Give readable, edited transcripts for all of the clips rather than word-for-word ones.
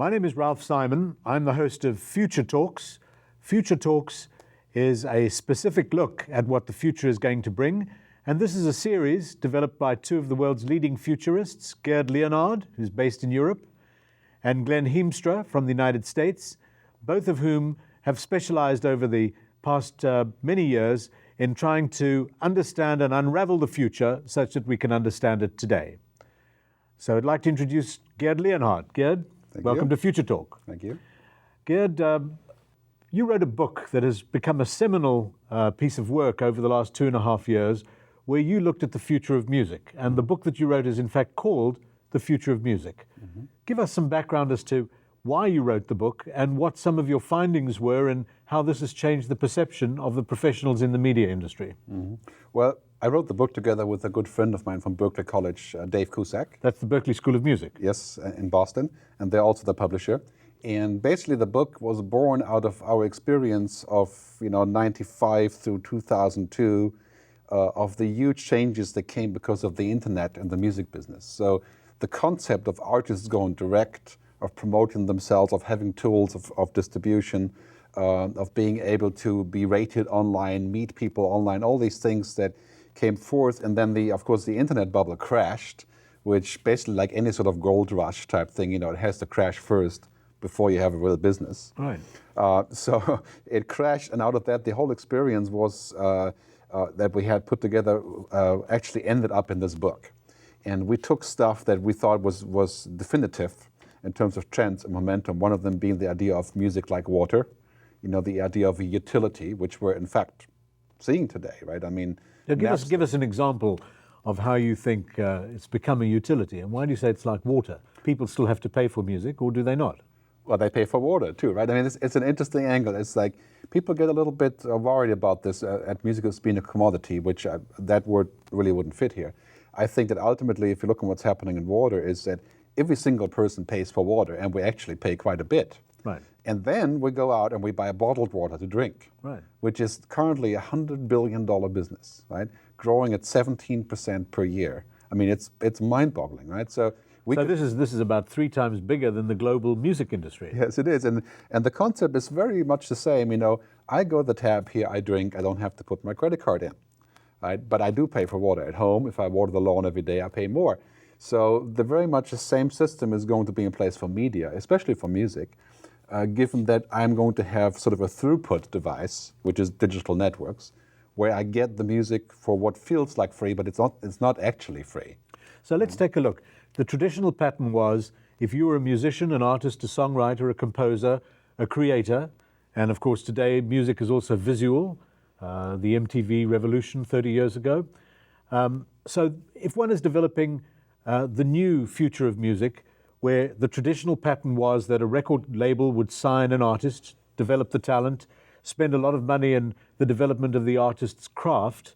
My name is Ralph Simon. I'm the host of Futuretalks. Futuretalks is a specific look at what the future is going to bring. And this is a series developed by two of the world's leading futurists, Gerd Leonhard, who's based in Europe, and Glen Hiemstra from the United States, both of whom have specialized over the past many years in trying to understand and unravel the future such that we can understand it today. So I'd like to introduce Gerd Leonhard. Gerd, welcome to Future Talk. Thank you. Gerd, you wrote a book that has become a seminal piece of work over the last 2.5 years, where you looked at the future of music. And the book that you wrote is in fact called The Future of Music. Mm-hmm. Give us some background as to why you wrote the book and what some of your findings were and how this has changed the perception of the professionals in the media industry. Mm-hmm. Well, I wrote the book together with a good friend of mine from Berklee College, Dave Cusack. That's the Berklee School of Music. Yes, in Boston, and they're also the publisher. And basically the book was born out of our experience of 95 through 2002, of the huge changes that came because of the internet and the music business. So the concept of artists going direct, of promoting themselves, of having tools of distribution, of being able to be rated online, meet people online, all these things that came forth. And then of course the internet bubble crashed, which basically, like any sort of gold rush type thing, it has to crash first before you have a real business. Right. So it crashed, and out of that the whole experience was that we had put together actually ended up in this book. And we took stuff that we thought was definitive in terms of trends and momentum, one of them being the idea of music like water, the idea of a utility, which we're in fact seeing today, right? I mean, give us an example of how you think it's become a utility, and why do you say it's like water? People still have to pay for music, or do they not? Well, they pay for water too, right? I mean, it's an interesting angle. It's like people get a little bit worried about this at music as being a commodity, which that word really wouldn't fit here. I think that ultimately, if you look at what's happening in water, is that every single person pays for water, and we actually pay quite a bit. Right. And then we go out and we buy bottled water to drink, right, which is currently a $100 billion business, right? Growing at 17% per year. I mean, it's mind-boggling, right? So this is about 3 times bigger than the global music industry. Yes, it is, and the concept is very much the same. I go to the tap here, I drink, I don't have to put my credit card in, right? But I do pay for water at home. If I water the lawn every day, I pay more. So very much the same system is going to be in place for media, especially for music, given that I'm going to have sort of a throughput device, which is digital networks, where I get the music for what feels like free, but it's not actually free. So let's take a look. The traditional pattern was, if you were a musician, an artist, a songwriter, a composer, a creator, and of course today music is also visual, the MTV revolution 30 years ago. So if one is developing the new future of music, where the traditional pattern was that a record label would sign an artist, develop the talent, spend a lot of money in the development of the artist's craft,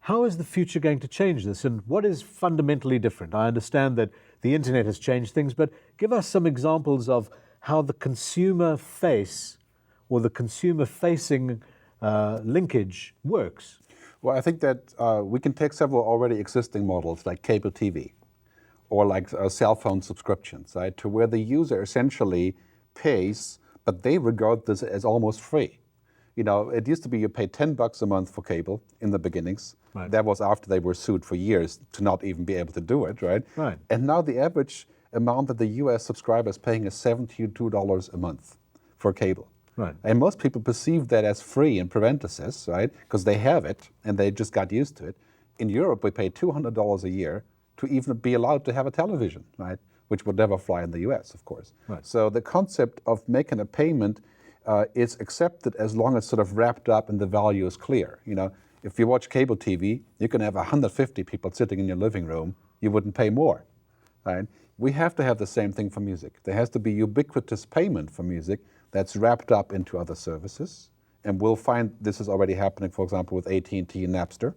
how is the future going to change this, and what is fundamentally different? I understand that the internet has changed things, but give us some examples of how the consumer face or the consumer-facing linkage works. Well, I think that we can take several already existing models like cable TV or like cell phone subscriptions, right, to where the user essentially pays, but they regard this as almost free. It used to be you pay $10 a month for cable in the beginnings. Right. That was after they were sued for years to not even be able to do it, right? Right. And now the average amount that the US subscriber is paying is $72 a month for cable. Right. And most people perceive that as free in parentheses, right? Because they have it and they just got used to it. In Europe, we pay $200 a year to even be allowed to have a television, right? Which would never fly in the US, of course. Right. So the concept of making a payment is accepted as long as sort of wrapped up and the value is clear. If you watch cable TV, you can have 150 people sitting in your living room, you wouldn't pay more, right? We have to have the same thing for music. There has to be ubiquitous payment for music that's wrapped up into other services. And we'll find this is already happening, for example, with AT&T and Napster.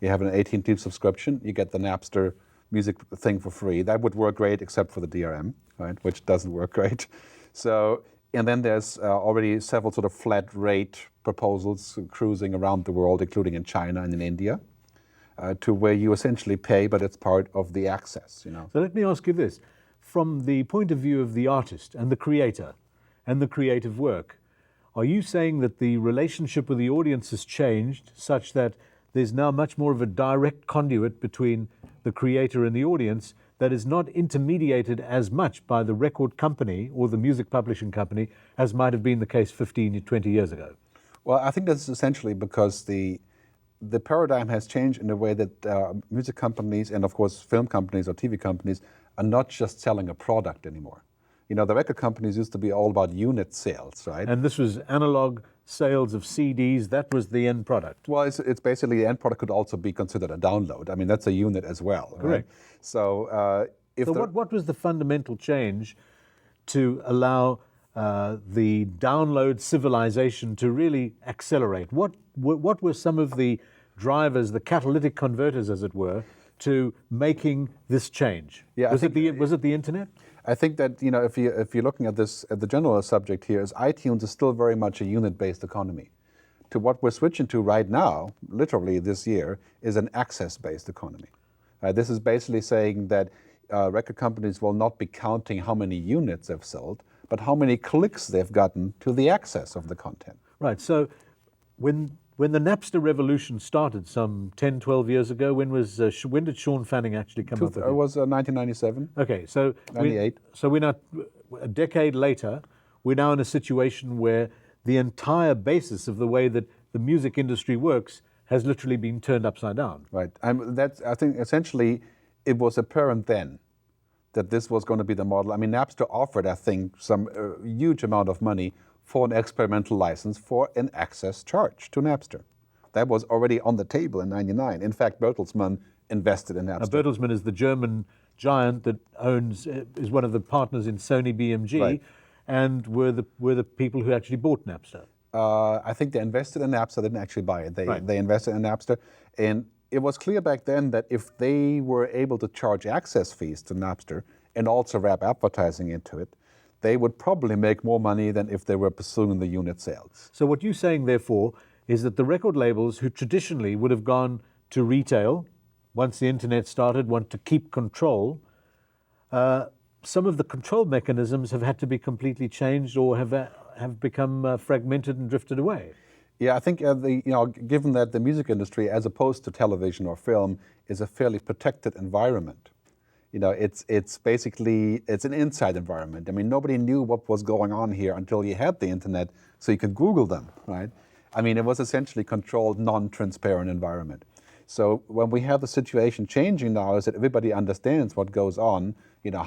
You have an AT&T subscription, you get the Napster music thing for free. That would work great except for the DRM, right, which doesn't work great. So, and then there's already several sort of flat rate proposals cruising around the world, including in China and in India, to where you essentially pay, but it's part of the access. So let me ask you this. from the point of view of the artist and the creator and the creative work, are you saying that the relationship with the audience has changed such that there's now much more of a direct conduit between the creator and the audience that is not intermediated as much by the record company or the music publishing company as might have been the case 15, 20 years ago? Well, I think that's essentially because the paradigm has changed in a way that music companies and, of course, film companies or TV companies are not just selling a product anymore. You know, the record companies used to be all about unit sales, right? And this was analog sales of CDs. That was the end product. Well, it's basically the end product could also be considered a download. I mean, that's a unit as well. Correct. Right? So, what was the fundamental change to allow the download civilization to really accelerate? What were some of the drivers, the catalytic converters, as it were, to making this change? Yeah, was it the internet? I think that, you know, if you're looking at this, at the general subject here, is iTunes is still very much a unit-based economy. To what we're switching to right now, literally this year, is an access-based economy. This is basically saying that record companies will not be counting how many units they've sold, but how many clicks they've gotten to the access of the content. Right. So when the Napster revolution started some 10, 12 years ago, when did Sean Fanning actually come up with it? It was 1997. Okay, so 98. We're now a decade later. We're now in a situation where the entire basis of the way that the music industry works has literally been turned upside down. Right. I think essentially it was apparent then that this was going to be the model. I mean, Napster offered, I think, some huge amount of money for an experimental license for an access charge to Napster. That was already on the table in '99. In fact, Bertelsmann invested in Napster. Now, Bertelsmann is the German giant that is one of the partners in Sony BMG, right. And were the people who actually bought Napster. I think they invested in Napster, didn't actually buy it. Right. They invested in Napster, and it was clear back then that if they were able to charge access fees to Napster and also wrap advertising into it, they would probably make more money than if they were pursuing the unit sales. So what you're saying, therefore, is that the record labels who traditionally would have gone to retail once the internet started, want to keep control, some of the control mechanisms have had to be completely changed or have become fragmented and drifted away. Yeah, I think given that the music industry, as opposed to television or film, is a fairly protected environment. You know, it's basically an inside environment. I mean, nobody knew what was going on here until you had the internet, so you could Google them, right? I mean, it was essentially controlled, non-transparent environment. So when we have the situation changing now, is that everybody understands what goes on. You know,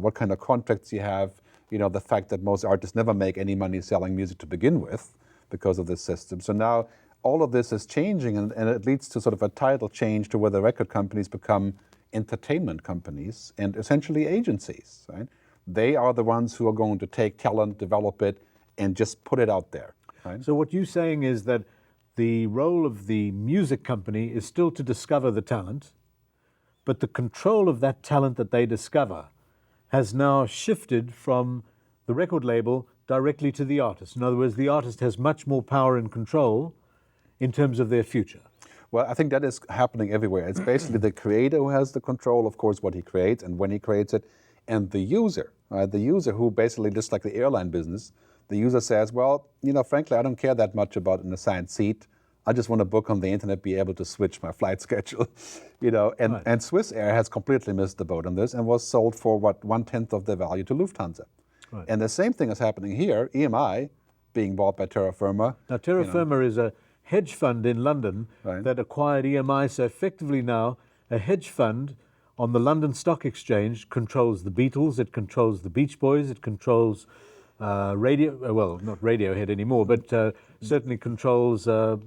what kind of contracts you have. You know, the fact that most artists never make any money selling music to begin with because of this system. So now all of this is changing, and it leads to sort of a tidal change to where the record companies become entertainment companies and essentially agencies, right? They are the ones who are going to take talent, develop it, and just put it out there, right? So what you're saying is that the role of the music company is still to discover the talent, but the control of that talent that they discover has now shifted from the record label directly to the artist. In other words, the artist has much more power and control in terms of their future. Well, I think that is happening everywhere. It's basically the creator who has the control, of course, what he creates and when he creates it, and the user who basically, just like the airline business, the user says, well, you know, frankly, I don't care that much about an assigned seat. I just want to book on the internet, be able to switch my flight schedule, you know. And, right. And Swiss Air has completely missed the boat on this and was sold for, 1/10 of the value to Lufthansa. Right. And the same thing is happening here, EMI being bought by Terra Firma. Now, Terra Firma is a hedge fund in London that acquired EMI. So effectively now, a hedge fund on the London Stock Exchange controls the Beatles, it controls the Beach Boys, it controls well, not Radiohead anymore, but certainly controls a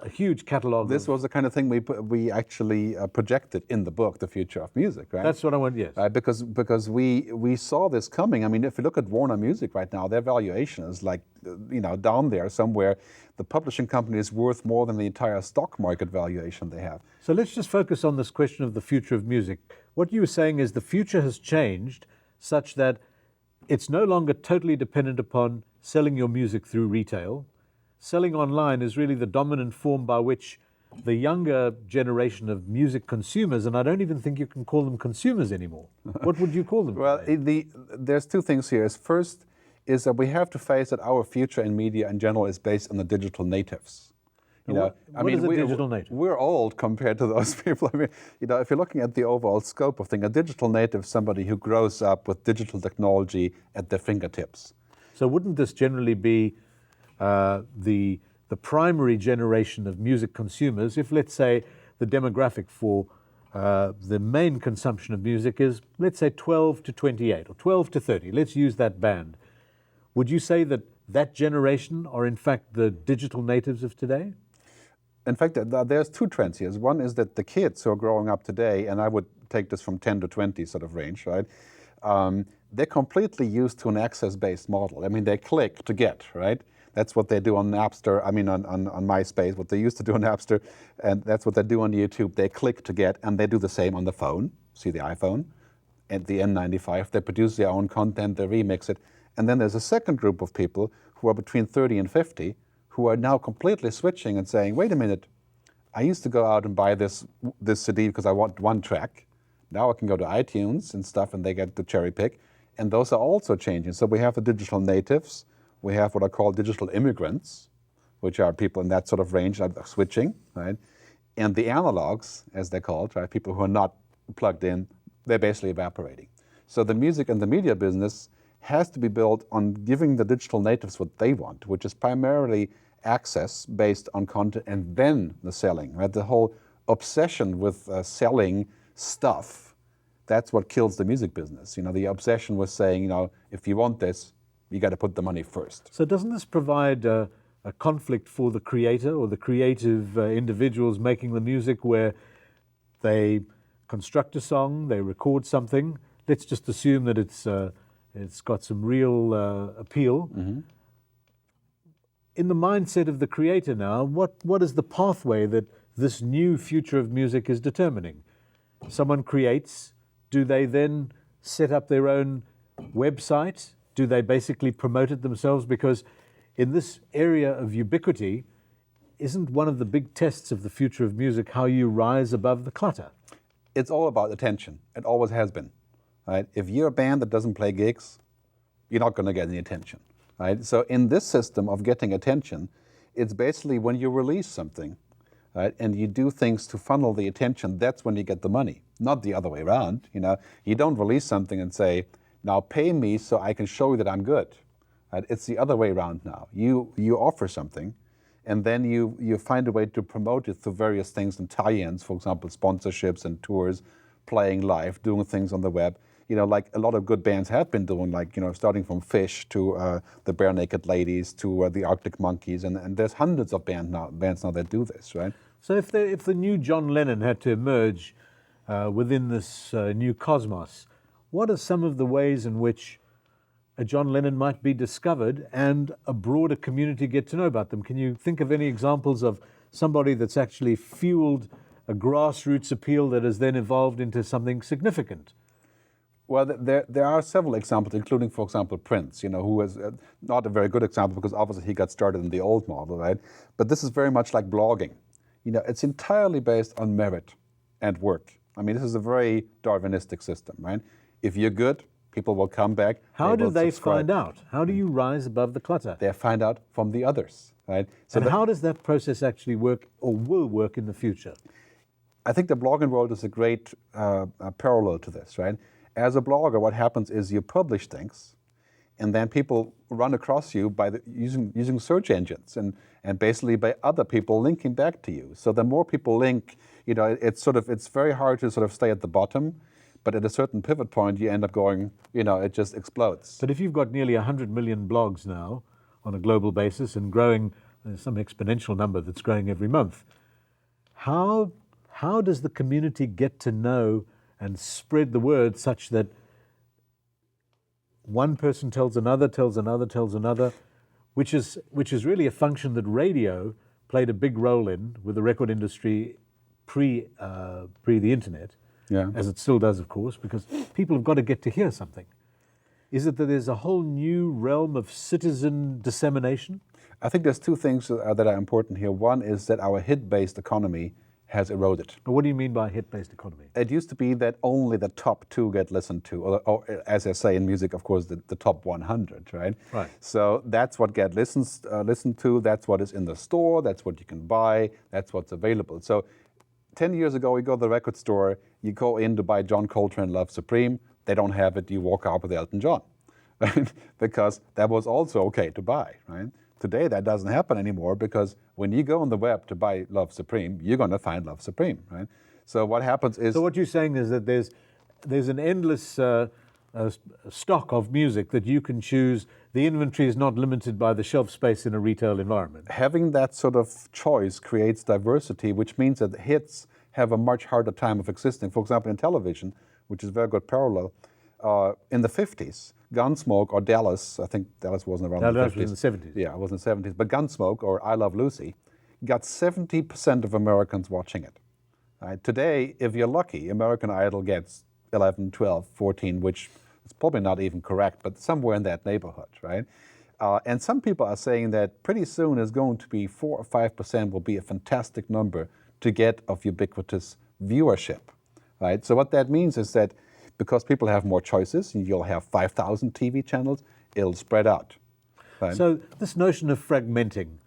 huge catalogue. This was the kind of thing we actually projected in the book, The Future of Music, right? That's what I want, yes. Because we saw this coming. I mean, if you look at Warner Music right now, their valuation is like, you know, down there somewhere. The publishing company is worth more than the entire stock market valuation they have. So let's just focus on this question of the future of music. What you were saying is the future has changed such that it's no longer totally dependent upon selling your music through retail. Selling online is really the dominant form by which the younger generation of music consumers, and I don't even think you can call them consumers anymore. What would you call them? Well, there's two things here. First is that we have to face that our future in media in general is based on the digital natives. What is a digital native? We're old compared to those people. I mean, if you're looking at the overall scope of things, a digital native is somebody who grows up with digital technology at their fingertips. So wouldn't this generally be the primary generation of music consumers if, let's say, the demographic for the main consumption of music is, let's say, 12 to 28 or 12 to 30. Let's use that band. Would you say that that generation are, in fact, the digital natives of today? In fact, there's two trends here. One is that the kids who are growing up today, and I would take this from 10 to 20 sort of range, right? They're completely used to an access-based model. I mean, they click to get, right? That's what they do on Napster, on MySpace, what they used to do on Napster, and that's what they do on YouTube. They click to get, and they do the same on the phone. See the iPhone and the N95. They produce their own content, they remix it. And then there's a second group of people who are between 30 and 50 who are now completely switching and saying, wait a minute, I used to go out and buy this CD because I want one track. Now I can go to iTunes and stuff, and they get to cherry pick. And those are also changing. So we have the digital natives. We have what I call digital immigrants, which are people in that sort of range are switching, right? And the analogs, as they're called, right? People who are not plugged in, they're basically evaporating. So the music and the media business has to be built on giving the digital natives what they want, which is primarily access based on content and then the selling, right? The whole obsession with selling stuff, that's what kills the music business. The obsession with saying, if you want this, you got to put the money first. So doesn't this provide a conflict for the creator or the creative individuals making the music, where they construct a song, they record something, let's just assume that it's got some real appeal. Mm-hmm. In the mindset of the creator now, what is the pathway that this new future of music is determining? Someone creates, do they then set up their own website? Do they basically promote it themselves? Because in this area of ubiquity, isn't one of the big tests of the future of music how you rise above the clutter? It's all about attention. It always has been. Right? If you're a band that doesn't play gigs, you're not going to get any attention. Right? So in this system of getting attention, it's basically when you release something, right, and you do things to funnel the attention, that's when you get the money, not the other way around. You don't release something and say, now pay me so I can show you that I'm good. Right? It's the other way around now. You offer something, and then you find a way to promote it through various things and tie-ins, for example, sponsorships and tours, playing live, doing things on the web. Like a lot of good bands have been doing, starting from Fish to the Bare Naked Ladies to the Arctic Monkeys, and there's hundreds of bands now that do this, right? So if the new John Lennon had to emerge within this new cosmos, what are some of the ways in which a John Lennon might be discovered and a broader community get to know about them? Can you think of any examples of somebody that's actually fueled a grassroots appeal that has then evolved into something significant? Well, there are several examples, including, for example, Prince, who was not a very good example because obviously he got started in the old model, right? But this is very much like blogging. It's entirely based on merit and work. I mean, this is a very Darwinistic system, right? If you're good, people will come back. How do they find out? How do you rise above the clutter? They find out from the others, right? So how does that process actually work or will work in the future? I think the blogging world is a great parallel to this, right? As a blogger, what happens is you publish things, and then people run across you by using search engines and basically by other people linking back to you. So the more people link, it's very hard to sort of stay at the bottom, but at a certain pivot point, you end up going, it just explodes. But if you've got nearly 100 million blogs now on a global basis and growing, there's some exponential number that's growing every month, how does the community get to know and spread the word such that one person tells another, which is really a function that radio played a big role in with the record industry pre the internet, as it still does, of course, because people have got to get to hear something. Is it that there's a whole new realm of citizen dissemination? I think there's two things that are important here. One is that our hit-based economy has eroded. What do you mean by hit-based economy? It used to be that only the top 2 get listened to, or as I say in music, of course, the top 100, right? Right. So that's what get listened to, that's what is in the store, that's what you can buy, that's what's available. So 10 years ago, you go to the record store, you go in to buy John Coltrane Love Supreme, they don't have it, you walk out with Elton John, right? Because that was also okay to buy, right? Today, that doesn't happen anymore because when you go on the web to buy Love Supreme, you're going to find Love Supreme, right? So what happens is... So what you're saying is that there's an endless stock of music that you can choose. The inventory is not limited by the shelf space in a retail environment. Having that sort of choice creates diversity, which means that hits have a much harder time of existing. For example, in television, which is a very good parallel, in the 50s, Gunsmoke or Dallas, I think Dallas wasn't around in the 50s. Dallas was in the 70s. Yeah, it was in the 70s. But Gunsmoke or I Love Lucy got 70% of Americans watching it. Right? Today, if you're lucky, American Idol gets 11, 12, 14, which is probably not even correct, but somewhere in that neighborhood, right? And some people are saying that pretty soon is going to be 4 or 5% will be a fantastic number to get of ubiquitous viewership, right? So what that means is that because people have more choices, you'll have 5,000 TV channels, it'll spread out. Right? So this notion of fragmenting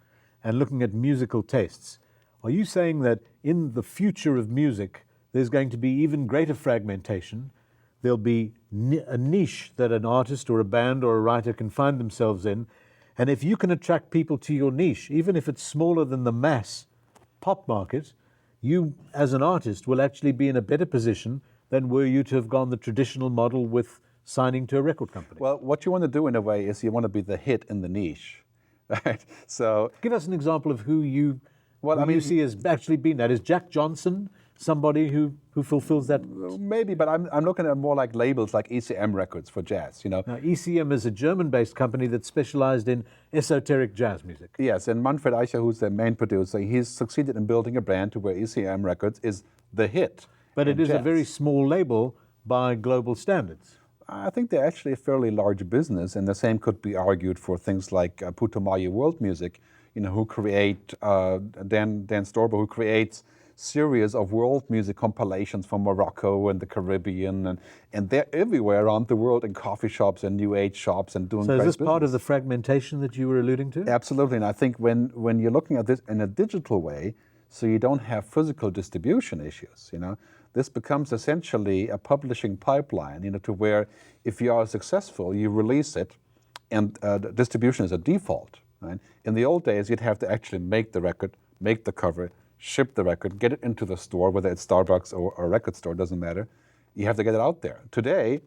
and looking at musical tastes, are you saying that in the future of music, there's going to be even greater fragmentation? There'll be a niche that an artist or a band or a writer can find themselves in, and if you can attract people to your niche, even if it's smaller than the mass pop market, you as an artist will actually be in a better position than were you to have gone the traditional model with signing to a record company. Well, what you want to do in a way is you want to be the hit in the niche, right? So give us an example of who you see as actually being that. Is Jack Johnson somebody who fulfills that? Maybe, but I'm looking at more like labels like ECM Records for jazz, you know. Now, ECM is a German-based company that specialized in esoteric jazz music. Yes, and Manfred Eicher, who's the main producer, he's succeeded in building a brand to where ECM Records is the hit. But it is jazz. a very small label by global standards. I think they're actually a fairly large business, and the same could be argued for things like Putumayo World Music, you know, who create, Dan Storber, who creates series of world music compilations from Morocco and the Caribbean, and they're everywhere around the world in coffee shops and new age shops and doing great business. So is this part of the fragmentation that you were alluding to? Absolutely, and I think when you're looking at this in a digital way, so you don't have physical distribution issues, you know, this becomes essentially a publishing pipeline, you know, to where if you are successful, you release it, and distribution is a default, right? In the old days, you'd have to actually make the record, make the cover, ship the record, get it into the store, whether it's Starbucks or a record store, doesn't matter. You have to get it out there. Today,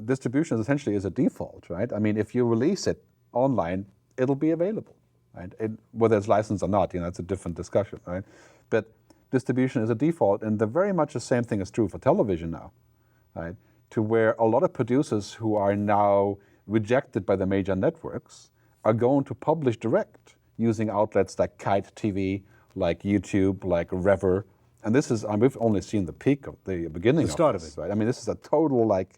distribution essentially is a default, right? I mean, if you release it online, it'll be available, right? Whether it's licensed or not, you know, it's a different discussion, right? But distribution is a default, and very much the same thing is true for television now, right? To where a lot of producers who are now rejected by the major networks are going to publish direct using outlets like Kite TV, like YouTube, like Rever. And this is, we've only seen the peak of the beginning the start of this, of it. right? I mean, this is a total, like,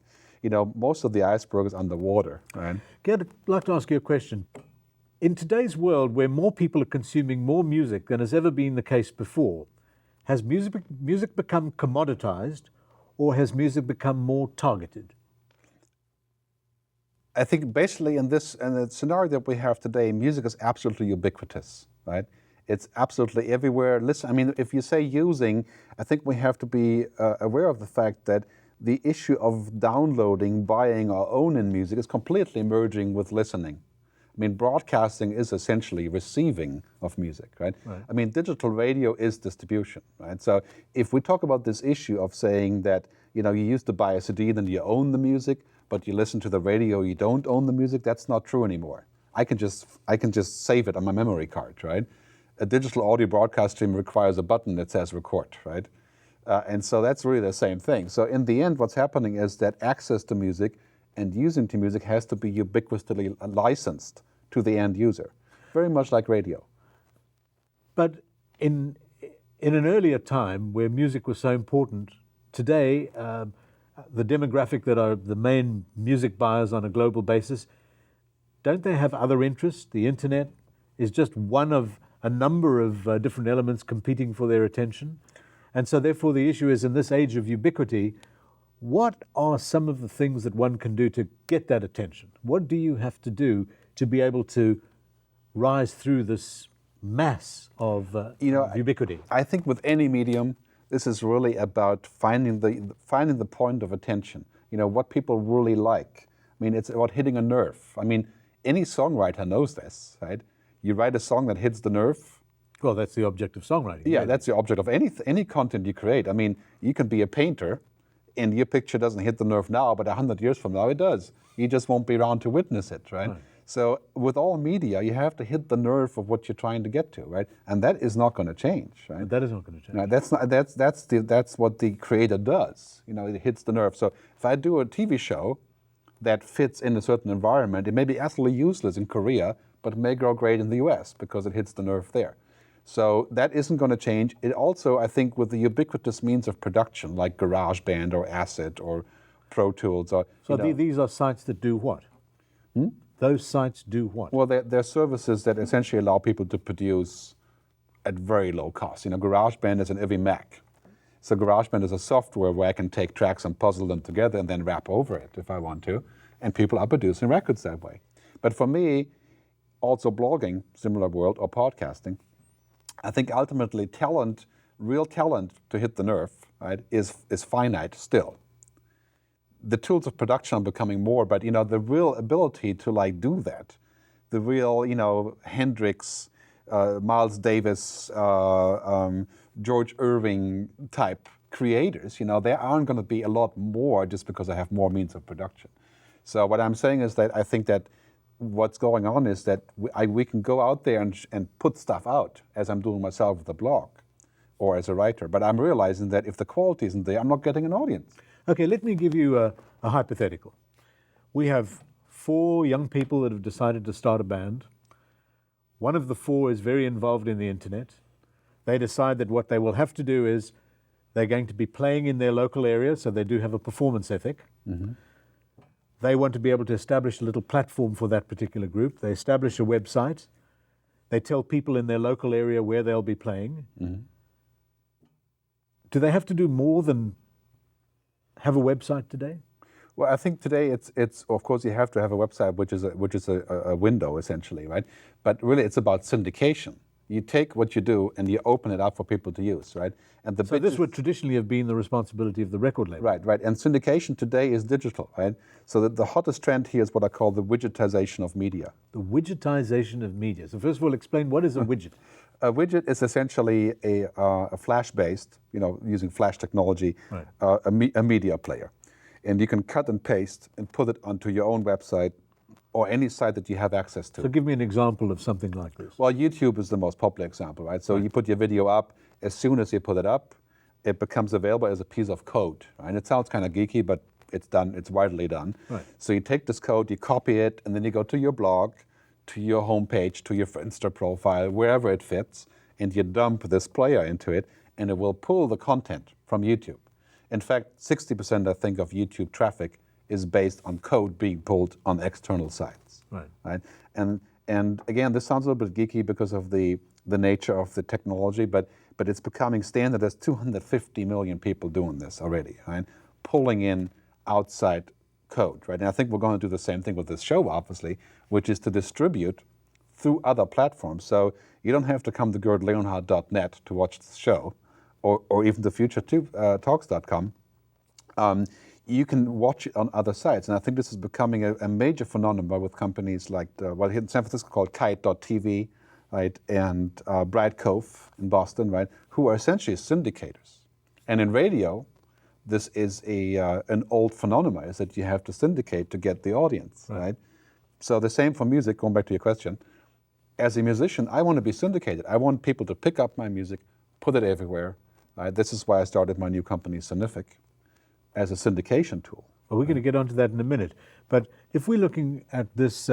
you know, most of the iceberg is underwater, right? Gerd, I'd like to ask you a question. In today's world, where more people are consuming more music than has ever been the case before, has music become commoditized, or has music become more targeted? I think basically in the scenario that we have today, music is absolutely ubiquitous, right? It's absolutely everywhere. Listen, I mean, if you say using, I think we have to be aware of the fact that the issue of downloading, buying, or owning music is completely merging with listening. I mean, broadcasting is essentially receiving of music, right? I mean, digital radio is distribution, right? So if we talk about this issue of saying that, you know, you used to buy a CD, then you own the music, but you listen to the radio, you don't own the music, that's not true anymore. I can just save it on my memory card, right? A digital audio broadcast stream requires a button that says record, right? And so that's really the same thing. So in the end, what's happening is that access to music and using to music has to be ubiquitously licensed to the end user, very much like radio. But in an earlier time where music was so important, today the demographic that are the main music buyers on a global basis, don't they have other interests? The internet, is just one of a number of different elements competing for their attention. And so therefore the issue is, in this age of ubiquity, what are some of the things that one can do to get that attention? What do you have to do to be able to rise through this mass of ubiquity? I think with any medium, this is really about finding the point of attention. What people really like. I mean, it's about hitting a nerve. I mean, any songwriter knows this, right? You write a song that hits the nerve. Well, that's the object of songwriting. Yeah, that's the object of any content you create. I mean, you can be a painter, and your picture doesn't hit the nerve now, but 100 years from now it does. You just won't be around to witness it, right? So with all media, you have to hit the nerve of what you're trying to get to, right? And that is not going to change, right? That is not going to change. No, that's what the creator does. It hits the nerve. So if I do a TV show that fits in a certain environment, it may be absolutely useless in Korea, but it may grow great in the US because it hits the nerve there. So that isn't going to change. It also, I think, with the ubiquitous means of production, like GarageBand or Acid or Pro Tools. These are sites that do what? Those sites do what? Well, they're services that essentially allow people to produce at very low cost. GarageBand is in every Mac. So GarageBand is a software where I can take tracks and puzzle them together and then rap over it if I want to. And people are producing records that way. But for me, also blogging, similar world, or podcasting, I think ultimately talent, real talent to hit the nerve, right, is finite still. The tools of production are becoming more, but the real ability to do that, the real Hendrix, Miles Davis, George Irving type creators, there aren't going to be a lot more just because I have more means of production. So what I'm saying is that I think that what's going on is that we can go out there and put stuff out, as I'm doing myself with the blog or as a writer. But I'm realizing that if the quality isn't there, I'm not getting an audience. Okay, let me give you a hypothetical. We have 4 young people that have decided to start a band. One of the 4 is very involved in the internet. They decide that what they will have to do is they're going to be playing in their local area, so they do have a performance ethic. Mm-hmm. They want to be able to establish a little platform for that particular group. They establish a website. They tell people in their local area where they'll be playing. Mm-hmm. Do they have to do more than have a website today? Well, I think today it's of course you have to have a website, which is a window essentially, right? But really it's about syndication. You take what you do and you open it up for people to use, right? And so this would traditionally have been the responsibility of the record label. Right. And syndication today is digital, right? So the hottest trend here is what I call the widgetization of media. The widgetization of media. So first of all, explain what is a widget? A widget is essentially a flash-based, using flash technology, right, a media player. And you can cut and paste and put it onto your own website or any site that you have access to. So give me an example of something like this. Well, YouTube is the most popular example, right? So you put your video up, as soon as you put it up, it becomes available as a piece of code, right? And it sounds kind of geeky, but it's widely done. Right. So you take this code, you copy it, and then you go to your blog, to your homepage, to your Insta profile, wherever it fits, and you dump this player into it, and it will pull the content from YouTube. In fact, 60%, I think, of YouTube traffic is based on code being pulled on external sites. Right? And again, this sounds a little bit geeky because of the nature of the technology, but it's becoming standard. There's 250 million people doing this already, right? Pulling in outside code, right? And I think we're going to do the same thing with this show, obviously, which is to distribute through other platforms. So you don't have to come to gerdleonhard.net to watch the show, or even to Futuretalks.com. You can watch it on other sites. And I think this is becoming a major phenomenon with companies like, here in San Francisco called Kite.tv, right, and Bright Cove in Boston, right, who are essentially syndicators. And in radio, this is an old phenomenon, is that you have to syndicate to get the audience, right? So the same for music, going back to your question. As a musician, I want to be syndicated. I want people to pick up my music, put it everywhere. Right? This is why I started my new company, Sonific, as a syndication tool. Well, we're going to get onto that in a minute. But if we're looking at this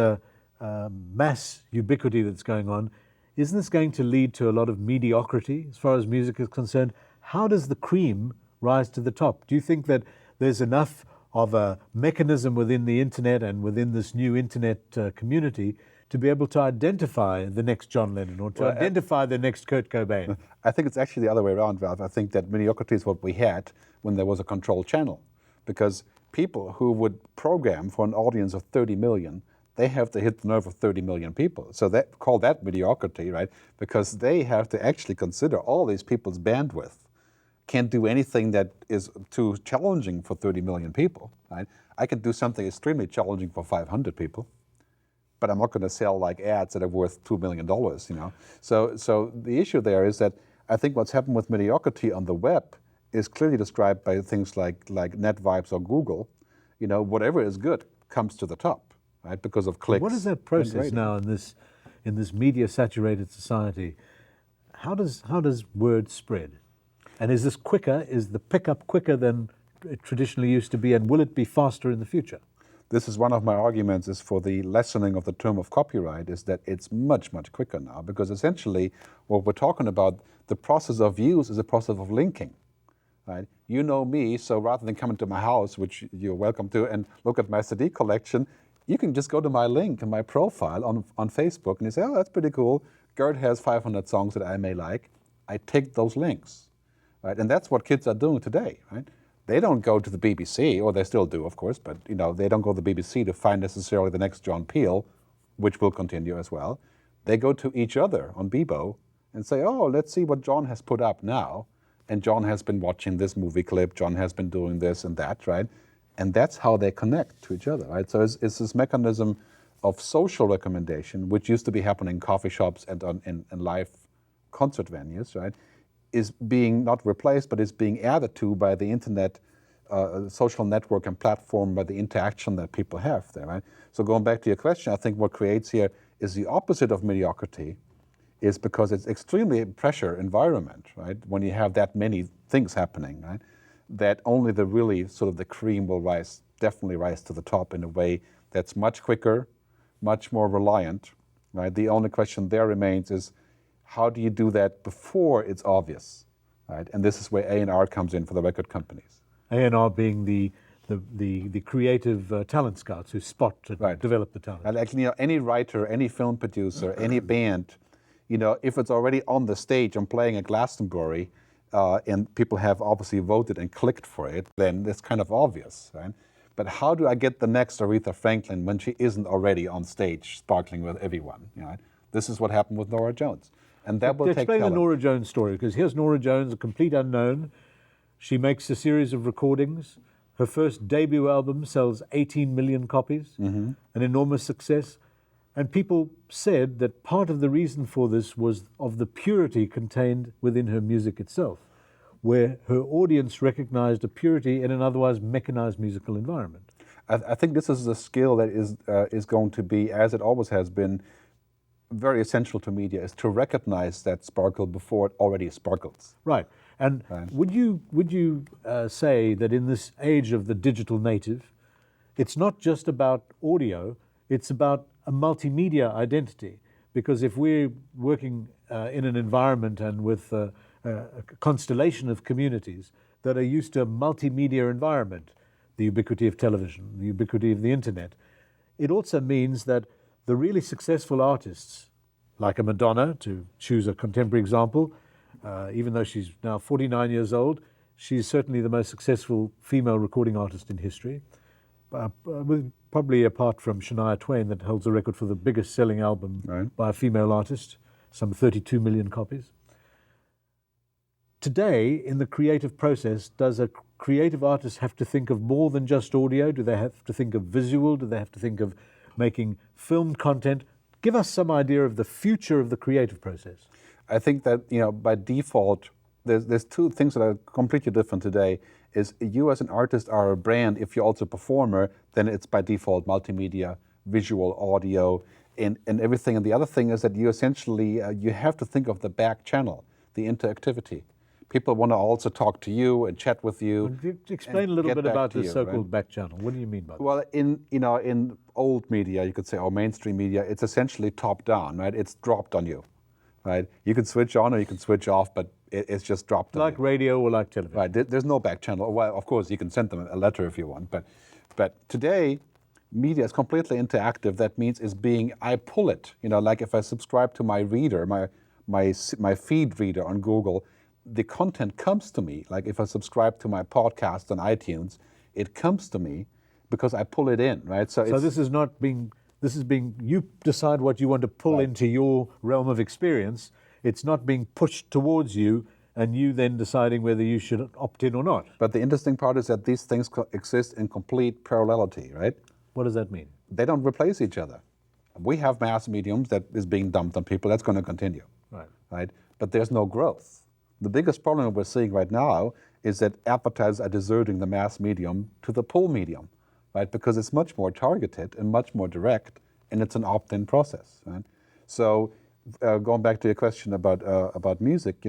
mass ubiquity that's going on, isn't this going to lead to a lot of mediocrity as far as music is concerned? How does the cream rise to the top? Do you think that there's enough of a mechanism within the internet and within this new internet community to be able to identify the next John Lennon or to identify the next Kurt Cobain? I think it's actually the other way around, Ralph. I think that mediocrity is what we had when there was a control channel. Because people who would program for an audience of 30 million, they have to hit the nerve of 30 million people. So call that mediocrity, right? Because they have to actually consider all these people's bandwidth. Can't do anything that is too challenging for 30 million people, right? I can do something extremely challenging for 500 people, but I'm not going to sell like ads that are worth $2 million, you know? So the issue there is that I think what's happened with mediocrity on the web is clearly described by things like NetVibes or Google. You know, whatever is good comes to the top, right? Because of clicks. What is that process now in this media-saturated society? How does word spread? And is this quicker? Is the pickup quicker than it traditionally used to be? And will it be faster in the future? This is one of my arguments is for the lessening of the term of copyright is that it's much, much quicker now, because essentially what we're talking about, the process of use is a process of linking, right? You know me, so rather than coming to my house, which you're welcome to, and look at my CD collection, you can just go to my link and my profile on Facebook and you say, oh, that's pretty cool. Gerd has 500 songs that I may like. I take those links. Right? And that's what kids are doing today, right? They don't go to the BBC, or they still do, of course, but you know, they don't go to the BBC to find necessarily the next John Peel, which will continue as well. They go to each other on Bebo and say, oh, let's see what John has put up now. And John has been watching this movie clip, John has been doing this and that, right? And that's how they connect to each other, right? So it's this mechanism of social recommendation, which used to be happening in coffee shops and in live concert venues, right? Is being not replaced, but is being added to by the internet, social network and platform, by the interaction that people have there, right? So going back to your question, I think what creates here is the opposite of mediocrity, is because it's extremely pressure environment, right? When you have that many things happening, right? That only the really sort of the cream will definitely rise to the top in a way that's much quicker, much more reliant, right? The only question there remains is, how do you do that before it's obvious, right? And this is where A&R comes in for the record companies. A&R being the creative talent scouts who spot and develop the talent. Like, you know, any writer, any film producer, any band, you know, if it's already on the stage and playing at Glastonbury, and people have obviously voted and clicked for it, then it's kind of obvious, right? But how do I get the next Aretha Franklin when she isn't already on stage sparkling with everyone? You know? This is what happened with Norah Jones. And that will take explain talent. the Norah Jones story, because here's Norah Jones, a complete unknown. She makes a series of recordings. Her first debut album sells 18 million copies, an enormous success. And people said that part of the reason for this was of the purity contained within her music itself, where her audience recognized a purity in an otherwise mechanized musical environment. I think this is a skill that is going to be, as it always has been, very essential to media, is to recognize that sparkle before it already sparkles. Right. And would you say that in this age of the digital native, it's not just about audio, it's about a multimedia identity? Because if we're working in an environment and with a constellation of communities that are used to a multimedia environment, the ubiquity of television, the ubiquity of the internet, it also means that the really successful artists, like a Madonna, to choose a contemporary example, even though she's now 49 years old, she's certainly the most successful female recording artist in history, probably apart from Shania Twain, that holds the record for the biggest selling album by a female artist, some 32 million copies. Today, in the creative process, does a creative artist have to think of more than just audio? Do they have to think of visual? Do they have to think of making filmed content? Give us some idea of the future of the creative process. I think that, you know, by default, there's two things that are completely different today. Is you as an artist are a brand. If you're also a performer, then it's by default multimedia, visual, audio, and everything. And the other thing is that you essentially, you have to think of the back channel, the interactivity. People want to also talk to you and chat with you. Explain a little bit about the so-called back channel. What do you mean by that? Well, in old media, you could say, or mainstream media, it's essentially top down, right? It's dropped on you, right? You can switch on or you can switch off, but it's just dropped on you. Like radio or like television. Right. There's no back channel. Well, of course, you can send them a letter if you want, but today, media is completely interactive. That means I pull it. Like if I subscribe to my reader, my feed reader on Google, the content comes to me. Like if I subscribe to my podcast on iTunes, it comes to me because I pull it in, right? So this is being, you decide what you want to pull into your realm of experience. It's not being pushed towards you and you then deciding whether you should opt in or not. But the interesting part is that these things exist in complete parallelity, right? What does that mean? They don't replace each other. We have mass mediums that is being dumped on people. That's going to continue, right? But there's no growth. The biggest problem we're seeing right now is that advertisers are deserting the mass medium to the pull medium, right? Because it's much more targeted and much more direct, and it's an opt-in process, right? So going back to your question about music,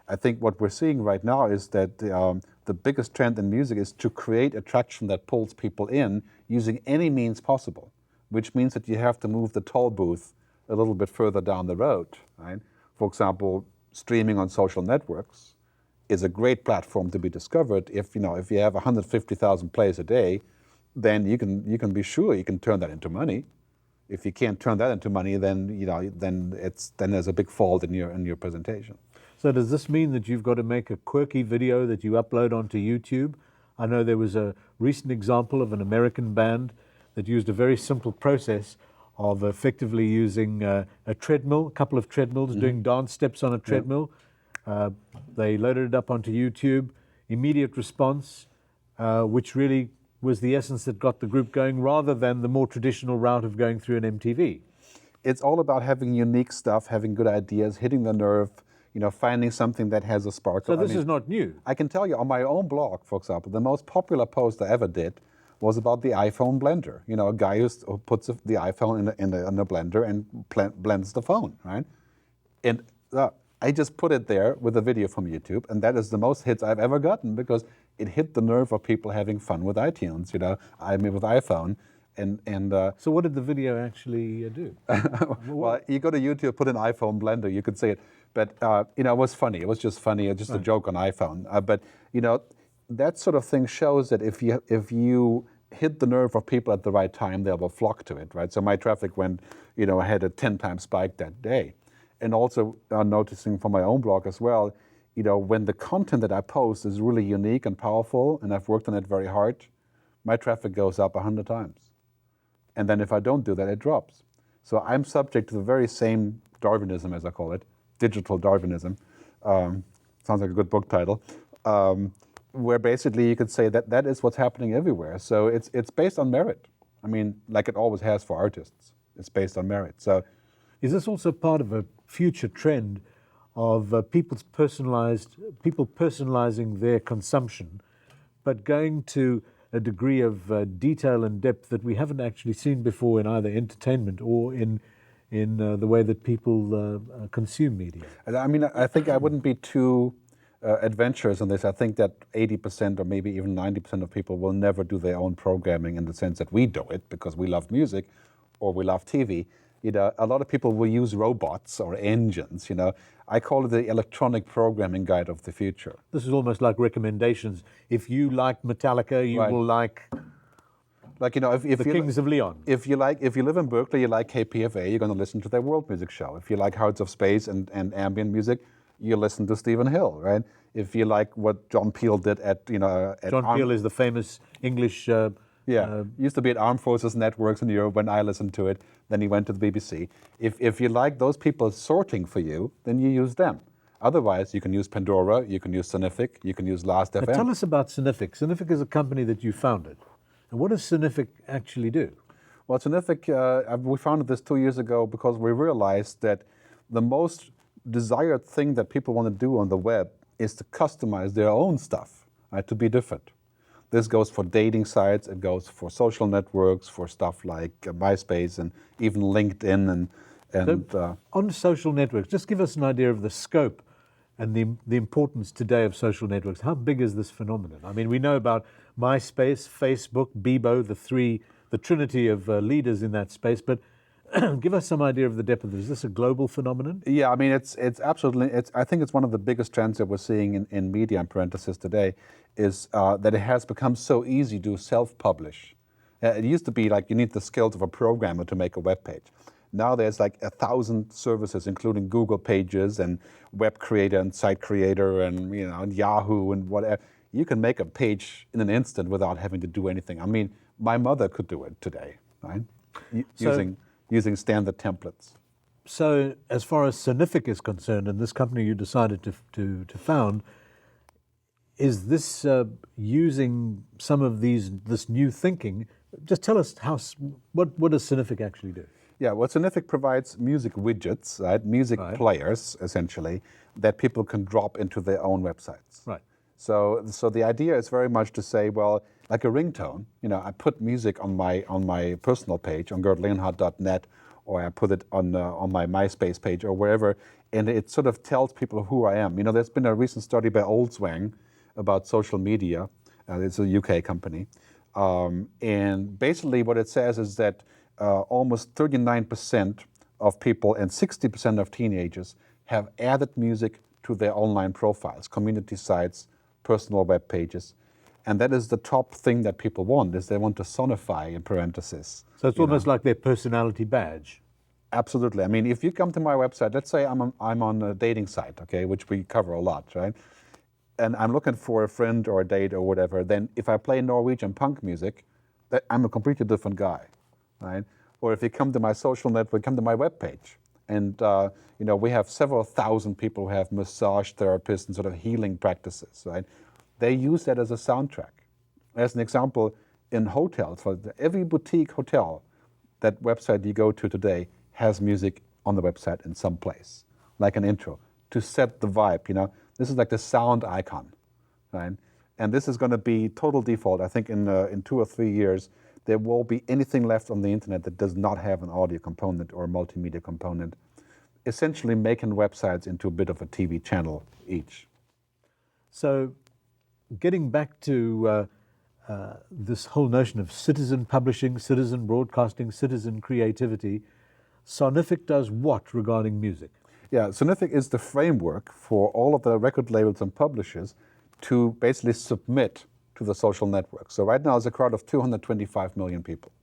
I think what we're seeing right now is that the biggest trend in music is to create attraction that pulls people in using any means possible, which means that you have to move the toll booth a little bit further down the road, right? For example, streaming on social networks is a great platform to be discovered. If you have 150,000 plays a day, then you can be sure you can turn that into money. If you can't turn that into money, then there's a big fault in your presentation. So does this mean that you've got to make a quirky video that you upload onto YouTube? I know there was a recent example of an American band that used a very simple process of effectively using a treadmill, a couple of treadmills, doing dance steps on a treadmill. They loaded it up onto YouTube, immediate response, which really was the essence that got the group going rather than the more traditional route of going through an MTV. It's all about having unique stuff, having good ideas, hitting the nerve, finding something that has a sparkle. So this is not new. I can tell you on my own blog, for example, the most popular post I ever did was about the iPhone blender. A guy who puts the iPhone in a blender and blends the phone, right? And I just put it there with a video from YouTube, and that is the most hits I've ever gotten because it hit the nerve of people having fun with iTunes, with iPhone. So what did the video actually do? Well, you go to YouTube, put an iPhone blender, you could see it. But, it was funny. It was just funny, just a joke on iPhone. But, that sort of thing shows that if you hit the nerve of people at the right time, they will flock to it, right? So my traffic went, I had a 10-time spike that day. And also noticing from my own blog as well, when the content that I post is really unique and powerful, and I've worked on it very hard, my traffic goes up 100 times. And then if I don't do that, it drops. So I'm subject to the very same Darwinism, as I call it, digital Darwinism. Sounds like a good book title. Where basically you could say that is what's happening everywhere. So it's based on merit. I mean, like it always has for artists. It's based on merit. So, is this also part of a future trend of people personalizing their consumption, but going to a degree of detail and depth that we haven't actually seen before in either entertainment or in the way that people consume media? I mean, I think I wouldn't be too adventurous in this. I think that 80% or maybe even 90% of people will never do their own programming in the sense that we do it because we love music or we love TV. A lot of people will use robots or engines. I call it the electronic programming guide of the future. This is almost like recommendations. If you like Metallica, you will like if the Kings of Leon. If you live in Berkeley, you like KPFA, you're going to listen to their world music show. If you like Hearts of Space and ambient music, you listen to Stephen Hill, right? If you like what John Peel did at John Peel is the famous English. Used to be at Armed Forces Networks in Europe when I listened to it. Then he went to the BBC. If you like those people sorting for you, then you use them. Otherwise, you can use Pandora, you can use Sonific, you can use Last.fm. Now tell us about Sonific. Sonific is a company that you founded. And what does Sonific actually do? Well, Sonific, we founded this 2 years ago because we realized that the most desired thing that people want to do on the web is to customize their own stuff, right, to be different. This goes for dating sites, it goes for social networks, for stuff like MySpace and even LinkedIn. So on social networks, just give us an idea of the scope and the importance today of social networks. How big is this phenomenon? I mean, we know about MySpace, Facebook, Bebo, the trinity of leaders in that space, but give us some idea of the depth of this. Is this a global phenomenon? Yeah, I mean, it's absolutely, I think it's one of the biggest trends that we're seeing in media and parenthesis today is that it has become so easy to self-publish. It used to be like you need the skills of a programmer to make a web page. Now there's like 1,000 services, including Google Pages and Web Creator and Site Creator and and Yahoo and whatever. You can make a page in an instant without having to do anything. I mean, my mother could do it today, right? Using standard templates. So, as far as Sonific is concerned, and this company you decided to found, is this using some of this new thinking? Just tell us what does Sonific actually do? Yeah, well, Sonific provides music widgets, right? Music players, essentially, that people can drop into their own websites. Right. So the idea is very much to say, well, like a ringtone. I put music on my personal page on gerdleonhard.net, or I put it on my MySpace page or wherever, and it sort of tells people who I am. There's been a recent study by Oldswang about social media. It's a UK company, and basically what it says is that almost 39% of people and 60% of teenagers have added music to their online profiles, community sites, personal web pages. And that is the top thing that people want, is they want to sonify, in parentheses. So it's almost like their personality badge. Absolutely. I mean, if you come to my website, let's say I'm on a dating site, okay, which we cover a lot, right? And I'm looking for a friend or a date or whatever, then if I play Norwegian punk music, I'm a completely different guy, right? Or if you come to my social network, come to my webpage. And we have several thousand people who have massage therapists and sort of healing practices, right? They use that as a soundtrack. As an example, in hotels, for every boutique hotel, that website you go to today has music on the website in some place, like an intro, to set the vibe. This is like the sound icon, right? And this is going to be total default. I think in 2 or 3 years, there won't be anything left on the internet that does not have an audio component or a multimedia component, essentially making websites into a bit of a TV channel each. So, getting back to this whole notion of citizen publishing, citizen broadcasting, citizen creativity, Sonific does what regarding music? Yeah, Sonific is the framework for all of the record labels and publishers to basically submit to the social network. So right now it's a crowd of 225 million people,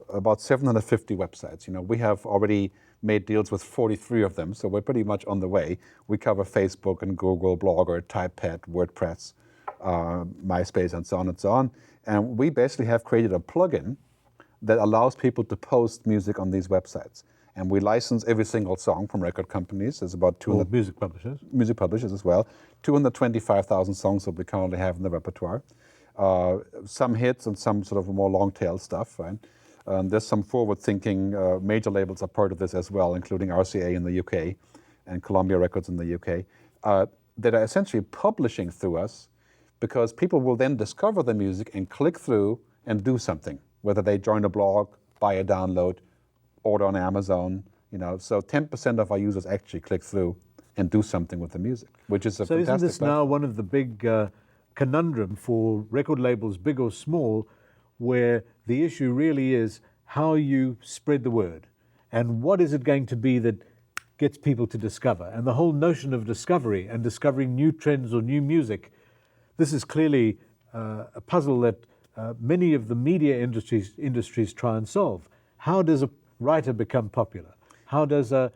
about 750 websites. We have already made deals with 43 of them, so we're pretty much on the way. We cover Facebook and Google, Blogger, Typepad, WordPress, MySpace, and so on and so on. And we basically have created a plugin that allows people to post music on these websites. And we license every single song from record companies. There's about 200 music publishers. Music publishers as well. 225,000 songs that we currently have in the repertoire. Some hits and some sort of more long-tail stuff, right? There's some forward-thinking major labels are part of this as well, including RCA in the UK and Columbia Records in the UK, that are essentially publishing through us, because people will then discover the music and click through and do something, whether they join a blog, buy a download, order on Amazon. So 10% of our users actually click through and do something with the music, which is a fantastic So isn't this platform. now one of the big conundrum for record labels, big or small, where the issue really is how you spread the word, and what is it going to be that gets people to discover? And the whole notion of discovery and discovering new trends or new music, this is clearly a puzzle that many of the media industries try and solve. How does a writer become popular? How does an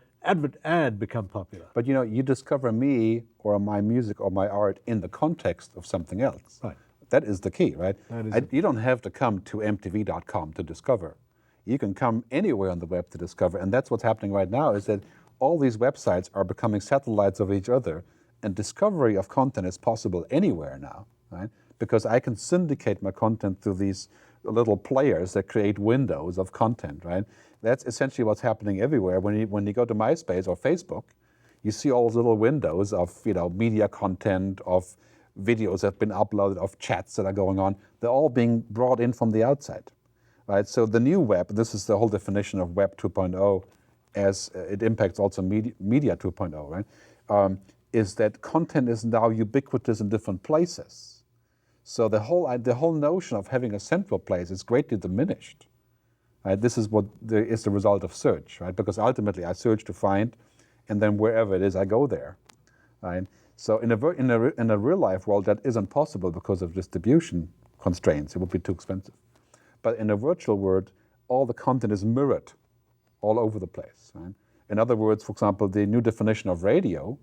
ad become popular? But you discover me or my music or my art in the context of something else. Right. That is the key, right? That is You don't have to come to mtv.com to discover. You can come anywhere on the web to discover, and that's what's happening right now, is that all these websites are becoming satellites of each other, and discovery of content is possible anywhere now, right? Because I can syndicate my content through these little players that create windows of content, right? That's essentially what's happening everywhere. When you go to MySpace or Facebook, you see all those little windows of media content, of videos that have been uploaded, of chats that are going on. They're all being brought in from the outside, right? So the new web, this is the whole definition of Web 2.0, as it impacts also media 2.0, right? Is that content is now ubiquitous in different places. So the whole notion of having a central place is greatly diminished. Right? This is what is the result of search, right? Because ultimately I search to find, and then wherever it is, I go there, right? So in a real life world, that isn't possible because of distribution constraints. It would be too expensive. But in a virtual world, all the content is mirrored all over the place. Right? In other words, for example, the new definition of radio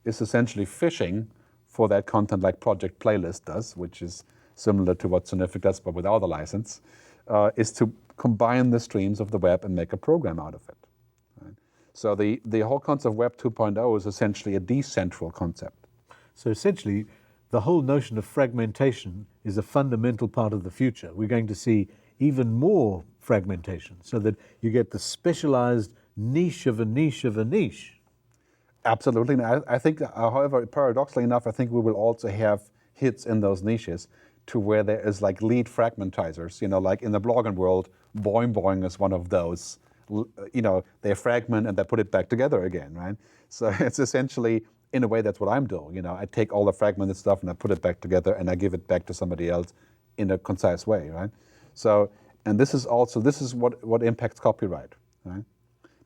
is essentially fishing for that content like Project Playlist does, which is similar to what Sonific does, but without a license, is to combine the streams of the web and make a program out of it. Right? So the whole concept of Web 2.0 is essentially a decentral concept. So essentially, the whole notion of fragmentation is a fundamental part of the future. We're going to see even more fragmentation, so that you get the specialized niche of a niche of a niche. Absolutely. And I think, however, paradoxically enough, I think we will also have hits in those niches to where there is like lead fragmentizers, like in the blogging world, Boing Boing is one of those, they fragment and they put it back together again, right? So it's essentially, in a way, that's what I'm doing. I take all the fragmented stuff and I put it back together and I give it back to somebody else in a concise way, right? So, and this is what impacts copyright, right?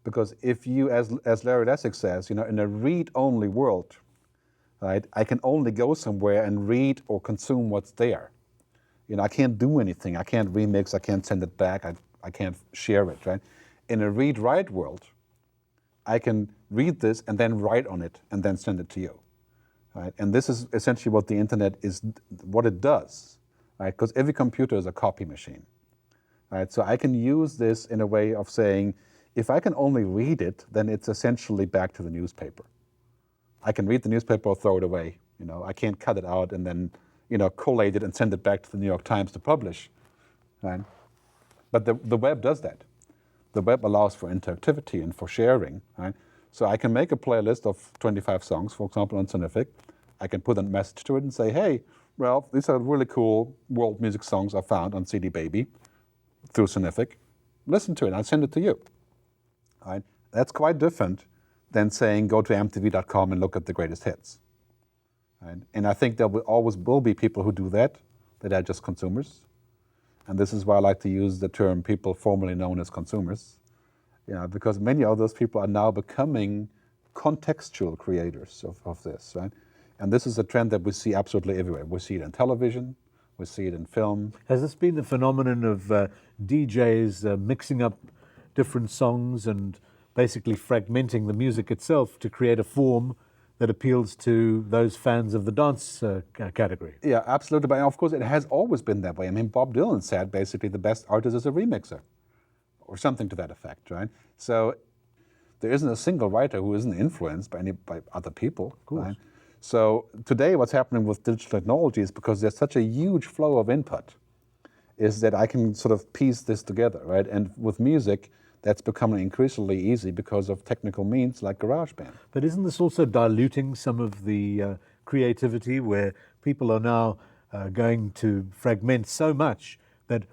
Because if you, as Larry Lessig says, in a read-only world, right, I can only go somewhere and read or consume what's there. I can't do anything. I can't remix. I can't send it back. I can't share it, right? In a read-write world, I can read this and then write on it and then send it to you, right? And this is essentially what the internet is, what it does, right? Because every computer is a copy machine, right? So I can use this in a way of saying, if I can only read it, then it's essentially back to the newspaper. I can read the newspaper or throw it away. I can't cut it out and then, collate it and send it back to the New York Times to publish, right? But the web does that. The web allows for interactivity and for sharing, right? So I can make a playlist of 25 songs, for example, on Sonific. I can put a message to it and say, hey, Ralph, these are really cool world music songs I found on CD Baby through Sonific. Listen to it, I'll send it to you. Right? That's quite different than saying go to mtv.com and look at the greatest hits. Right? And I think there will always be people who do that are just consumers. And this is why I like to use the term people formerly known as consumers, because many of those people are now becoming contextual creators of this. Right? And this is a trend that we see absolutely everywhere. We see it in television, we see it in film. Has this been the phenomenon of DJs mixing up different songs and basically fragmenting the music itself to create a form that appeals to those fans of the dance category? Yeah, absolutely. But of course, it has always been that way. I mean, Bob Dylan said basically the best artist is a remixer, or something to that effect, right? So there isn't a single writer who isn't influenced by other people. Right? So today, what's happening with digital technology is because there's such a huge flow of input, is that I can sort of piece this together, right? And with music, that's becoming increasingly easy because of technical means like GarageBand. But isn't this also diluting some of the creativity, where people are now going to fragment so much that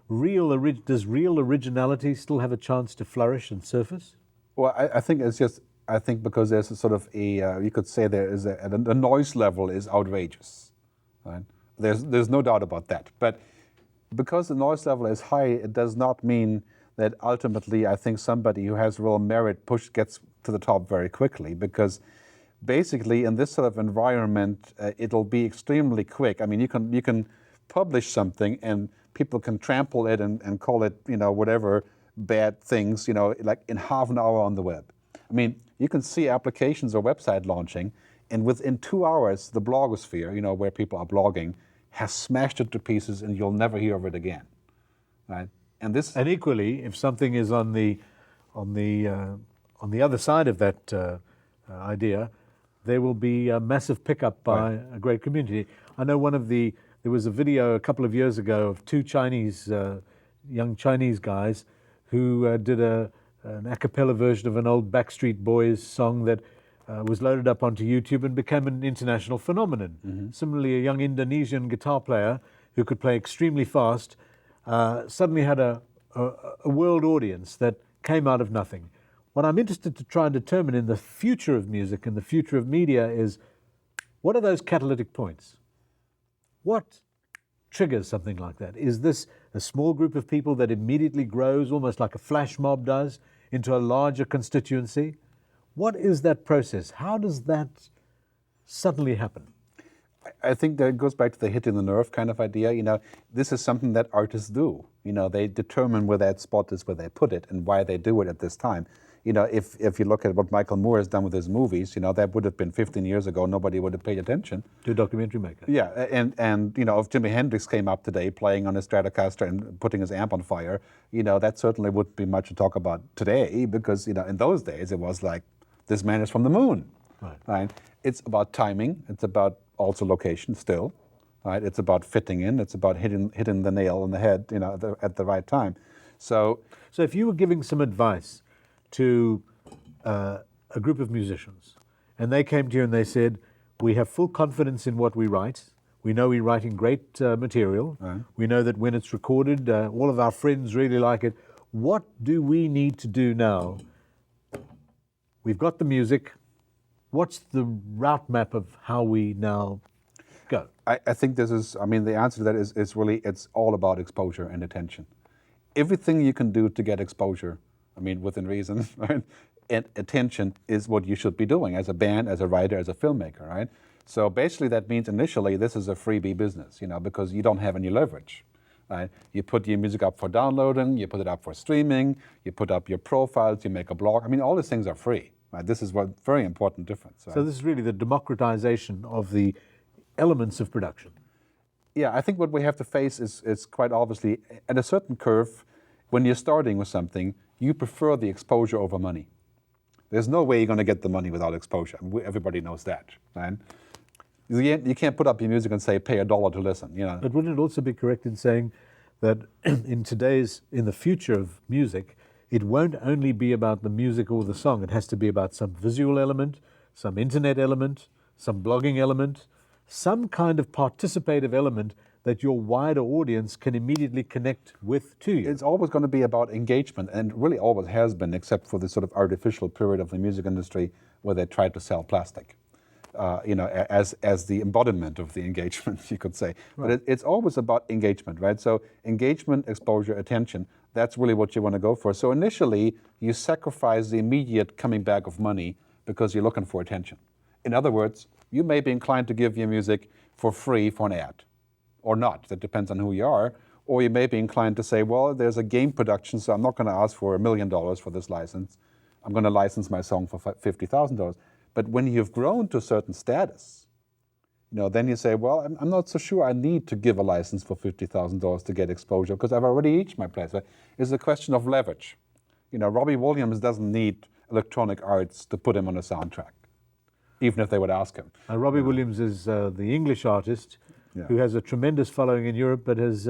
does real originality still have a chance to flourish and surface? Well, I think it's just, because there's a sort of you could say there is the noise level is outrageous, right? There's no doubt about that. But because the noise level is high, it does not mean that ultimately I think somebody who has real merit gets to the top very quickly, because basically in this sort of environment, it'll be extremely quick. I mean, you can publish something and people can trample it and call it, whatever bad things, like in half an hour on the web. I mean, you can see applications or website launching, and within 2 hours, the blogosphere, where people are blogging, has smashed it to pieces, and you'll never hear of it again, right? And equally, if something is on the other side of that idea, there will be a massive pickup by a great community. I know there was a video a couple of years ago of two young Chinese guys who did an a cappella version of an old Backstreet Boys song that was loaded up onto YouTube and became an international phenomenon. Mm-hmm. Similarly, a young Indonesian guitar player who could play extremely fast suddenly had a world audience that came out of nothing. What I'm interested to try and determine in the future of music and the future of media is, what are those catalytic points? What triggers something like that? Is this a small group of people that immediately grows, almost like a flash mob does, into a larger constituency? What is that process? How does that suddenly happen? I think that it goes back to the hitting the nerve kind of idea. This is something that artists do. They determine where that spot is, where they put it, and why they do it at this time. If you look at what Michael Moore has done with his movies, that would have been 15 years ago. Nobody would have paid attention. To a documentary maker. Yeah, and if Jimi Hendrix came up today playing on his Stratocaster and putting his amp on fire, that certainly wouldn't be much to talk about today because, in those days it was like, this man is from the moon. Right? It's about timing. It's about also location still. Right? It's about fitting in. It's about hitting the nail on the head, at the right time. So if you were giving some advice to a group of musicians, and they came to you and they said, we have full confidence in what we write. We know we're writing great material. Right. We know that when it's recorded, all of our friends really like it. What do we need to do now? We've got the music. What's the route map of how we now go? I think the answer to that is really, it's all about exposure and attention. Everything you can do to get exposure, within reason, right? And attention is what you should be doing as a band, as a writer, as a filmmaker, right? So basically that means initially this is a freebie business, because you don't have any leverage, right? You put your music up for downloading, you put it up for streaming, you put up your profiles, you make a blog. All these things are free, right? This is a very important difference. Right? So this is really the democratization of the elements of production. Yeah, I think what we have to face is quite obviously, at a certain curve, when you're starting with something, you prefer the exposure over money. There's no way you're going to get the money without exposure. Everybody knows that, right? You can't put up your music and say, pay $1 to listen, But wouldn't it also be correct in saying that in the future of music, it won't only be about the music or the song, it has to be about some visual element, some internet element, some blogging element, some kind of participative element that your wider audience can immediately connect with to you. It's always going to be about engagement, and really always has been, except for this sort of artificial period of the music industry where they tried to sell plastic, as the embodiment of the engagement, you could say. Right. But it's always about engagement, right? So engagement, exposure, attention, that's really what you want to go for. So initially, you sacrifice the immediate coming back of money because you're looking for attention. In other words, you may be inclined to give your music for free for an ad. Or not, that depends on who you are. Or you may be inclined to say, well, there's a game production, so I'm not going to ask for $1 million for this license. I'm going to license my song for $50,000. But when you've grown to a certain status, then you say, well, I'm not so sure I need to give a license for $50,000 to get exposure because I've already reached my place. It's a question of leverage. Robbie Williams doesn't need Electronic Arts to put him on a soundtrack, even if they would ask him. Robbie Williams is the English artist who has a tremendous following in Europe, but has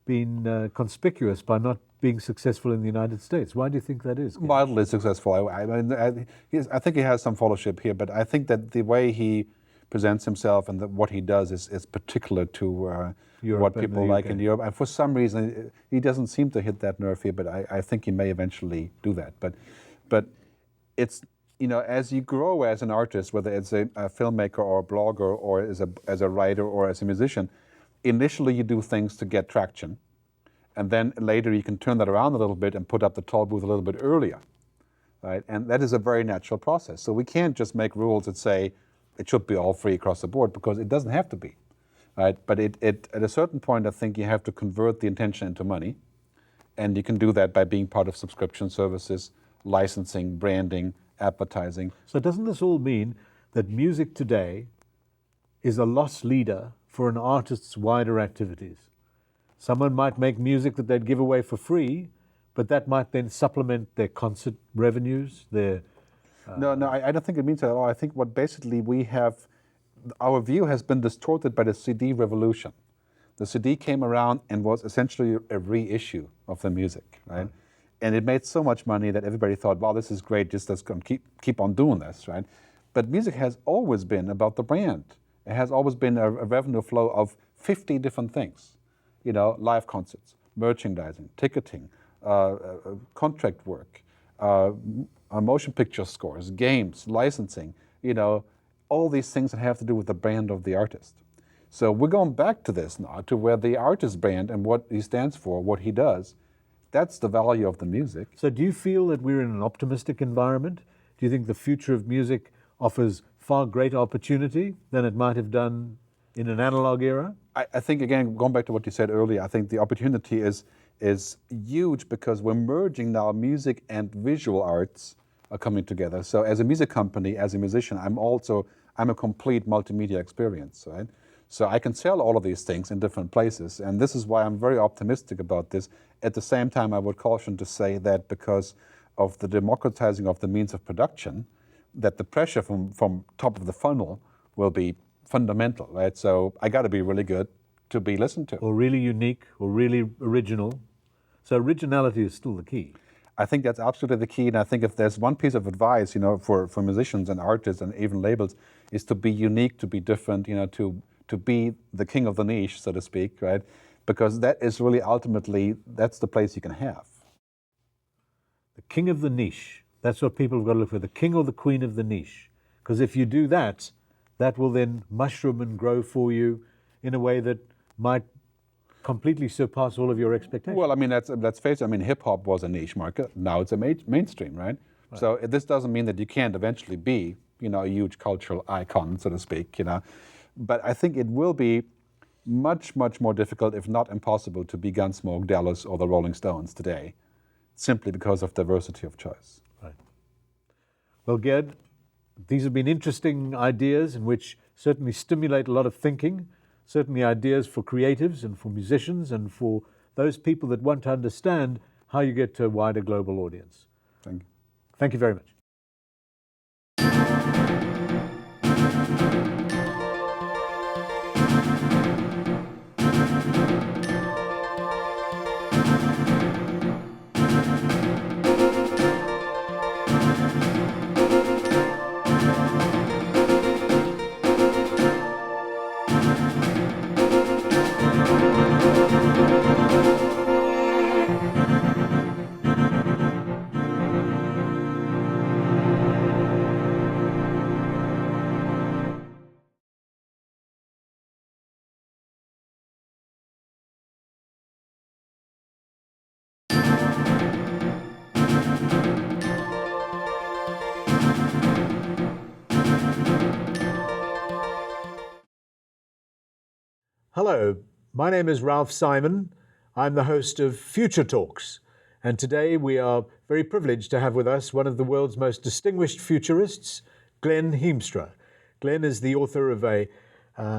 been conspicuous by not being successful in the United States. Why do you think that is? Mildly successful. I think he has some followership here, but I think that the way he presents himself and what he does is particular to what people like in Europe. And for some reason, he doesn't seem to hit that nerve here, but I think he may eventually do that. But it's, as you grow as an artist, whether it's a filmmaker or a blogger or as a writer or as a musician, initially you do things to get traction. And then later you can turn that around a little bit and put up the toll booth a little bit earlier. Right? And that is a very natural process. So we can't just make rules that say it should be all free across the board because it doesn't have to be. Right? But at a certain point, I think you have to convert the intention into money. And you can do that by being part of subscription services, licensing, branding, advertising. So doesn't this all mean that music today is a loss leader for an artist's wider activities? Someone might make music that they'd give away for free, but that might then supplement their concert revenues, their... No, I don't think it means that at all. I think what basically our view has been distorted by the CD revolution. The CD came around and was essentially a reissue of the music, right? And it made so much money that everybody thought, wow, this is great, just let's keep on doing this, right? But music has always been about the brand. It has always been a revenue flow of 50 different things. Live concerts, merchandising, ticketing, contract work, motion picture scores, games, licensing, all these things that have to do with the brand of the artist. So we're going back to this now, to where the artist brand and what he stands for, what he does, that's the value of the music. So do you feel that we're in an optimistic environment? Do you think the future of music offers far greater opportunity than it might have done in an analog era? I think, again, going back to what you said earlier, I think the opportunity is huge because we're merging now music and visual arts are coming together. So as a music company, as a musician, I'm a complete multimedia experience, right? So I can sell all of these things in different places, and this is why I'm very optimistic about this. At the same time, I would caution to say that because of the democratizing of the means of production, that the pressure from top of the funnel will be fundamental, right? So I got to be really good to be listened to. Or really unique, or really original. So originality is still the key. I think that's absolutely the key, and I think if there's one piece of advice, for musicians and artists and even labels, is to be unique, to be different, to be the king of the niche, so to speak, right? Because that is really ultimately, that's the place you can have. The king of the niche. That's what people have got to look for, the king or the queen of the niche. Because if you do that, that will then mushroom and grow for you in a way that might completely surpass all of your expectations. Well, I mean, let's face it, I mean, hip-hop was a niche market. Now it's a mainstream, right? So this doesn't mean that you can't eventually be, a huge cultural icon, so to speak, But I think it will be much, much more difficult, if not impossible, to be Gunsmoke, Dallas, or the Rolling Stones today, simply because of diversity of choice. Right. Well, Gerd, these have been interesting ideas in which certainly stimulate a lot of thinking, certainly ideas for creatives and for musicians and for those people that want to understand how you get to a wider global audience. Thank you. Thank you very much. Hello, my name is Ralph Simon. I'm the host of Futuretalks, and today we are very privileged to have with us one of the world's most distinguished futurists, Glen Hiemstra. Glen is the author of a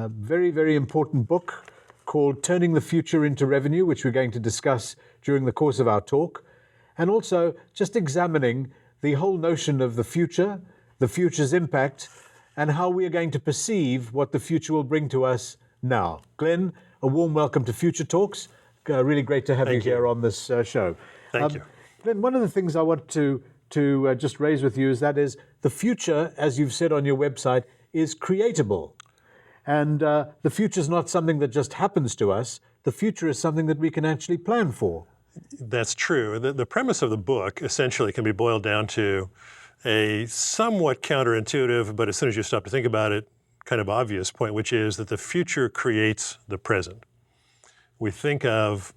very, very important book called Turning the Future into Revenue, which we're going to discuss during the course of our talk, and also just examining the whole notion of the future's impact, and how we are going to perceive what the future will bring to us now. Glen, a warm welcome to Futuretalks. Really great to have you here on this show. Thank you. Glen, one of the things I want to just raise with you is the future, as you've said on your website, is creatable. And the future is not something that just happens to us. The future is something that we can actually plan for. That's true. The premise of the book essentially can be boiled down to a somewhat counterintuitive, but as soon as you stop to think about it, kind of obvious point, which is that the future creates the present. We think of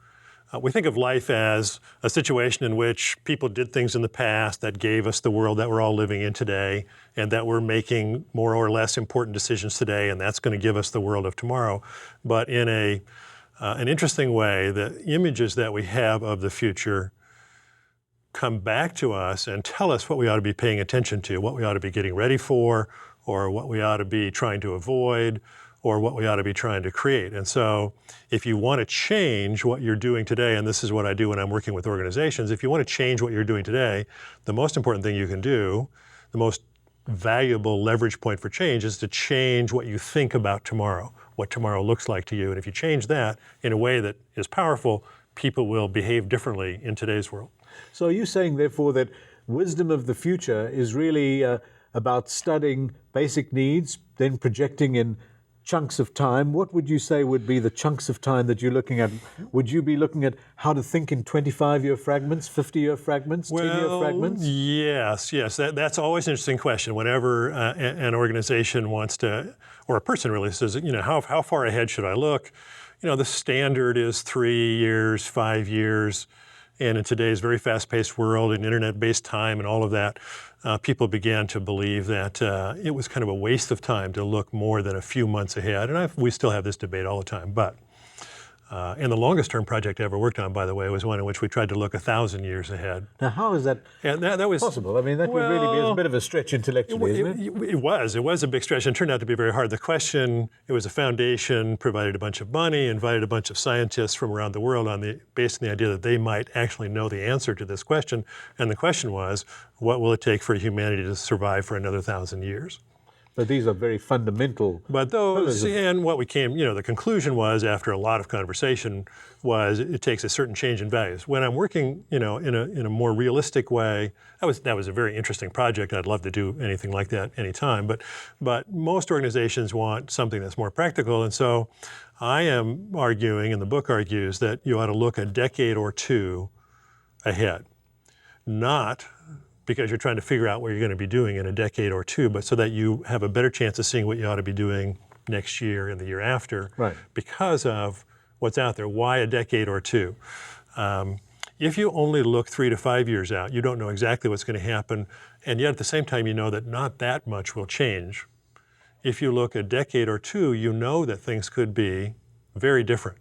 life as a situation in which people did things in the past that gave us the world that we're all living in today, and that we're making more or less important decisions today, and that's going to give us the world of tomorrow. But in an interesting way, the images that we have of the future come back to us and tell us what we ought to be paying attention to, what we ought to be getting ready for, or what we ought to be trying to avoid, or what we ought to be trying to create. And so if you want to change what you're doing today, and this is what I do when I'm working with organizations, if you want to change what you're doing today, the most important thing you can do, the most valuable leverage point for change, is to change what you think about tomorrow, what tomorrow looks like to you. And if you change that in a way that is powerful, people will behave differently in today's world. So are you saying, therefore, that wisdom of the future is really about studying basic needs, then projecting in chunks of time? What would you say would be the chunks of time that you're looking at? Would you be looking at how to think in 25-year fragments, 50-year fragments, 10-year fragments? Yes. That's always an interesting question. Whenever an organization wants to, or a person really says, how far ahead should I look? The standard is 3 years, 5 years. And in today's very fast-paced world and internet-based time and all of that, people began to believe that it was kind of a waste of time to look more than a few months ahead. And we still have this debate all the time. But and the longest-term project I ever worked on, by the way, was one in which we tried to look 1,000 years ahead. Now, how is that, that was possible? I mean, that would really be a bit of a stretch intellectually, isn't it? It was a big stretch, and it turned out to be very hard. The question, it was a foundation, provided a bunch of money, invited a bunch of scientists from around the world based on the idea that they might actually know the answer to this question. And the question was, what will it take for humanity to survive for another 1,000 years? But these are very fundamental. But those, and what we came, the conclusion was, after a lot of conversation, was it takes a certain change in values. When I'm working, in a more realistic way, that was a very interesting project. I'd love to do anything like that anytime. But most organizations want something that's more practical, and so I am arguing, and the book argues, that you ought to look a decade or two ahead, not because you're trying to figure out what you're going to be doing in a decade or two, but so that you have a better chance of seeing what you ought to be doing next year and the year after, right, because of what's out there. Why a decade or two? If you only look 3 to 5 years out, you don't know exactly what's going to happen, and yet at the same time you know that not that much will change. If you look a decade or two, you know that things could be very different.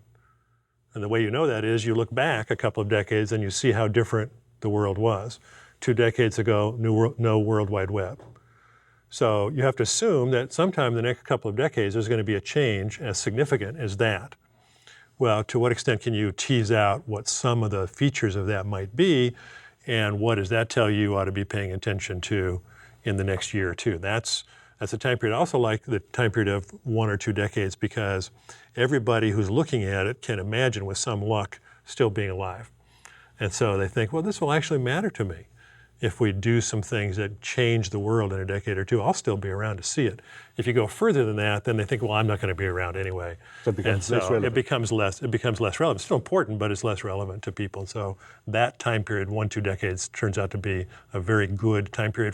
And the way you know that is you look back a couple of decades and you see how different the world was. 2 decades ago, no World Wide Web. So you have to assume that sometime in the next couple of decades there's going to be a change as significant as that. Well, to what extent can you tease out what some of the features of that might be, and what does that tell you ought to be paying attention to in the next year or two? That's a time period. I also like the time period of 1 or 2 decades because everybody who's looking at it can imagine, with some luck, still being alive. And so they think, well, this will actually matter to me. If we do some things that change the world in a decade or two, I'll still be around to see it. If you go further than that, then they think, well, I'm not going to be around anyway. So it becomes less relevant. It becomes less relevant. It's still important, but it's less relevant to people. And so that time period, 1, 2 decades, turns out to be a very good time period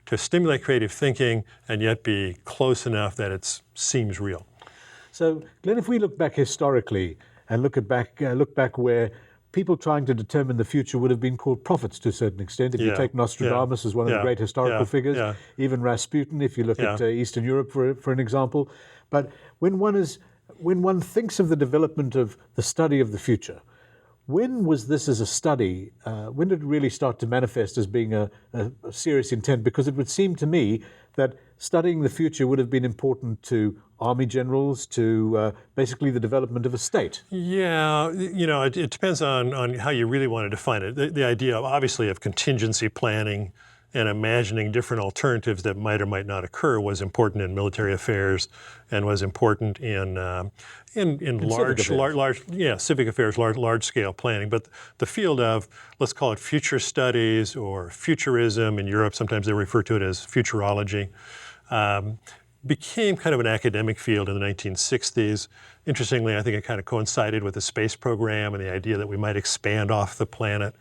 to stimulate creative thinking and yet be close enough that it seems real. So, Glenn, if we look back historically and look back where people trying to determine the future would have been called prophets to a certain extent. If you take Nostradamus as one of the great historical figures, even Rasputin, if you look at Eastern Europe for an example. But when one thinks of the development of the study of the future, when was this as a study, when did it really start to manifest as being a serious intent? Because it would seem to me that studying the future would have been important to army generals, to basically the development of a state. Yeah, it depends on how you really want to define it. The idea, obviously, of contingency planning and imagining different alternatives that might or might not occur was important in military affairs, and was important in civic affairs, large scale planning. But the field of, let's call it future studies or futurism in Europe, sometimes they refer to it as futurology, became kind of an academic field in the 1960s. Interestingly, I think it kind of coincided with the space program and the idea that we might expand off the planet,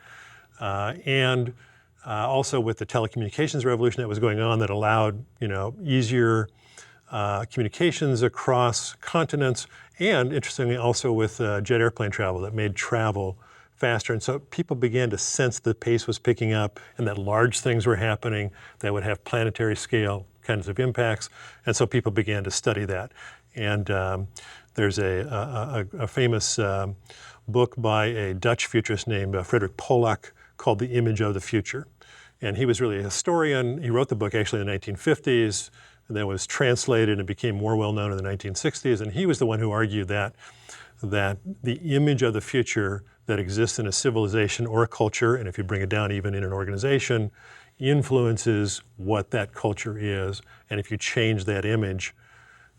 and also with the telecommunications revolution that was going on that allowed, easier communications across continents, and interestingly also with jet airplane travel that made travel faster. And so people began to sense the pace was picking up and that large things were happening that would have planetary scale kinds of impacts. And so people began to study that. And there's a famous book by a Dutch futurist named Frederik Pollack called The Image of the Future. And he was really a historian. He wrote the book actually in the 1950s, and then was translated and became more well-known in the 1960s. And he was the one who argued that the image of the future that exists in a civilization or a culture, and if you bring it down even in an organization, influences what that culture is. And if you change that image,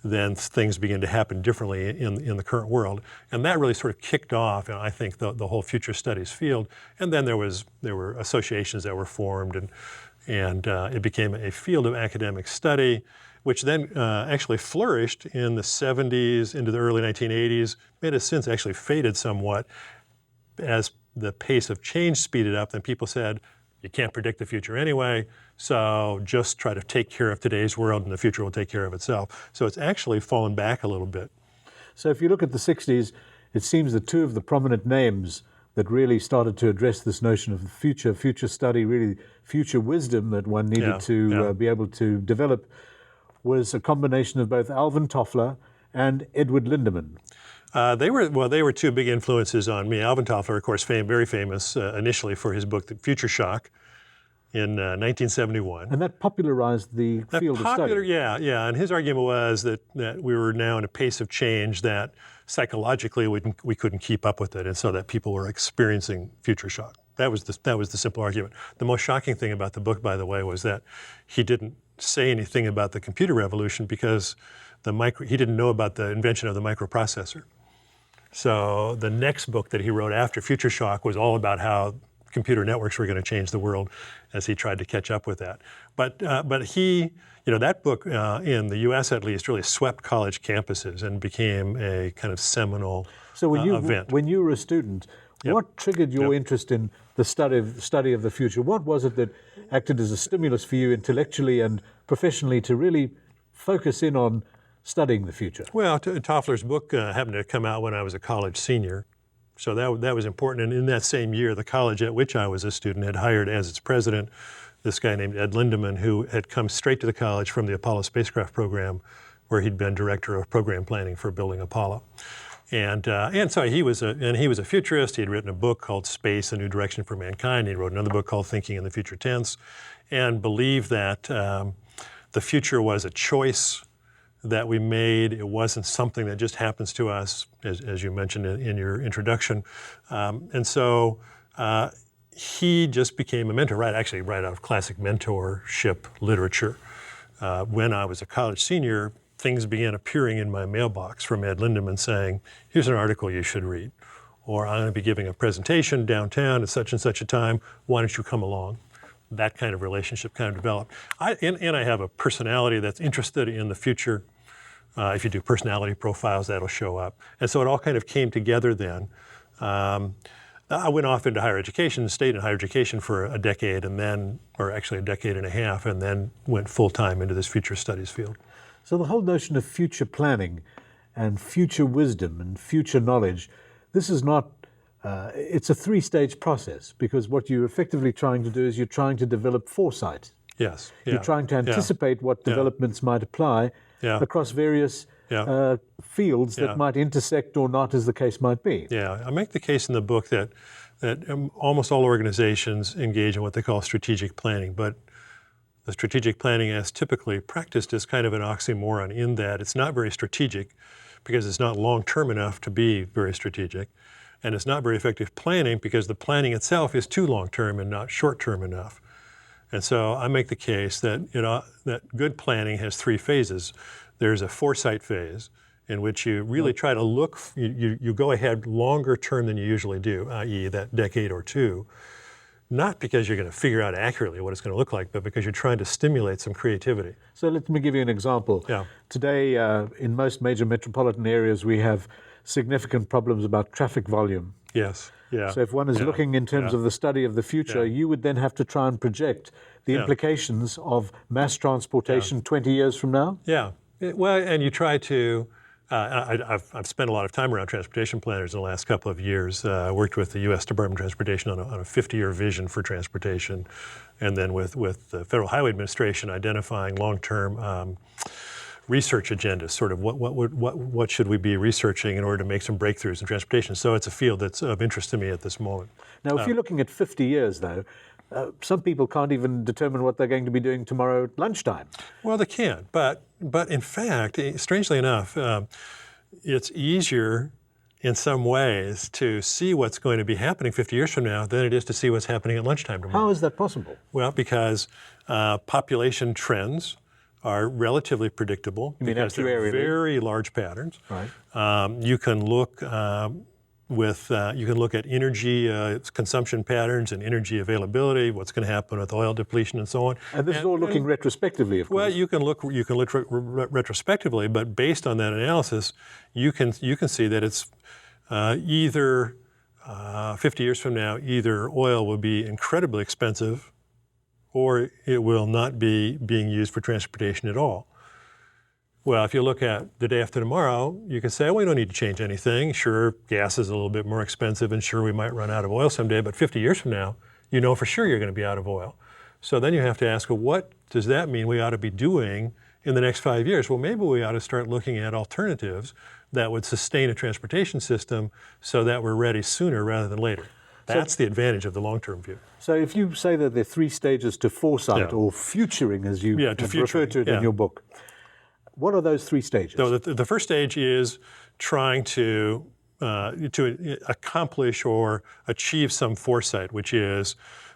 then things begin to happen differently in the current world. And that really sort of kicked off, I think, the whole future studies field. And then there were associations that were formed, and it became a field of academic study, which then actually flourished in the 70s into the early 1980s. It has since actually faded somewhat. As the pace of change speeded up, then people said, you can't predict the future anyway, so just try to take care of today's world and the future will take care of itself. So it's actually fallen back a little bit. So if you look at the 60s, it seems that two of the prominent names that really started to address this notion of the future study, really future wisdom that one needed to be able to develop, was a combination of both Alvin Toffler and Edward Lindemann. They were two big influences on me. Alvin Toffler, of course, very famous initially for his book, The Future Shock, in 1971. And that popularized the field of study. Yeah. And his argument was that we were now in a pace of change that psychologically we couldn't keep up with it, and so that people were experiencing future shock. That was the simple argument. The most shocking thing about the book, by the way, was that he didn't say anything about the computer revolution because he didn't know about the invention of the microprocessor. So the next book that he wrote after Future Shock was all about how computer networks were going to change the world as he tried to catch up with that. But he, that book in the U.S. at least really swept college campuses and became a kind of seminal event. When you were a student, what triggered your interest in the study of the future? What was it that acted as a stimulus for you intellectually and professionally to really focus in on studying the future? Well, Toffler's book happened to come out when I was a college senior. So that was important. And in that same year, the college at which I was a student had hired as its president this guy named Ed Lindemann, who had come straight to the college from the Apollo spacecraft program, where he'd been director of program planning for building Apollo. And so he was a futurist. He had written a book called Space, A New Direction for Mankind. He wrote another book called Thinking in the Future Tense, and believed that the future was a choice that we made. It wasn't something that just happens to us, as you mentioned in your introduction. And so he just became a mentor, right out of classic mentorship literature. When I was a college senior, things began appearing in my mailbox from Ed Lindemann saying, here's an article you should read, or I'm going to be giving a presentation downtown at such and such a time, why don't you come along? That kind of relationship kind of developed. And I have a personality that's interested in the future. If you do personality profiles, that'll show up. And so it all kind of came together then. I went off into higher education, stayed in higher education for a decade or actually a decade and a half, and then went full-time into this future studies field. So the whole notion of future planning and future wisdom and future knowledge, this is not, it's a three-stage process, because what you're effectively trying to do is you're trying to develop foresight. Yes. You're trying to anticipate what developments might apply across various fields that might intersect or not, as the case might be. Yeah, I make the case in the book that almost all organizations engage in what they call strategic planning, but the strategic planning as typically practiced is kind of an oxymoron in that it's not very strategic because it's not long-term enough to be very strategic, and it's not very effective planning because the planning itself is too long-term and not short-term enough. And so I make the case that that good planning has three phases. There's a foresight phase in which you really try to look, you go ahead longer term than you usually do, i.e. that decade or two, not because you're going to figure out accurately what it's going to look like, but because you're trying to stimulate some creativity. So let me give you an example. Yeah. Today, in most major metropolitan areas, we have significant problems about traffic volume. Yes. Yeah. So if one is looking in terms of the study of the future, you would then have to try and project the implications of mass transportation 20 years from now? Yeah. Well, and you try to, I've spent a lot of time around transportation planners in the last couple of years. I worked with the U.S. Department of Transportation on a 50-year vision for transportation, and then with the Federal Highway Administration identifying long-term research agendas, sort of what should we be researching in order to make some breakthroughs in transportation. So it's a field that's of interest to me at this moment. Now, if you're looking at 50 years, though, some people can't even determine what they're going to be doing tomorrow at lunchtime. Well, they can, but in fact, strangely enough, it's easier in some ways to see what's going to be happening 50 years from now than it is to see what's happening at lunchtime tomorrow. How is that possible? Well, because population trends are relatively predictable. You mean because they're very large patterns. Right. You can look at energy consumption patterns and energy availability, what's going to happen with oil depletion and so on. And this is all looking retrospectively, of course. Well, you can look retrospectively, but based on that analysis, you can see that it's either 50 years from now, either oil will be incredibly expensive, or it will not be being used for transportation at all. Well, if you look at the day after tomorrow, you can say, well, we don't need to change anything. Sure, gas is a little bit more expensive, and sure, we might run out of oil someday, but 50 years from now, you know for sure you're going to be out of oil. So then you have to ask, well, what does that mean we ought to be doing in the next 5 years? Well, maybe we ought to start looking at alternatives that would sustain a transportation system so that we're ready sooner rather than later. That's the advantage of the long-term view. So if you say that there are 3 stages to foresight, Yeah. or futuring, as you Yeah, to refer to it futuring, in your book, what are those 3 stages? So the first stage is trying to accomplish or achieve some foresight, which is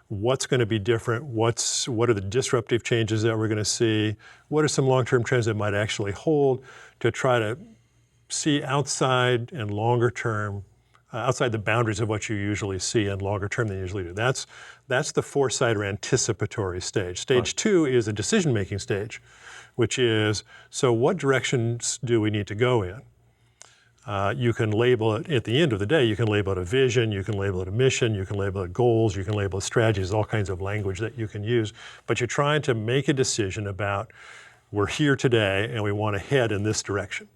what's going to be different, what are the disruptive changes that we're going to see, what are some long-term trends that might actually hold, to try to see outside and longer term, outside the boundaries of what you usually see and longer term than you usually do. That's the foresight or anticipatory stage. Stage 2 is a decision-making stage, which is, so what directions do we need to go in? You can label it, at the end of the day, you can label it a vision, you can label it a mission, you can label it goals, you can label it strategies, all kinds of language that you can use. But you're trying to make a decision about, we're here today and we want to head in this direction.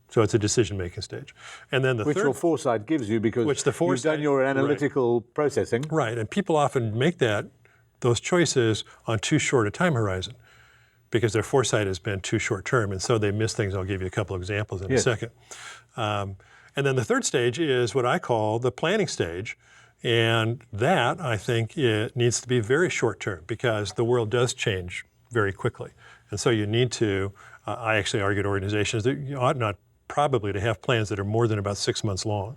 So it's a decision-making stage. And then which your foresight gives you, because you've done your analytical processing. Right, and people often make those choices on too short a time horizon because their foresight has been too short-term, and so they miss things. I'll give you a couple of examples in a second. And then the third stage is what I call the planning stage, and that, I think, it needs to be very short-term because the world does change very quickly. And so you need to, I actually argue to organizations that you ought not probably to have plans that are more than about 6 months long,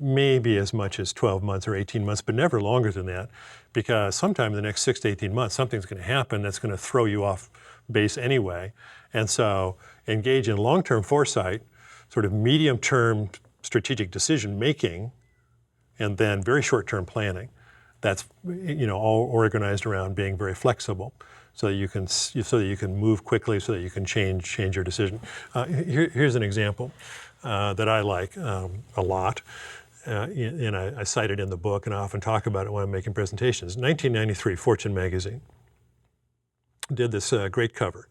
maybe as much as 12 months or 18 months, but never longer than that, because sometime in the next 6 to 18 months, something's going to happen that's going to throw you off base anyway. And so engage in long-term foresight, sort of medium-term strategic decision-making, and then very short-term planning. That's, all organized around being very flexible, so that you can move quickly, so that you can change your decision. Here's an example that I like a lot, and I cite it in the book, and I often talk about it when I'm making presentations. 1993, Fortune magazine did this great cover,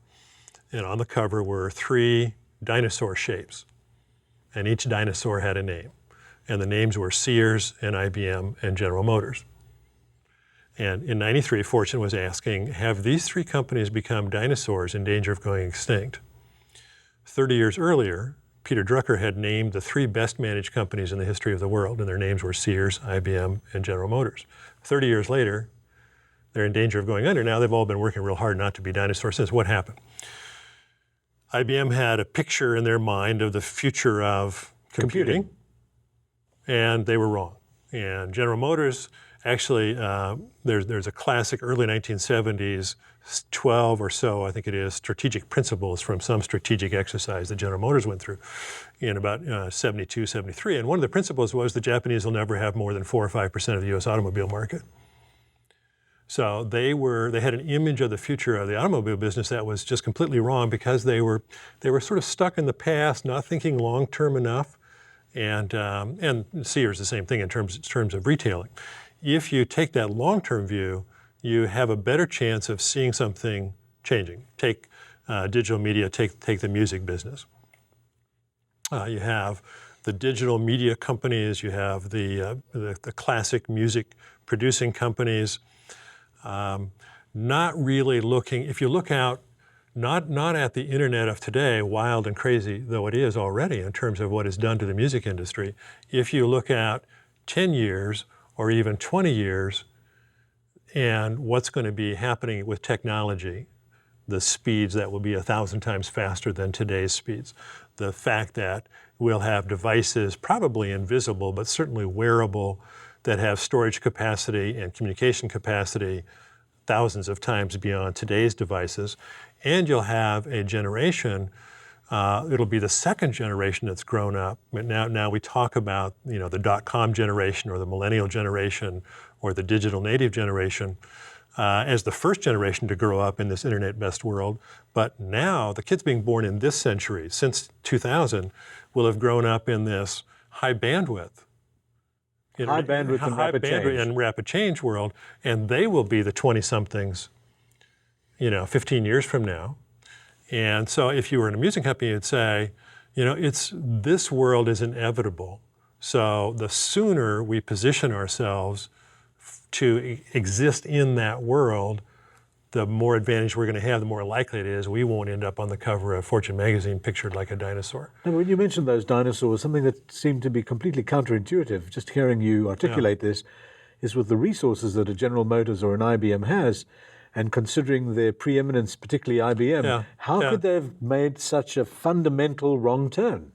and on the cover were 3 dinosaur shapes, and each dinosaur had a name, and the names were Sears and IBM and General Motors. And in 93, Fortune was asking, have these 3 companies become dinosaurs in danger of going extinct? 30 years earlier, Peter Drucker had named the 3 best managed companies in the history of the world, and their names were Sears, IBM, and General Motors. 30 years later, they're in danger of going under. Now they've all been working real hard not to be dinosaurs since. What happened? IBM had a picture in their mind of the future of computing. And they were wrong. And General Motors, actually, there's a classic early 1970s, 12 or so, I think it is, strategic principles from some strategic exercise that General Motors went through in about 72, 73. And one of the principles was the Japanese will never have more than 4 or 5% of the US automobile market. So they had an image of the future of the automobile business that was just completely wrong, because they were sort of stuck in the past, not thinking long-term enough. And Sears, the same thing in terms of retailing. If you take that long-term view, you have a better chance of seeing something changing. Take digital media, take the music business. You have the digital media companies, you have the classic music producing companies, not really looking, if you look out, not at the internet of today, wild and crazy though it is already in terms of what it's done to the music industry. If you look at 10 years or even 20 years and what's going to be happening with technology, the speeds that will be 1,000 times faster than today's speeds, the fact that we'll have devices, probably invisible, but certainly wearable, that have storage capacity and communication capacity thousands of times beyond today's devices. And you'll have a generation, it'll be the second generation that's grown up. Now we talk about the dot-com generation or the millennial generation or the digital native generation as the first generation to grow up in this internet-based world. But now the kids being born in this century, since 2000, will have grown up in this high bandwidth and rapid change world, and they will be the 20-somethings 15 years from now. And so if you were in a music company, you'd say, this world is inevitable. So the sooner we position ourselves to exist in that world, the more advantage we're going to have, the more likely it is we won't end up on the cover of Fortune magazine pictured like a dinosaur. Now, when you mentioned those dinosaurs, something that seemed to be completely counterintuitive, just hearing you articulate this, is with the resources that a General Motors or an IBM has, and considering their preeminence, particularly IBM, how could they have made such a fundamental wrong turn?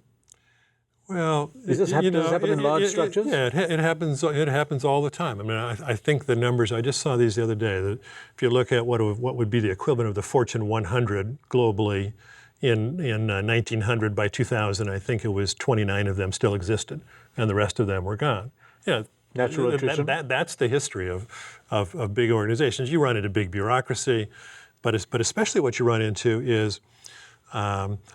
Well, does this happen in large structures? It happens. It happens all the time. I mean, I think the numbers. I just saw these the other day. That if you look at what would be the equivalent of the Fortune 100 globally in 1900, by 2000, I think it was 29 of them still existed, and the rest of them were gone. Yeah, natural attrition. That's the history of big organizations. You run into big bureaucracy, but especially what you run into is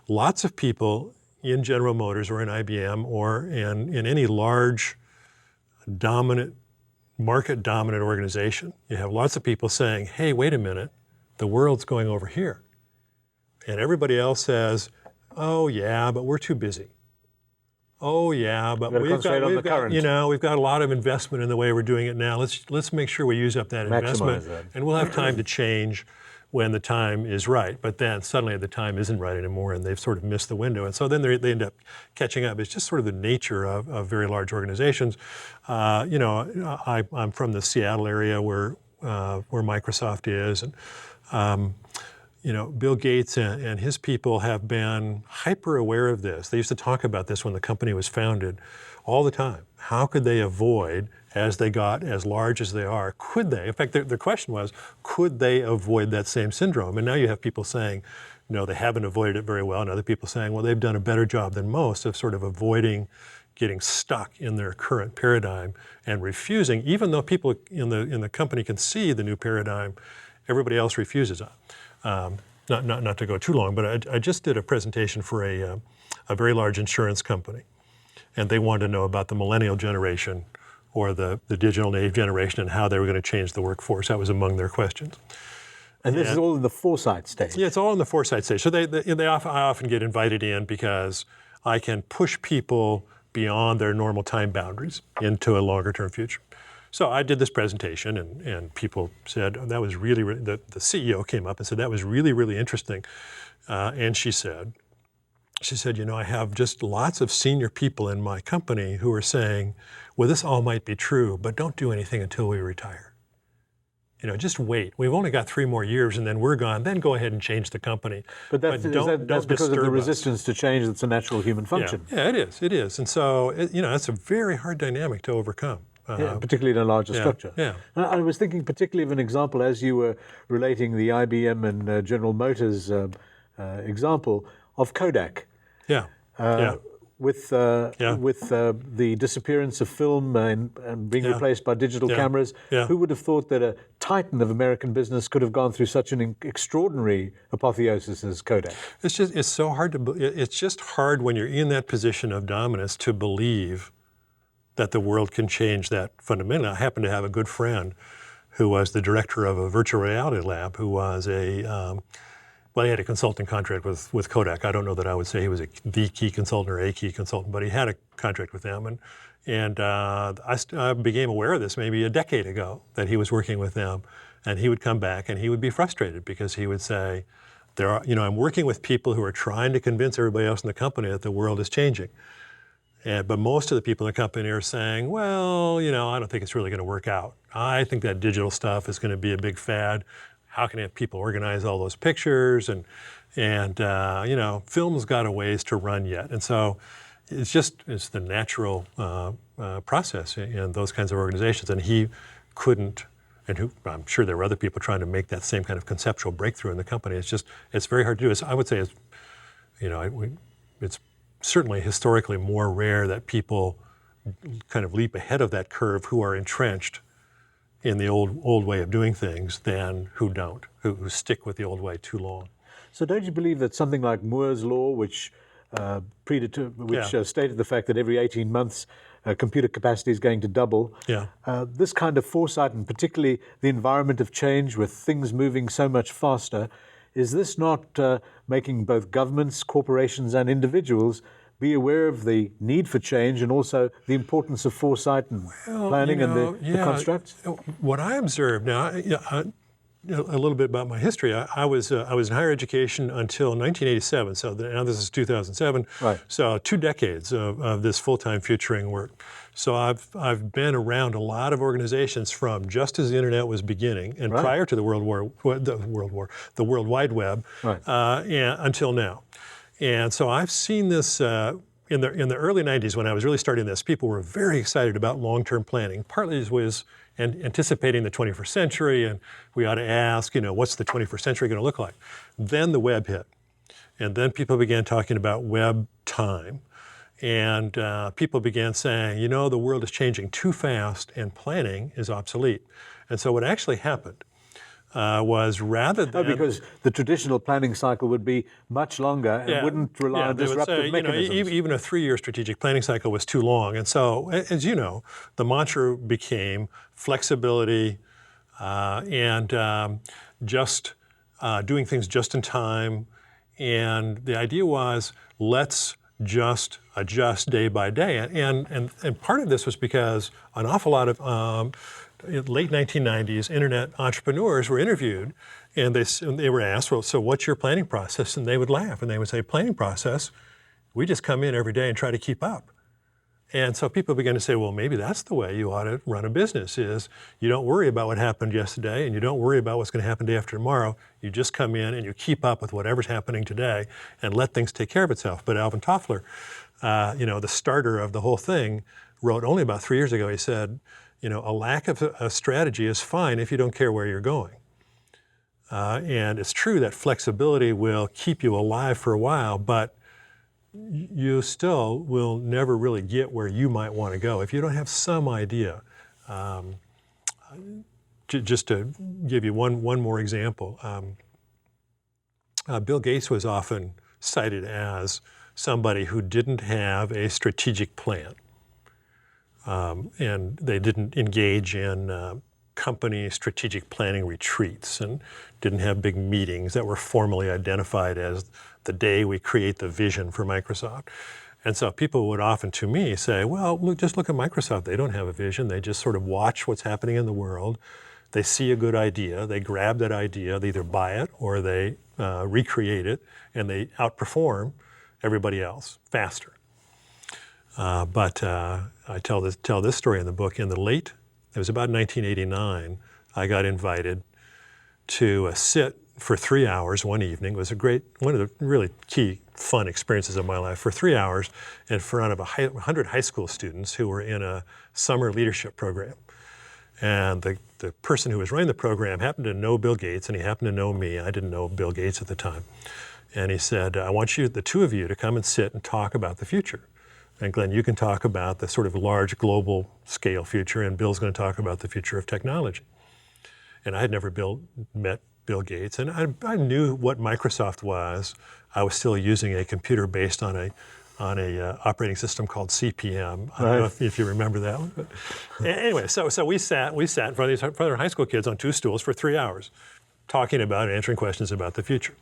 lots of people in General Motors or in IBM or in any large market-dominant organization. You have lots of people saying, hey, wait a minute, the world's going over here. And everybody else says, oh yeah, but we're too busy. Oh yeah, but we've got a lot of investment in the way we're doing it now. Let's make sure we use up that investment, and we'll have time to change when the time is right. But then suddenly the time isn't right anymore, and they've sort of missed the window. And so then they end up catching up. It's just sort of the nature of very large organizations. I'm from the Seattle area where Microsoft is, and Bill Gates and his people have been hyper aware of this. They used to talk about this when the company was founded all the time. How could they avoid, as they got as large as they are, could they? In fact, their question was, could they avoid that same syndrome? And now you have people saying, no, they haven't avoided it very well, and other people saying, well, they've done a better job than most of sort of avoiding getting stuck in their current paradigm and refusing, even though people in the company can see the new paradigm, everybody else refuses it. Not to go too long, but I just did a presentation for a very large insurance company, and they wanted to know about the millennial generation or the digital native generation and how they were going to change the workforce. That was among their questions. And this is all in the foresight stage? Yeah, it's all in the foresight stage. So I often get invited in because I can push people beyond their normal time boundaries into a longer term future. So I did this presentation, and people said, oh, that was really, the CEO came up and said, that was really, really interesting. And she said, I have just lots of senior people in my company who are saying, well, this all might be true, but don't do anything until we retire. Just wait. We've only got 3 more years and then we're gone. Then go ahead and change the company. But that's because of the resistance to change that's a natural human function. Yeah, it is. And so, that's a very hard dynamic to overcome. Particularly in a larger structure. Yeah. I was thinking particularly of an example as you were relating the IBM and General Motors example of Kodak. With the disappearance of film and being replaced by digital cameras, who would have thought that a titan of American business could have gone through such an extraordinary apotheosis as Kodak? It's so hard it's just hard when you're in that position of dominance to believe that the world can change that fundamentally. I happen to have a good friend who was the director of a virtual reality lab, who was he had a consulting contract with Kodak. I don't know that I would say he was the key consultant or a key consultant, but he had a contract with them. And I became aware of this maybe a decade ago, that he was working with them. And he would come back and he would be frustrated because he would say, I'm working with people who are trying to convince everybody else in the company that the world is changing. But most of the people in the company are saying, well, I don't think it's really going to work out. I think that digital stuff is going to be a big fad. How can I have people organize all those pictures? And film's got a ways to run yet. And so it's the natural process in those kinds of organizations. And he couldn't, I'm sure there were other people trying to make that same kind of conceptual breakthrough in the company. It's very hard to do. I would say it's certainly historically more rare that people kind of leap ahead of that curve who are entrenched in the old way of doing things than who don't, who stick with the old way too long. So don't you believe that something like Moore's law, which stated the fact that every 18 months computer capacity is going to double, this kind of foresight, and particularly the environment of change with things moving so much faster, is this not making both governments, corporations, and individuals be aware of the need for change and also the importance of foresight and planning and the constructs? What I observed now, a little bit about my history. I was in higher education until 1987. So now this is 2007. Right. So 2 decades of this full-time futuring work. So I've been around a lot of organizations from just as the internet was beginning and prior to the World Wide Web, and until now. And so I've seen this in the early 90s when I was really starting this. People were very excited about long-term planning. Partly it was anticipating the 21st century, and we ought to ask, what's the 21st century going to look like? Then the web hit, and then people began talking about web time, and people began saying, the world is changing too fast, and planning is obsolete. And so what actually happened was rather than... because the traditional planning cycle would be much longer and wouldn't rely on disruptive mechanisms. Even a 3-year strategic planning cycle was too long. And so, as you know, the mantra became flexibility and just doing things just in time. And the idea was, let's just adjust day by day. And part of this was because an awful lot of late 1990s, internet entrepreneurs were interviewed, and they were asked, well, so what's your planning process? And they would laugh, and they would say, planning process, we just come in every day and try to keep up. And so people began to say, well, maybe that's the way you ought to run a business, is you don't worry about what happened yesterday, and you don't worry about what's going to happen day after tomorrow. You just come in and you keep up with whatever's happening today and let things take care of itself. But Alvin Toffler, the starter of the whole thing, wrote only about 3 years ago, he said, a lack of a strategy is fine if you don't care where you're going. And it's true that flexibility will keep you alive for a while, but you still will never really get where you might want to go if you don't have some idea. Just to give you one more example, Bill Gates was often cited as somebody who didn't have a strategic plan. And they didn't engage in company strategic planning retreats and didn't have big meetings that were formally identified as the day we create the vision for Microsoft. And so people would often to me say, well, just look at Microsoft. They don't have a vision. They just sort of watch what's happening in the world. They see a good idea. They grab that idea. They either buy it or they recreate it, and they outperform everybody else faster. But I tell this story in the book. It was about 1989, I got invited to sit for 3 hours one evening. It was one of the really key fun experiences of my life, for 3 hours in front of 100 high school students who were in a summer leadership program. And the person who was running the program happened to know Bill Gates, and he happened to know me. I didn't know Bill Gates at the time. And he said, I want you, the two of you, to come and sit and talk about the future. And Glenn, you can talk about the sort of large global scale future, and Bill's going to talk about the future of technology. And I had never met Bill Gates, and I knew what Microsoft was. I was still using a computer based on a operating system called CPM. I don't know if you remember that one. But anyway, so we sat in front of these other high school kids on 2 stools for 3 hours, talking about and answering questions about the future.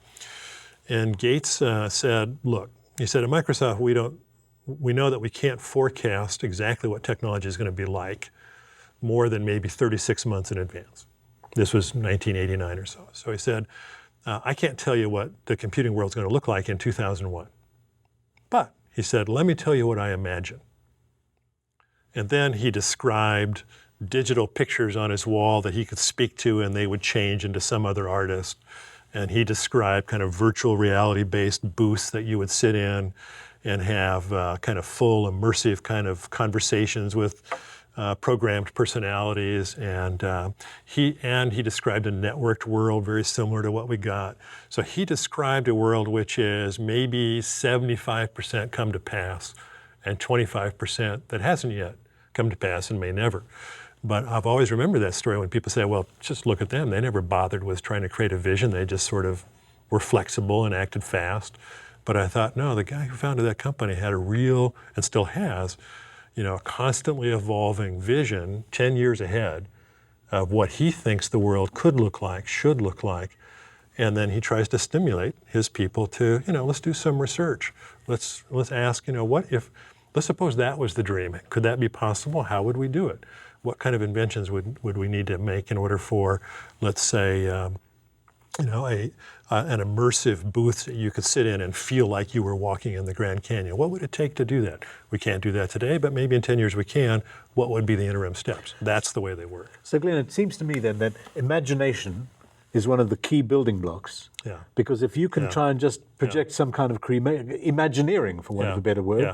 And Gates said, look, he said, at Microsoft, we know that we can't forecast exactly what technology is going to be like more than maybe 36 months in advance. This was 1989 or so. So he said, I can't tell you what the computing world is going to look like in 2001. But he said, let me tell you what I imagine. And then he described digital pictures on his wall that he could speak to, and they would change into some other artist. And he described kind of virtual reality-based booths that you would sit in and have kind of full immersive kind of conversations with programmed personalities, and he described a networked world very similar to what we got. So he described a world which is maybe 75% come to pass and 25% that hasn't yet come to pass and may never. But I've always remembered that story when people say, well, just look at them. They never bothered with trying to create a vision. They just sort of were flexible and acted fast. But I thought, no, the guy who founded that company had a real, and still has, a constantly evolving vision 10 years ahead of what he thinks the world could look like, should look like. And then he tries to stimulate his people to, let's do some research. Let's ask, what if, let's suppose that was the dream. Could that be possible? How would we do it? What kind of inventions would we need to make in order for, let's say, an immersive booth that you could sit in and feel like you were walking in the Grand Canyon? What would it take to do that? We can't do that today, but maybe in 10 years we can. What would be the interim steps? That's the way they work. So Glenn, it seems to me then that imagination is one of the key building blocks. Yeah. Because if you can try and just project some kind of Imagineering, for want of a better word,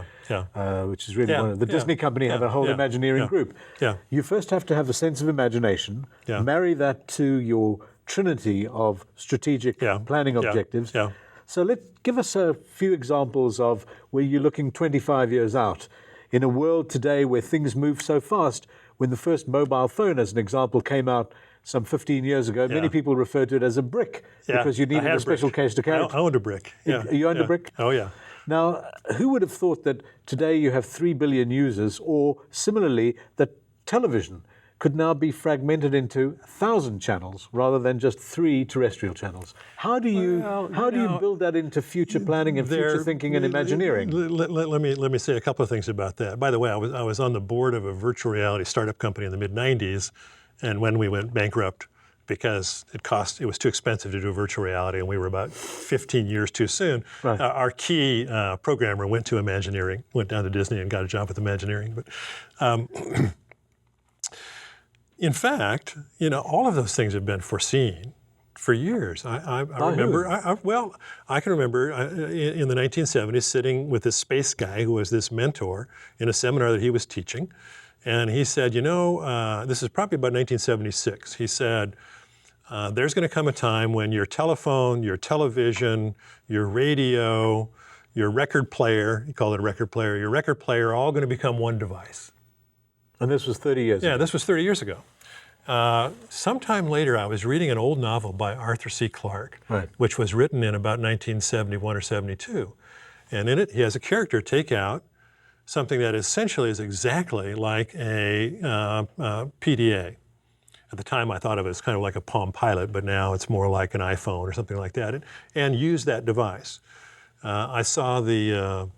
which is really one of the Disney company have a whole Imagineering group. Yeah. You first have to have a sense of imagination, marry that to your trinity of strategic planning objectives. Yeah. So give us a few examples of where you're looking 25 years out in a world today where things move so fast. When the first mobile phone, as an example, came out some 15 years ago, many people referred to it as a brick because you needed a special case to carry. I owned a brick. Yeah. You owned a brick? Oh, yeah. Now, who would have thought that today you have 3 billion users, or similarly, that television could now be fragmented into 1,000 channels rather than just 3 terrestrial channels? How do you build that into future planning and future thinking and Imagineering? Let me say a couple of things about that. By the way, I was on the board of a virtual reality startup company in the mid-90s, and when we went bankrupt because it was too expensive to do virtual reality, and we were about 15 years too soon. Right. Our key programmer went to Imagineering, went down to Disney and got a job with Imagineering. But in fact, all of those things have been foreseen for years. I remember. I can remember in the 1970s sitting with this space guy who was this mentor in a seminar that he was teaching. And he said, this is probably about 1976. He said, there's going to come a time when your telephone, your television, your radio, your record player, he called it a record player, your record player are all going to become one device. And this was 30 years ago. Yeah, this was 30 years ago. Sometime later, I was reading an old novel by Arthur C. Clarke, which was written in about 1971 or 72. And in it, he has a character take out something that essentially is exactly like a PDA. At the time, I thought of it as kind of like a Palm Pilot, but now it's more like an iPhone or something like that, and use that device. I saw the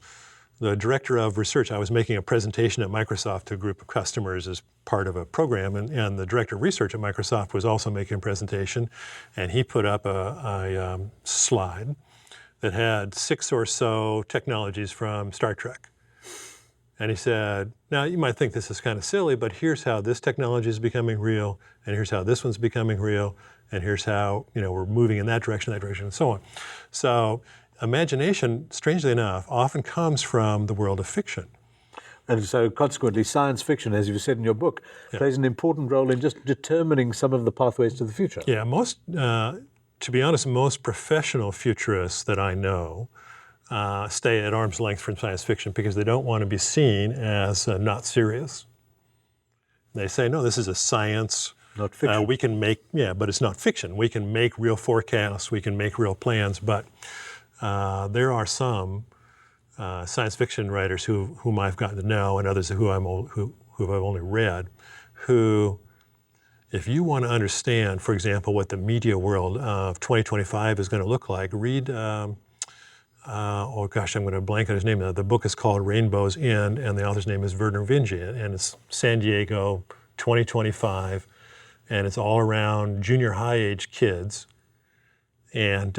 director of research. I was making a presentation at Microsoft to a group of customers as part of a program, and the director of research at Microsoft was also making a presentation, and he put up a slide that had 6 or so technologies from Star Trek. And he said, now you might think this is kind of silly, but here's how this technology is becoming real, and here's how this one's becoming real, and here's how we're moving in that direction, and so on. So imagination, strangely enough, often comes from the world of fiction. And so consequently, science fiction, as you've said in your book, plays an important role in just determining some of the pathways to the future. Yeah, to be honest, most professional futurists that I know stay at arm's length from science fiction because they don't want to be seen as not serious. They say, no, this is a science. Not fiction. We can make, but it's not fiction. We can make real forecasts, we can make real plans, but there are some science fiction writers whom I've gotten to know, and others who I've only read, who, if you want to understand, for example, what the media world of 2025 is going to look like, read, I'm going to blank on his name now. The book is called Rainbow's End, and the author's name is Werner Vinge, and it's San Diego 2025, and it's all around junior high age kids, and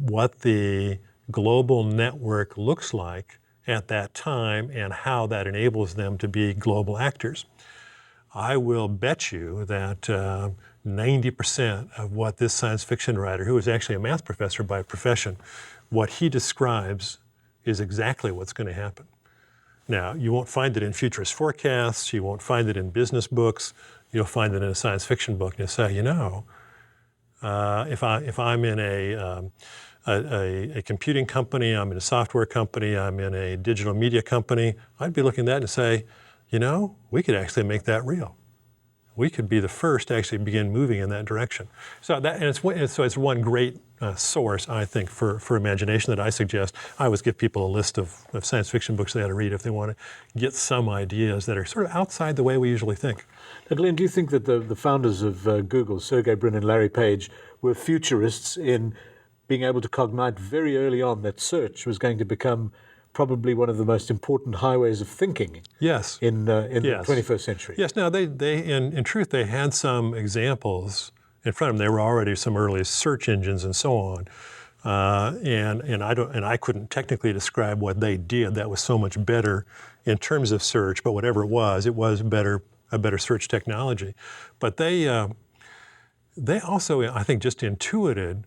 what the global network looks like at that time and how that enables them to be global actors. I will bet you that 90% of what this science fiction writer, who is actually a math professor by profession, what he describes is exactly what's going to happen. Now, you won't find it in futurist forecasts, you won't find it in business books, you'll find it in a science fiction book, and you'll say, if I'm in a computing company, I'm in a software company, I'm in a digital media company, I'd be looking at that and say, we could actually make that real. we could be the first to actually begin moving in that direction. So it's one great source, I think, for imagination that I suggest. I always give people a list of science fiction books they ought to read if they want to get some ideas that are sort of outside the way we usually think. Now, Glenn, do you think that the founders of Google, Sergey Brin and Larry Page, were futurists in being able to cognite very early on that search was going to become probably one of the most important highways of thinking yes. in the Yes. 21st century? Yes. Now, they in truth, they had some examples in front of them. There were already some early search engines and so on. And I couldn't technically describe what they did that was so much better in terms of search, but whatever it was a better search technology. But they also, I think, just intuited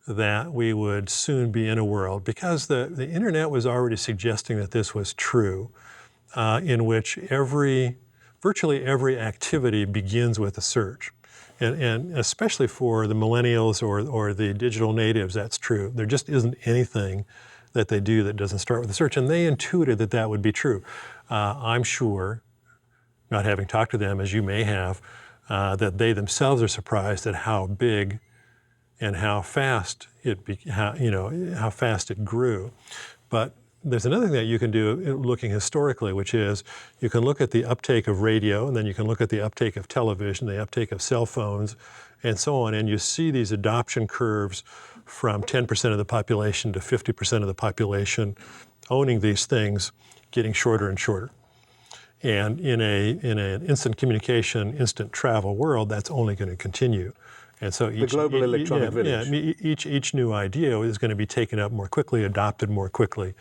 that we would soon be in a world, because the internet was already suggesting that this was true, in which virtually every activity begins with a search. And especially for the millennials or the digital natives, that's true. There just isn't anything that they do that doesn't start with a search. And they intuited that that would be true. I'm sure, not having talked to them as you may have, that they themselves are surprised at how big and how fast how fast it grew. But there's another thing that you can do looking historically, which is you can look at the uptake of radio, and then you can look at the uptake of television, the uptake of cell phones, and so on, and you see these adoption curves from 10% of the population to 50% of the population owning these things getting shorter and shorter. And in an instant communication, instant travel world, that's only going to continue. And so the global electronic village. Each new idea is going to be taken up more quickly, adopted more quickly,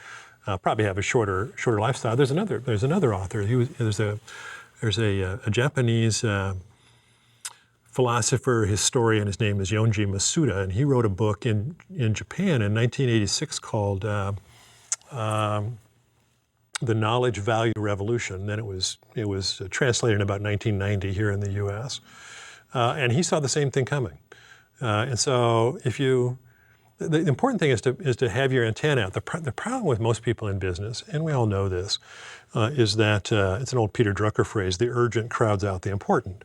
probably have a shorter lifestyle. There's another author. There's a Japanese philosopher, historian. His name is Yonji Masuda, and he wrote a book in Japan in 1986 called The Knowledge Value Revolution. Then it was translated in about 1990 here in the U.S. And he saw the same thing coming. And so the important thing is to have your antenna out. The problem with most people in business, and we all know this, is that it's an old Peter Drucker phrase, the urgent crowds out the important.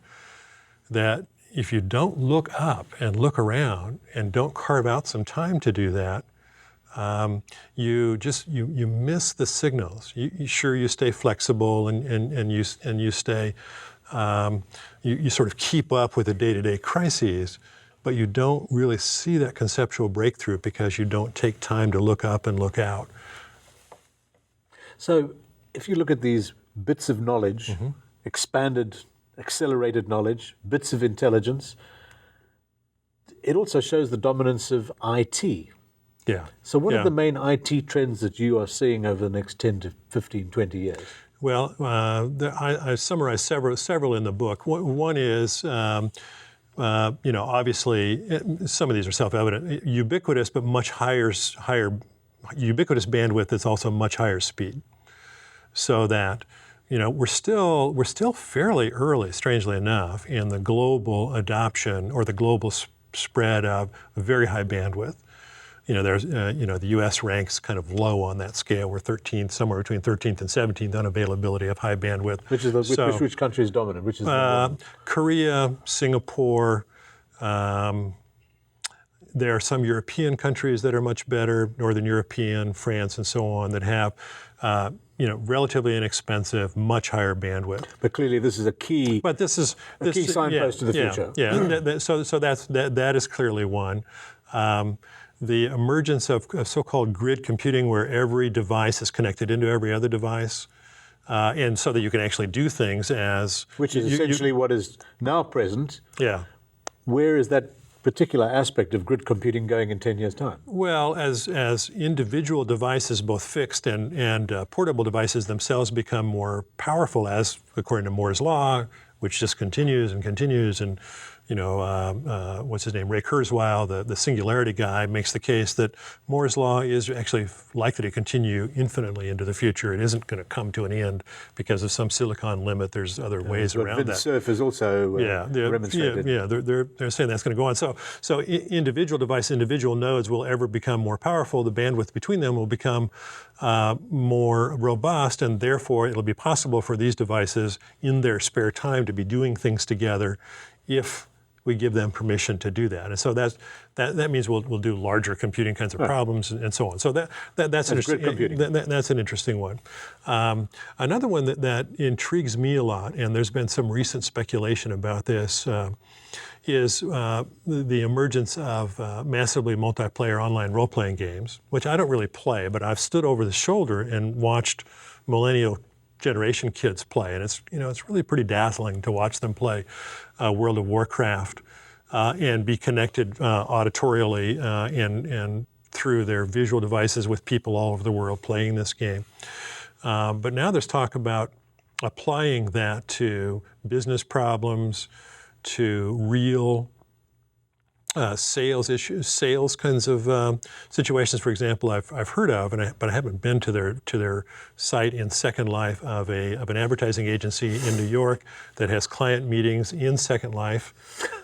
That if you don't look up and look around and don't carve out some time to do that, you miss the signals. You stay flexible and you stay you sort of keep up with the day-to-day crises, but you don't really see that conceptual breakthrough because you don't take time to look up and look out. So if you look at these bits of knowledge, expanded, accelerated knowledge, bits of intelligence, it also shows the dominance of IT. Yeah. So what are the main IT trends that you are seeing over the next 10 to 15, 20 years? Well, I summarized several in the book. One is, obviously, some of these are self-evident, ubiquitous, but much higher ubiquitous bandwidth that's also much higher speed. So that, we're still fairly early, strangely enough, in the global adoption or the global spread of very high bandwidth. The U.S. ranks kind of low on that scale. We're 13th, somewhere between 13th and 17th on availability of high bandwidth. Which country is dominant? Which is Korea, Singapore. There are some European countries that are much better, Northern European, France, and so on, that have relatively inexpensive, much higher bandwidth. But clearly, this is a key. But this is a key signpost to the future. Yeah. So that is clearly one. The emergence of so-called grid computing, where every device is connected into every other device, and so that you can actually do things which is essentially what is now present. Yeah. Where is that particular aspect of grid computing going in 10 years' time? Well, as individual devices, both fixed and portable devices themselves, become more powerful, as according to Moore's law, which just continues and continues, and what's his name, Ray Kurzweil, the singularity guy, makes the case that Moore's law is actually likely to continue infinitely into the future. It isn't going to come to an end because of some silicon limit. There's other ways around that. Vint Cerf has also remonstrated. They're saying that's going to go on. So individual device, individual nodes will ever become more powerful. The bandwidth between them will become more robust, and therefore it'll be possible for these devices in their spare time to be doing things together if we give them permission to do that. And so that means we'll do larger computing kinds of problems and so on. So that's an interesting one. Another one that intrigues me a lot, and there's been some recent speculation about this, is the emergence of massively multiplayer online role-playing games, which I don't really play, but I've stood over the shoulder and watched millennial generation kids play, and it's really pretty dazzling to watch them play World of Warcraft and be connected auditorially and through their visual devices with people all over the world playing this game. But now there's talk about applying that to business problems, to real sales issues, sales kinds of situations. For example, I've heard of, but I haven't been to their site in Second Life of an advertising agency in New York that has client meetings in Second Life.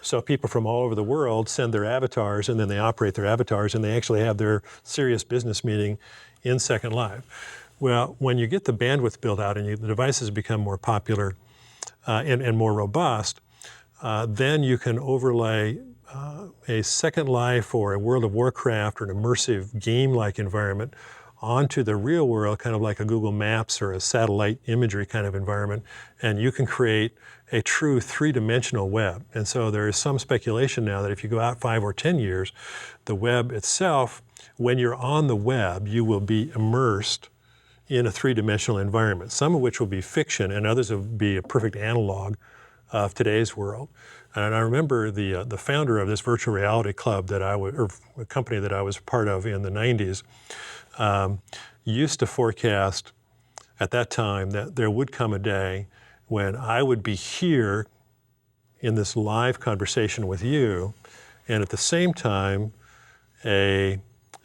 So people from all over the world send their avatars, and then they operate their avatars, and they actually have their serious business meeting in Second Life. Well, when you get the bandwidth built out and the devices become more popular and more robust, then you can overlay a Second Life or a World of Warcraft or an immersive game-like environment onto the real world, kind of like a Google Maps or a satellite imagery kind of environment, and you can create a true three-dimensional web. And so there is some speculation now that if you go out 5 or 10 years, the web itself, when you're on the web, you will be immersed in a three-dimensional environment, some of which will be fiction and others will be a perfect analog of today's world. And I remember the founder of this virtual reality club or a company that I was part of in the 90s, used to forecast at that time that there would come a day when I would be here in this live conversation with you, and at the same time, an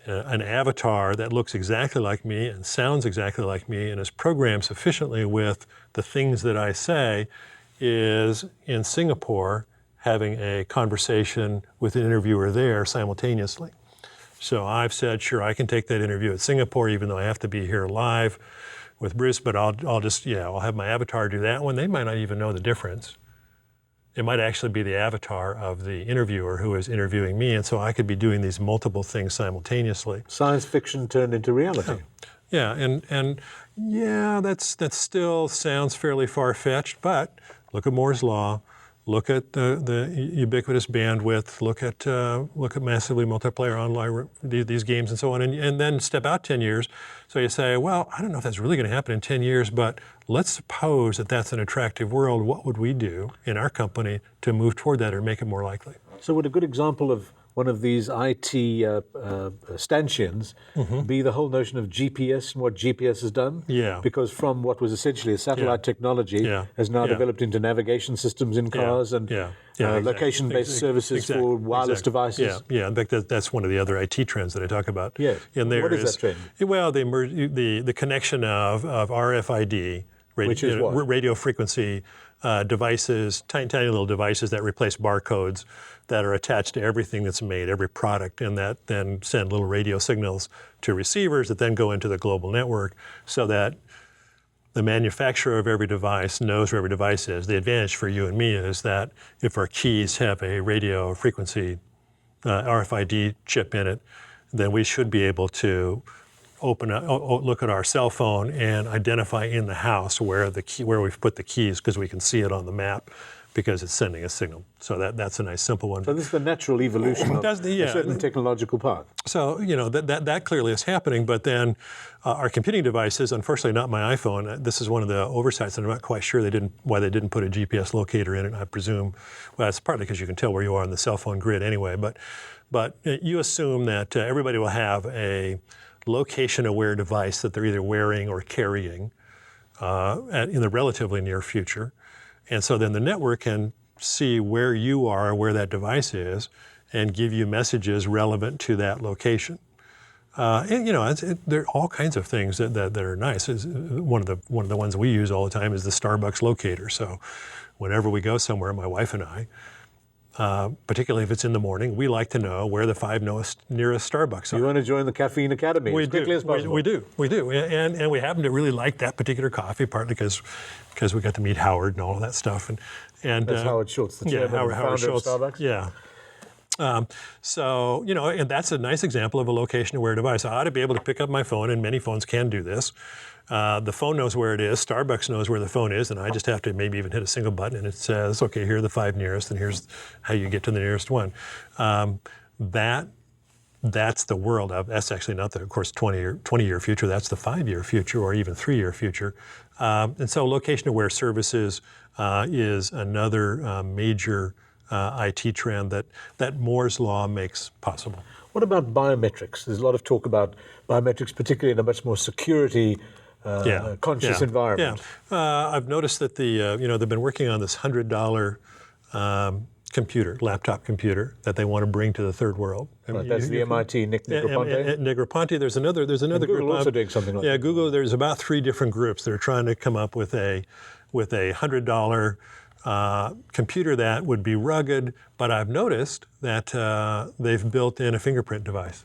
avatar that looks exactly like me and sounds exactly like me and is programmed sufficiently with the things that I say is in Singapore having a conversation with an interviewer there simultaneously. So I've said, sure, I can take that interview at Singapore, even though I have to be here live with Bruce, but I'll have my avatar do that one. They might not even know the difference. It might actually be the avatar of the interviewer who is interviewing me, and so I could be doing these multiple things simultaneously. Science fiction turned into reality. Yeah, and that still sounds fairly far-fetched, but look at Moore's law. Look at the ubiquitous bandwidth. Look at massively multiplayer online these games and so on, and then step out 10 years. So you say, well, I don't know if that's really going to happen in 10 years, but let's suppose that that's an attractive world. What would we do in our company to move toward that or make it more likely? So would a good example of one of these IT stanchions be the whole notion of GPS and what GPS has done? Yeah. Because from what was essentially a satellite technology has now developed into navigation systems in cars and location-based services for wireless devices. Yeah. In fact, that's one of the other IT trends that I talk about. Yes. What is that trend? Well, the connection of RFID, which is what? Radio frequency devices, tiny little devices that replace barcodes that are attached to everything that's made, every product, and that then send little radio signals to receivers that then go into the global network so that the manufacturer of every device knows where every device is. The advantage for you and me is that if our keys have a radio frequency RFID chip in it, then we should be able to look at our cell phone and identify in the house where we've put the keys because we can see it on the map because it's sending a signal. So that's a nice simple one. So this is the natural evolution of a certain technological path. So that clearly is happening, but then our computing devices, unfortunately not my iPhone, this is one of the oversights, and I'm not quite sure why they didn't put a GPS locator in it. I presume, well, it's partly because you can tell where you are on the cell phone grid anyway, but you assume that everybody will have a location-aware device that they're either wearing or carrying in the relatively near future. And so then the network can see where you are, where that device is, and give you messages relevant to that location. And there are all kinds of things that are nice. One of the ones we use all the time is the Starbucks locator. So whenever we go somewhere, my wife and I, particularly if it's in the morning, we like to know where the 5 nearest Starbucks are. You want to join the Caffeine Academy as quickly as possible. We do. And we happen to really like that particular coffee, partly because we got to meet Howard and all of that stuff. And that's Howard Schultz, the chairman and founder of Starbucks. Yeah. So, and that's a nice example of a location-aware device. I ought to be able to pick up my phone, and many phones can do this. The phone knows where it is, Starbucks knows where the phone is, and I just have to maybe even hit a single button, and it says, okay, here are the 5 nearest, and here's how you get to the nearest one. That's the world of, that's actually not the, of course, 20-year future, that's the 5-year future, or even 3-year future. And so location-aware services is another major IT trend that Moore's Law makes possible. What about biometrics? There's a lot of talk about biometrics, particularly in a much more security conscious environment. Yeah. I've noticed that they've been working on this $100 laptop computer that they want to bring to the third world. Right, that's the MIT Nick Negroponte. Negroponte. There's another Google group also doing something like that. Yeah, Google. There's about 3 different groups that are trying to come up with a $100 computer that would be rugged, but I've noticed that they've built in a fingerprint device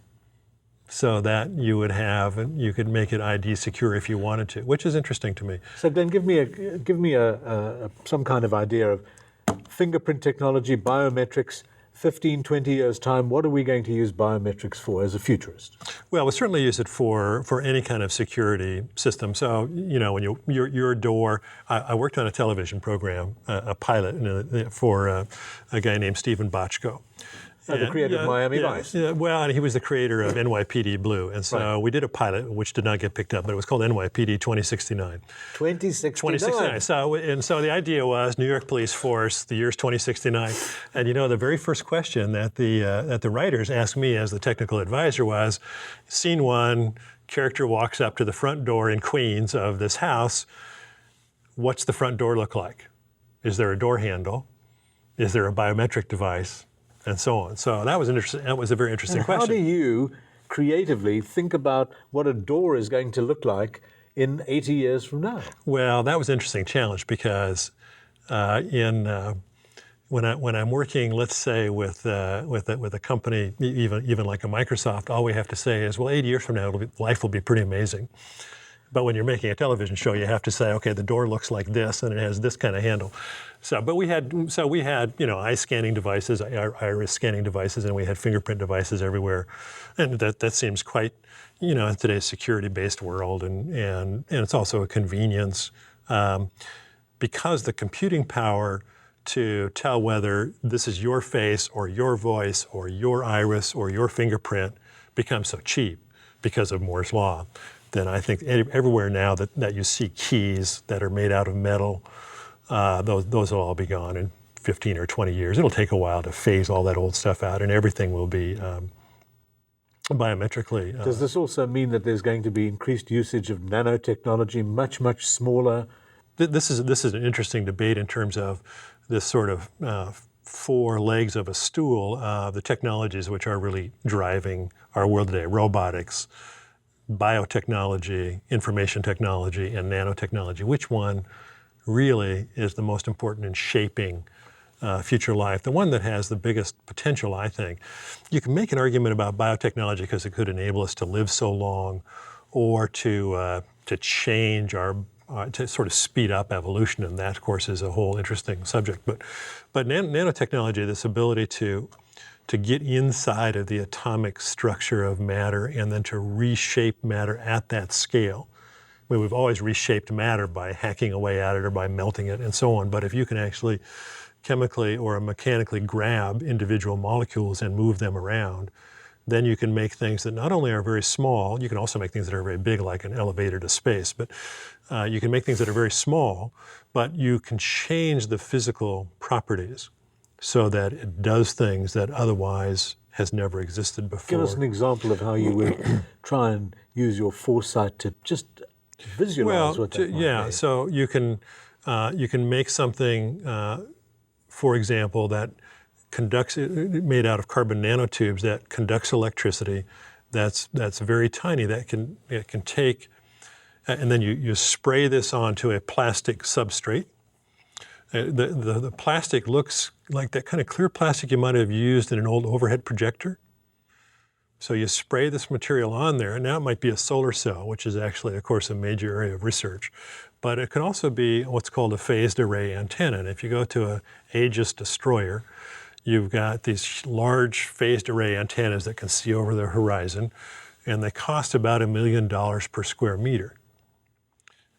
so that you could make it ID secure if you wanted to, which is interesting to me. So then give me some kind of idea of fingerprint technology, biometrics, 15, 20 years' time. What are we going to use biometrics for as a futurist? Well, we'll certainly use it for any kind of security system. So, when your door, I worked on a television program, a pilot for a guy named Stephen Bochco. The creator of Miami Vice. Yeah, well, and he was the creator of NYPD Blue. And so we did a pilot, which did not get picked up, but it was called NYPD 2069. 2069. So the idea was New York police force, the year's 2069. And the very first question that the writers asked me as the technical advisor was, scene 1, character walks up to the front door in Queens of this house. What's the front door look like? Is there a door handle? Is there a biometric device? And so on. So that was a very interesting question. How do you creatively think about what a door is going to look like in 80 years from now? Well, that was an interesting challenge because when I'm working, let's say with a company, even like a Microsoft, all we have to say is, well, 80 years from now, life will be pretty amazing. But when you're making a television show, you have to say, okay, the door looks like this, and it has this kind of handle. But we had eye scanning devices, iris scanning devices, and we had fingerprint devices everywhere, and that seems quite, in today's security-based world, and it's also a convenience, because the computing power to tell whether this is your face or your voice or your iris or your fingerprint becomes so cheap because of Moore's Law. Then I think everywhere now that you see keys that are made out of metal, those will all be gone in 15 or 20 years. It'll take a while to phase all that old stuff out, and everything will be biometrically. Does this also mean that there's going to be increased usage of nanotechnology, much, much smaller? This is an interesting debate in terms of this sort of 4 legs of a stool, the technologies which are really driving our world today: robotics, biotechnology, information technology, and nanotechnology. Which one really is the most important in shaping future life? The one that has the biggest potential, I think. You can make an argument about biotechnology because it could enable us to live so long, or to change to sort of speed up evolution, and that, of course, is a whole interesting subject. But nanotechnology, this ability to get inside of the atomic structure of matter and then to reshape matter at that scale. I mean, we've always reshaped matter by hacking away at it or by melting it and so on, but if you can actually chemically or mechanically grab individual molecules and move them around, then you can make things that not only are very small, you can also make things that are very big, like an elevator to space, but you can make things that are very small, but you can change the physical properties so that it does things that otherwise has never existed before. Give us an example of how you would try and use your foresight to just visualize what that might be. So you can make something for example, that conducts, made out of carbon nanotubes that conducts electricity. That's very tiny. It can take, and then you spray this onto a plastic substrate. The plastic looks like that kind of clear plastic you might have used in an old overhead projector. So you spray this material on there, and now it might be a solar cell, which is actually, of course, a major area of research. But it can also be what's called a phased array antenna. And if you go to an Aegis destroyer, you've got these large phased array antennas that can see over the horizon, and they cost about $1 million per square meter.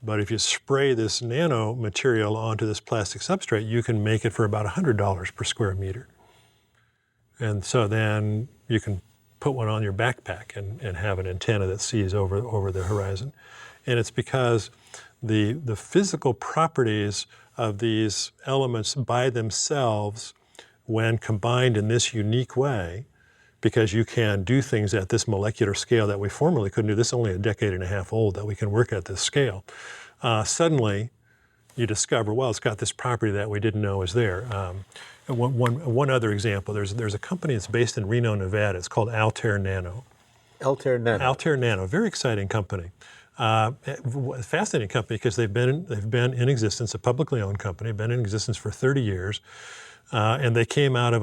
But if you spray this nano material onto this plastic substrate, you can make it for about $100 per square meter. And so then you can put one on your backpack and have an antenna that sees over the horizon. And it's because the physical properties of these elements by themselves, when combined in this unique way, because you can do things at this molecular scale that we formerly couldn't do. This is only a decade and a half old that we can work at this scale. Suddenly, you discover, well, it's got this property that we didn't know was there. One other example, there's a company that's based in Reno, Nevada. It's called Altair Nano. Altair Nano. Altair Nano, very exciting company. Fascinating company because they've been in existence, a publicly owned company, been in existence for 30 years, and they came out of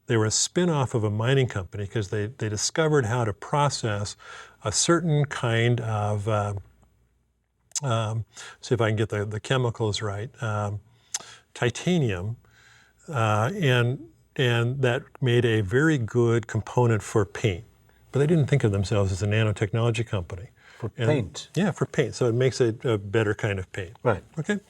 they were a spin-off of a mining company because they discovered how to process a certain kind of, see if I can get the chemicals right, titanium, and that made a very good component for paint. But they didn't think of themselves as a nanotechnology company. For paint? Yeah, for paint. So it makes it a better kind of paint. Right. Okay.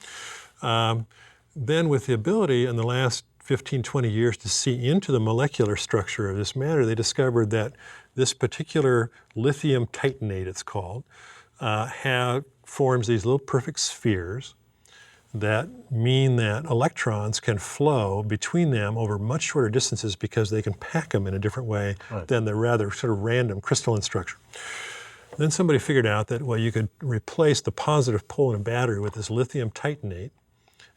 Then with the ability in the last 15, 20 years to see into the molecular structure of this matter, they discovered that this particular lithium titanate, it's called, forms these little perfect spheres that mean that electrons can flow between them over much shorter distances because they can pack them in a different way than the rather sort of random crystalline structure. Then somebody figured out that, well, you could replace the positive pole in a battery with this lithium titanate,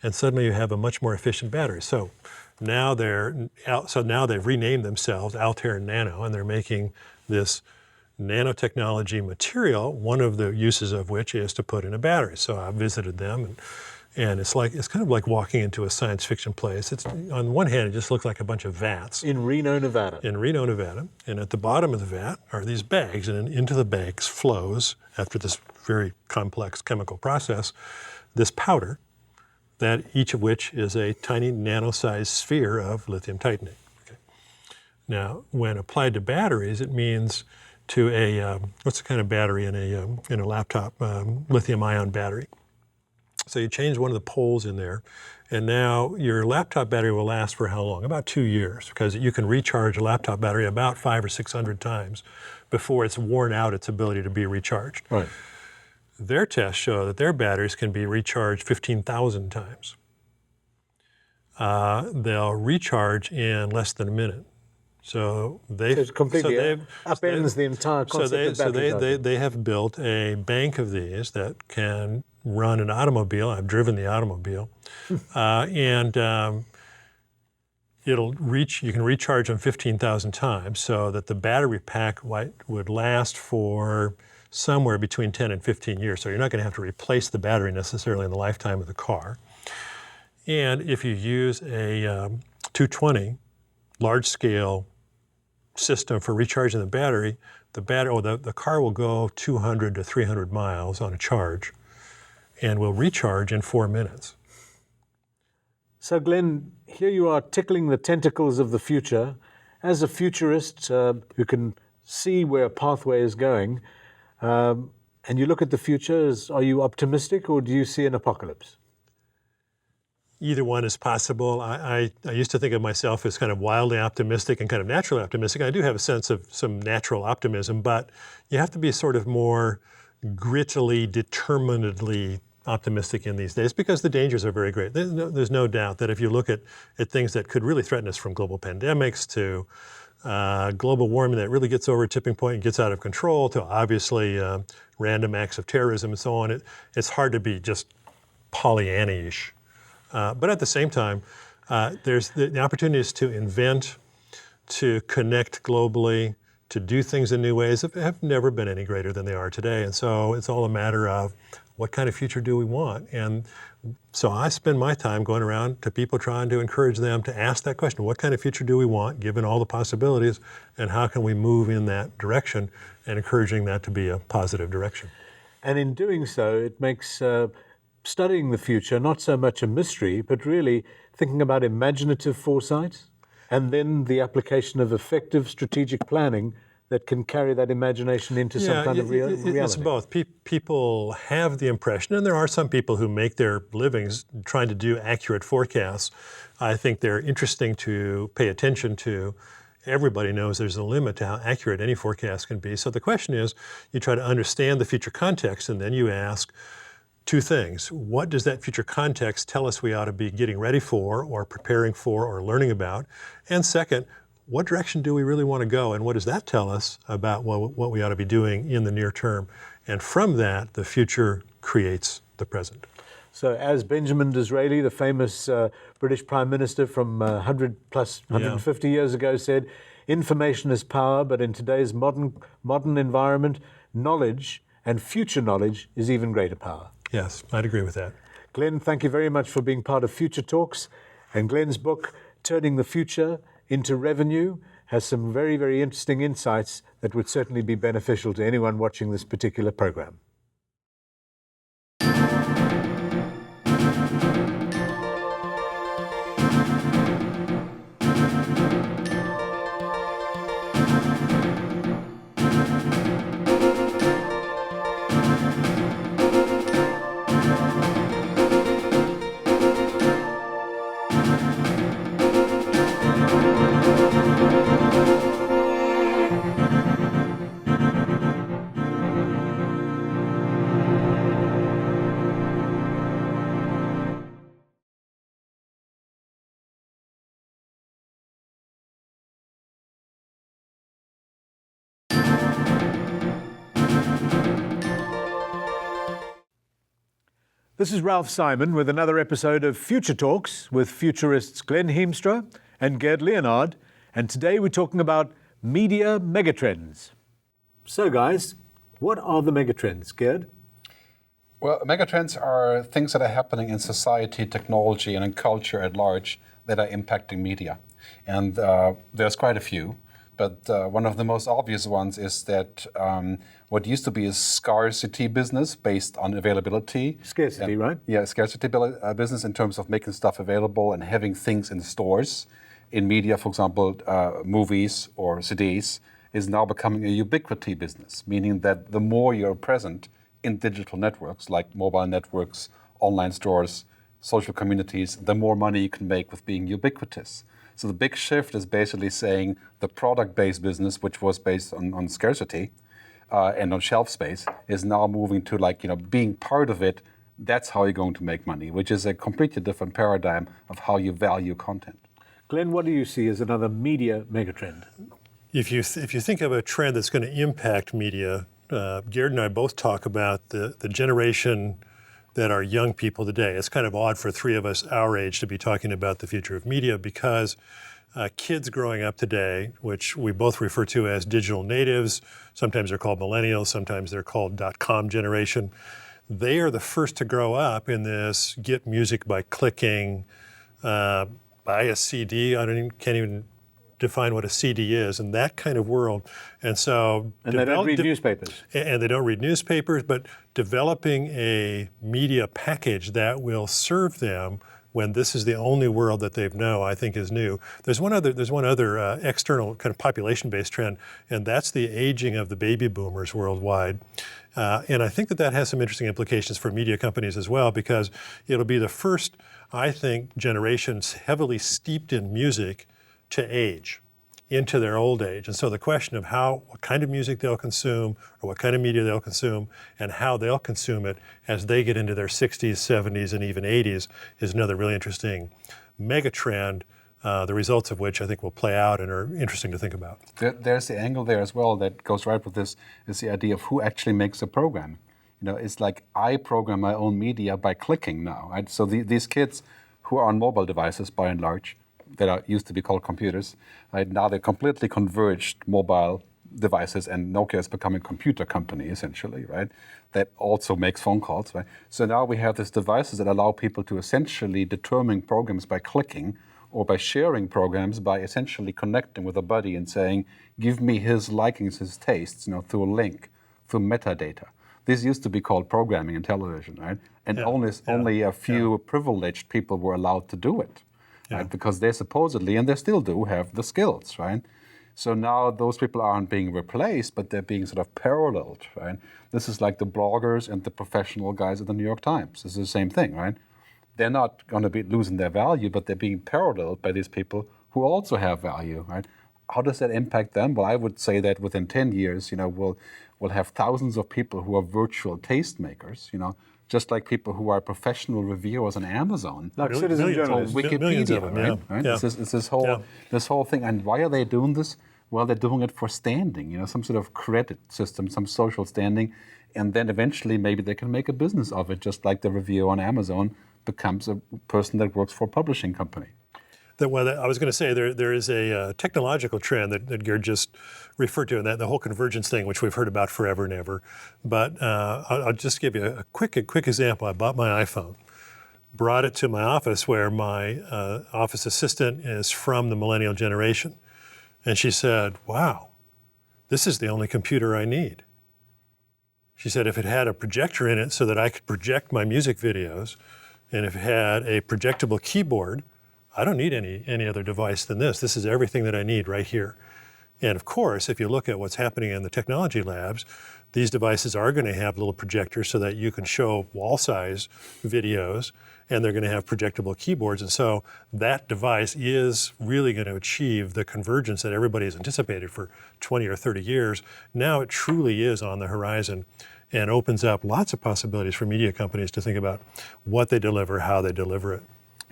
and suddenly you have a much more efficient battery. So now they've renamed themselves Altair Nano, and they're making this nanotechnology material, one of the uses of which is to put in a battery. So I visited them, and it's kind of like walking into a science fiction place. It's, on one hand, it just looks like a bunch of vats. In Reno, Nevada. In Reno, Nevada. And at the bottom of the vat are these bags, and into the bags flows, after this very complex chemical process, this powder, that each of which is a tiny nano-sized sphere of lithium titanate. Okay. Now, when applied to batteries, it means to what's the kind of battery in a laptop? Lithium-ion battery. So you change one of the poles in there, and now your laptop battery will last for how long? About 2 years, because you can recharge a laptop battery about 500 or 600 times before it's worn out its ability to be recharged. Right. Their tests show that their batteries can be recharged 15,000 times. They'll recharge in less than a minute. So it completely upends the entire concept of battery. They have built a bank of these that can run an automobile. I've driven the automobile, and you can recharge them 15,000 times, so that the battery pack would last for somewhere between 10 and 15 years. So you're not going to have to replace the battery necessarily in the lifetime of the car. And if you use a 220 large-scale system for recharging the battery, the car will go 200 to 300 miles on a charge and will recharge in 4 minutes. So Glenn, here you are tickling the tentacles of the future. As a futurist who can see where a pathway is going, and you look at the future, are you optimistic or do you see an apocalypse? Either one is possible. I used to think of myself as kind of wildly optimistic and kind of naturally optimistic. I do have a sense of some natural optimism, but you have to be sort of more grittily, determinedly optimistic in these days because the dangers are very great. There's no doubt that if you look at things that could really threaten us, from global pandemics to global warming that really gets over a tipping point and gets out of control, to obviously random acts of terrorism and so on, it's hard to be just Pollyanna-ish But at the same time, there's the opportunities to invent, to connect globally, to do things in new ways have never been any greater than they are today. And so it's all a matter of what kind of future do we want? And so I spend my time going around to people trying to encourage them to ask that question. What kind of future do we want, given all the possibilities, and how can we move in that direction, and encouraging that to be a positive direction? And in doing so, it makes studying the future not so much a mystery, but really thinking about imaginative foresight, and then the application of effective strategic planning that can carry that imagination into some kind of reality. It's both. People have the impression, and there are some people who make their livings trying to do accurate forecasts. I think they're interesting to pay attention to. Everybody knows there's a limit to how accurate any forecast can be. So the question is, you try to understand the future context, and then you ask two things. What does that future context tell us we ought to be getting ready for, or preparing for, or learning about? And second, what direction do we really want to go, and what does that tell us about what we ought to be doing in the near term? And from that, the future creates the present. So as Benjamin Disraeli, the famous British Prime Minister from 150 years ago said, information is power, but in today's modern environment, knowledge and future knowledge is even greater power. Yes, I'd agree with that. Glen, thank you very much for being part of Future Talks. And Glen's book, Turning the Future into Revenue, has some very, very interesting insights that would certainly be beneficial to anyone watching this particular program. This is Ralph Simon with another episode of Future Talks with Futurists Glen Hiemstra and Gerd Leonhard, and today we're talking about media megatrends. So guys, what are the megatrends, Gerd? Well, megatrends are things that are happening in society, technology, and in culture at large that are impacting media. And there's quite a few. But one of the most obvious ones is that what used to be a scarcity business based on availability. Scarcity, right? Yeah, scarcity business in terms of making stuff available and having things in stores. In media, for example, movies or CDs, is now becoming a ubiquity business, meaning that the more you're present in digital networks like mobile networks, online stores, social communities, the more money you can make with being ubiquitous. So the big shift is basically saying the product-based business, which was based on scarcity and on shelf space, is now moving to being part of it. That's how you're going to make money, which is a completely different paradigm of how you value content. Glen, what do you see as another media megatrend? If you think of a trend that's going to impact media, Gerd and I both talk about the generation that are young people today. It's kind of odd for three of us our age to be talking about the future of media because kids growing up today, which we both refer to as digital natives, sometimes they're called millennials, sometimes they're called .com generation, they are the first to grow up in this get music by clicking, buy a CD, can't even define what a CD is, and that kind of world. And so... And they don't read newspapers. And they don't read newspapers, but developing a media package that will serve them when this is the only world that they know, I think is new. There's one other external kind of population-based trend, and that's the aging of the baby boomers worldwide. And I think that has some interesting implications for media companies as well, because it'll be the first, I think, generations heavily steeped in music to age into their old age. And so the question of what kind of music they'll consume or what kind of media they'll consume and how they'll consume it as they get into their 60s, 70s, and even 80s is another really interesting mega trend, the results of which I think will play out and are interesting to think about. There's the angle there as well that goes right with this, is the idea of who actually makes a program. It's like I program my own media by clicking now, right? So these kids who are on mobile devices by and large, that used to be called computers. Right? Now they're completely converged mobile devices, and Nokia is becoming a computer company essentially, right? That also makes phone calls, right? So now we have these devices that allow people to essentially determine programs by clicking, or by sharing programs by essentially connecting with a buddy and saying, give me his likings, his tastes, through a link, through metadata. This used to be called programming in television, right? And only a few privileged people were allowed to do it, right? Because they supposedly, and they still do, have the skills, right? So now those people aren't being replaced, but they're being sort of paralleled, right? This is like the bloggers and the professional guys at the New York Times. This is the same thing, right? They're not going to be losing their value, but they're being paralleled by these people who also have value, right? How does that impact them? Well, I would say that within 10 years, we'll have thousands of people who are virtual tastemakers, just like people who are professional reviewers on Amazon. Like citizen journalists. Millions of them, right? Yeah. It's this whole thing. And why are they doing this? Well, they're doing it for standing, some sort of credit system, some social standing. And then eventually maybe they can make a business of it, just like the reviewer on Amazon becomes a person that works for a publishing company. I was going to say there is a technological trend that Gerd just referred to, and that the whole convergence thing, which we've heard about forever and ever. But I'll just give you a quick example. I bought my iPhone, brought it to my office where my office assistant is from the millennial generation. And she said, wow, this is the only computer I need. She said if it had a projector in it so that I could project my music videos, and if it had a projectable keyboard, I don't need any other device than this. This is everything that I need right here. And of course, if you look at what's happening in the technology labs, these devices are going to have little projectors so that you can show wall-size videos, and they're going to have projectable keyboards. And so that device is really going to achieve the convergence that everybody has anticipated for 20 or 30 years. Now it truly is on the horizon, and opens up lots of possibilities for media companies to think about what they deliver, how they deliver it.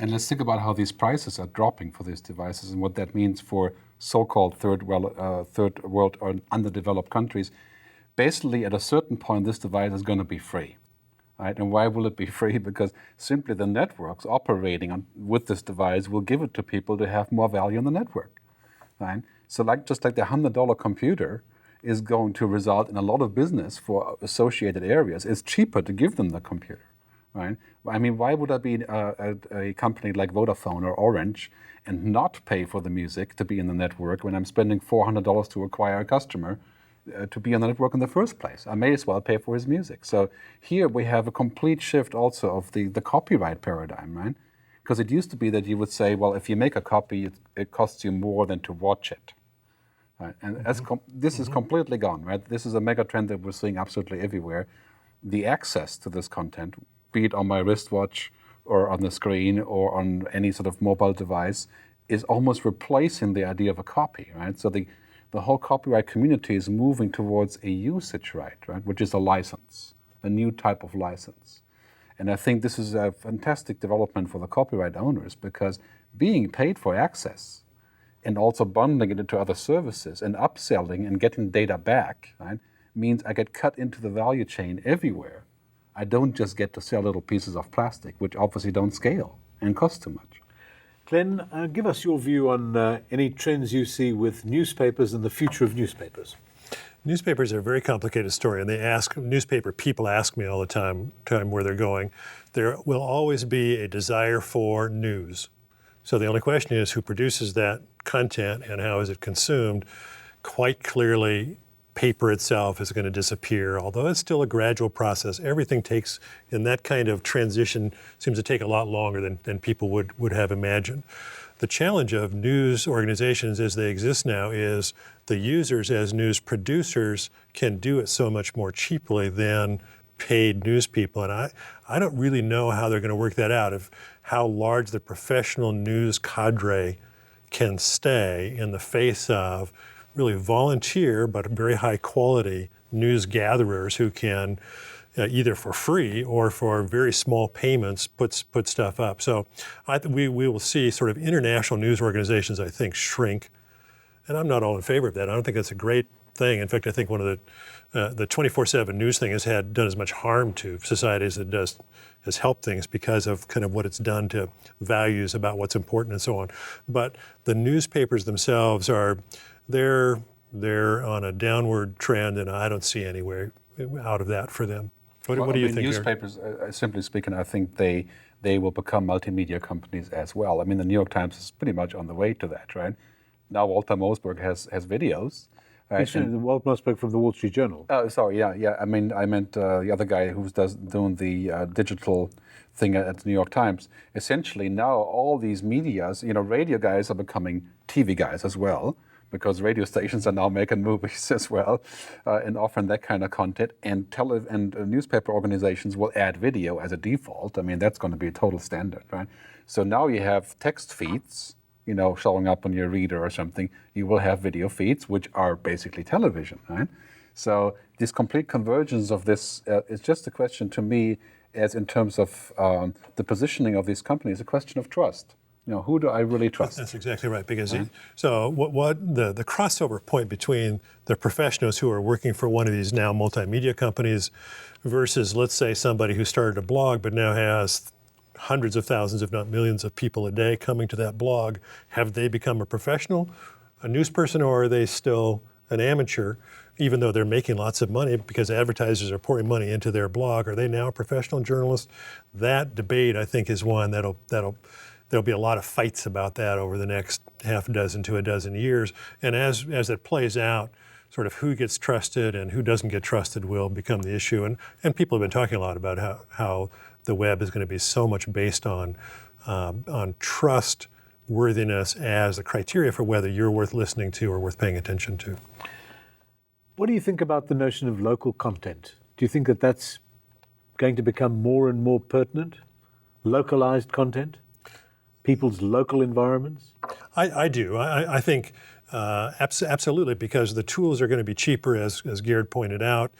And let's think about how these prices are dropping for these devices and what that means for so-called third world or underdeveloped countries. Basically, at a certain point, this device is going to be free, right? And why will it be free? Because simply the networks operating with this device will give it to people to have more value on the network, right? So just like the $100 computer is going to result in a lot of business for associated areas, it's cheaper to give them the computer, right? I mean, why would I be a company like Vodafone or Orange and not pay for the music to be in the network when I'm spending $400 to acquire a customer to be on the network in the first place? I may as well pay for his music. So here we have a complete shift also of the copyright paradigm, right? Because it used to be that you would say, well, if you make a copy, it costs you more than to watch it. Right. And this is completely gone, right? This is a mega trend that we're seeing absolutely everywhere. The access to this content, be it on my wristwatch or on the screen or on any sort of mobile device, is almost replacing the idea of a copy, right? So the whole copyright community is moving towards a usage right, which is a license, a new type of license. And I think this is a fantastic development for the copyright owners, because being paid for access and also bundling it into other services and upselling and getting data back, right, means I get cut into the value chain everywhere. I don't just get to sell little pieces of plastic, which obviously don't scale and cost too much. Glenn, give us your view on any trends you see with newspapers and the future of newspapers. Newspapers are a very complicated story, and newspaper people ask me all the time where they're going. There will always be a desire for news. So the only question is who produces that content and how is it consumed. Quite clearly, paper itself is going to disappear, although it's still a gradual process. Everything takes, in that kind of transition, seems to take a lot longer than people would have imagined. The challenge of news organizations as they exist now is the users as news producers can do it so much more cheaply than paid news people. And I don't really know how they're going to work that out, of how large the professional news cadre can stay in the face of really volunteer but very high quality news gatherers who can either for free or for very small payments put stuff up. So we will see sort of international news organizations, I think, shrink. And I'm not all in favor of that. I don't think that's a great thing. In fact, I think one of the 24/7 news thing has done as much harm to society as it has helped things because of kind of what it's done to values about what's important and so on. But the newspapers themselves they're on a downward trend, and I don't see any way out of that for them. What do you think? Newspapers, simply speaking, I think they will become multimedia companies as well. I mean, the New York Times is pretty much on the way to that, right? Now Walter Mossberg has videos. Right? Walter Mossberg from the Wall Street Journal. Oh, sorry, yeah. I meant the other guy who's doing the digital thing at the New York Times. Essentially, now all these medias, radio guys are becoming TV guys as well, because radio stations are now making movies as well and offering that kind of content. And newspaper organizations will add video as a default. I mean, that's going to be a total standard, right? So now you have text feeds, showing up on your reader or something. You will have video feeds, which are basically television, right? So this complete convergence of this is just a question to me, as in terms of the positioning of these companies, a question of trust. Who do I really trust? That's exactly right. Because so what the crossover point between the professionals who are working for one of these now multimedia companies versus, let's say, somebody who started a blog but now has hundreds of thousands, if not millions of people a day coming to that blog, have they become a professional, a news person, or are they still an amateur, even though they're making lots of money because advertisers are pouring money into their blog? Are they now a professional journalist? That debate, I think, is one there'll be a lot of fights about that over the next half dozen to a dozen years. And as it plays out, sort of who gets trusted and who doesn't get trusted will become the issue. And people have been talking a lot about how the web is going to be so much based on trustworthiness as a criteria for whether you're worth listening to or worth paying attention to. What do you think about the notion of local content? Do you think that that's going to become more and more pertinent? Localized content? People's local environments? I do. I think absolutely, because the tools are going to be cheaper, as Gerd pointed out.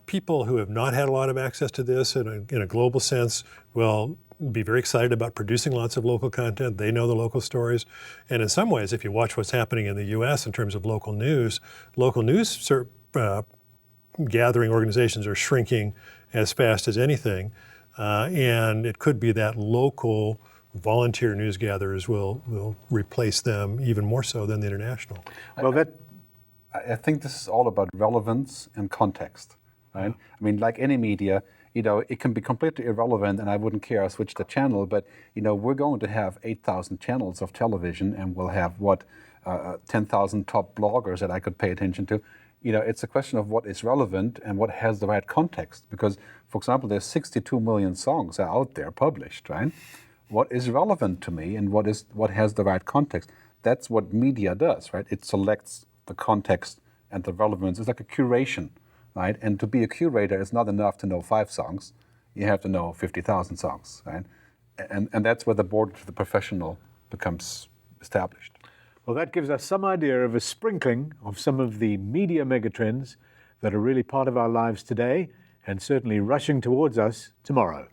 People who have not had a lot of access to this in a global sense will be very excited about producing lots of local content. They know the local stories. And in some ways, if you watch what's happening in the U.S. in terms of local news gathering organizations are shrinking as fast as anything. And it could be that local volunteer news gatherers will replace them even more so than the international. Well, I think this is all about relevance and context, right? I mean, like any media, it can be completely irrelevant and I wouldn't care, I switch the channel, but, we're going to have 8,000 channels of television and we'll have 10,000 top bloggers that I could pay attention to. It's a question of what is relevant and what has the right context. Because, for example, there's 62 million songs out there published, right? What is relevant to me and what has the right context? That's what media does, right? It selects the context and the relevance. It's like a curation, right? And to be a curator, it's not enough to know 5 songs. You have to know 50,000 songs, right? And that's where the border to the professional becomes established. Well, that gives us some idea of a sprinkling of some of the media megatrends that are really part of our lives today and certainly rushing towards us tomorrow.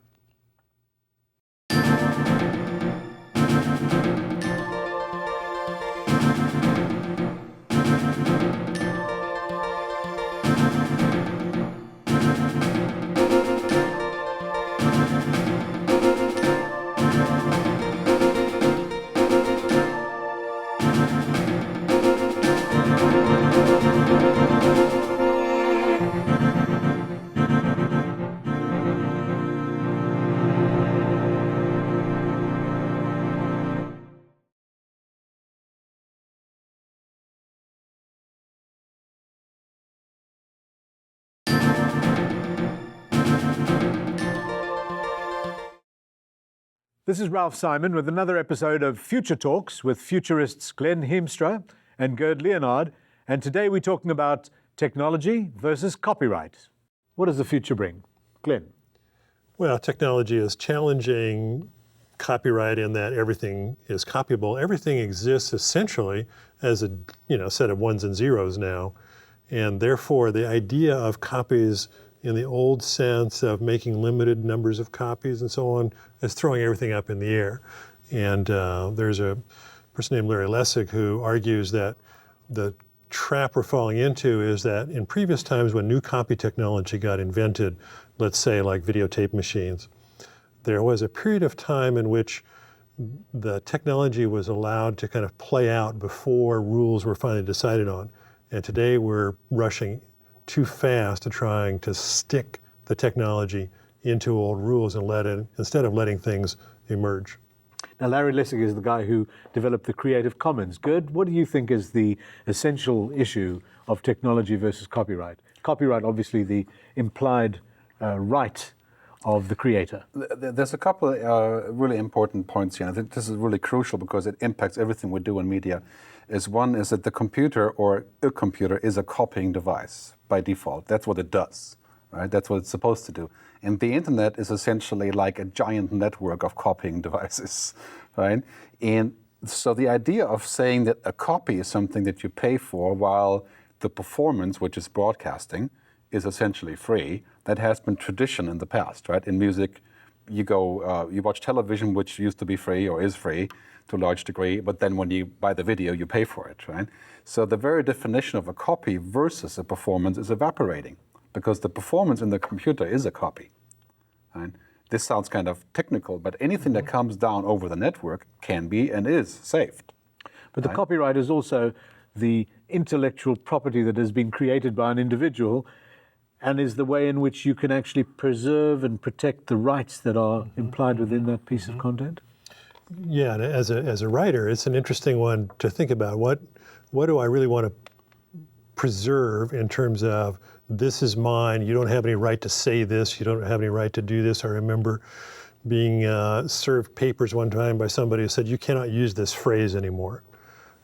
This is Ralph Simon with another episode of Future Talks with Futurists Glen Hiemstra and Gerd Leonhard. And today we're talking about technology versus copyright. What does the future bring? Glen? Well, technology is challenging copyright in that everything is copyable. Everything exists essentially as a set of ones and zeros now. And therefore, the idea of copies in the old sense of making limited numbers of copies and so on is throwing everything up in the air. And there's a person named Larry Lessig who argues that the trap we're falling into is that in previous times when new copy technology got invented, let's say like videotape machines, there was a period of time in which the technology was allowed to kind of play out before rules were finally decided on. And today we're rushing too fast to trying to stick the technology into old rules and instead of letting things emerge. Now, Larry Lessig is the guy who developed the Creative Commons. Gerd, what do you think is the essential issue of technology versus copyright? Copyright, obviously, the implied right of the creator. There's a couple really important points here. I think this is really crucial because it impacts everything we do in media. One is that the computer or a computer is a copying device by default. That's what it does, right? That's what it's supposed to do. And the internet is essentially like a giant network of copying devices, right? And so the idea of saying that a copy is something that you pay for while the performance, which is broadcasting, is essentially free, that has been tradition in the past, right? In music, you watch television, which used to be free or is free to a large degree, but then when you buy the video, you pay for it, right? So the very definition of a copy versus a performance is evaporating because the performance in the computer is a copy, right? This sounds kind of technical, but anything that comes down over the network can be and is saved. But the copyright is also the intellectual property that has been created by an individual and is the way in which you can actually preserve and protect the rights that are implied within that piece of content? Yeah, and as a writer, it's an interesting one to think about. What do I really want to preserve in terms of this is mine, you don't have any right to say this, you don't have any right to do this. I remember being served papers one time by somebody who said, you cannot use this phrase anymore.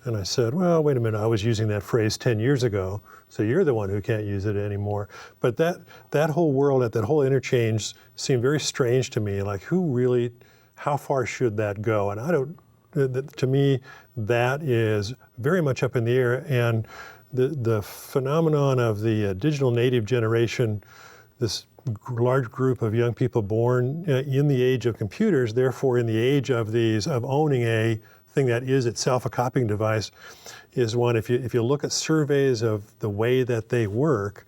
And I said, well, wait a minute, I was using that phrase 10 years ago, so you're the one who can't use it anymore. But that whole world, that whole interchange seemed very strange to me, like how far should that go? And to me, that is very much up in the air. And the phenomenon of the digital native generation, this large group of young people born in the age of computers, therefore in the age of owning a thing that is itself a copying device, is one, if you look at surveys of the way that they work,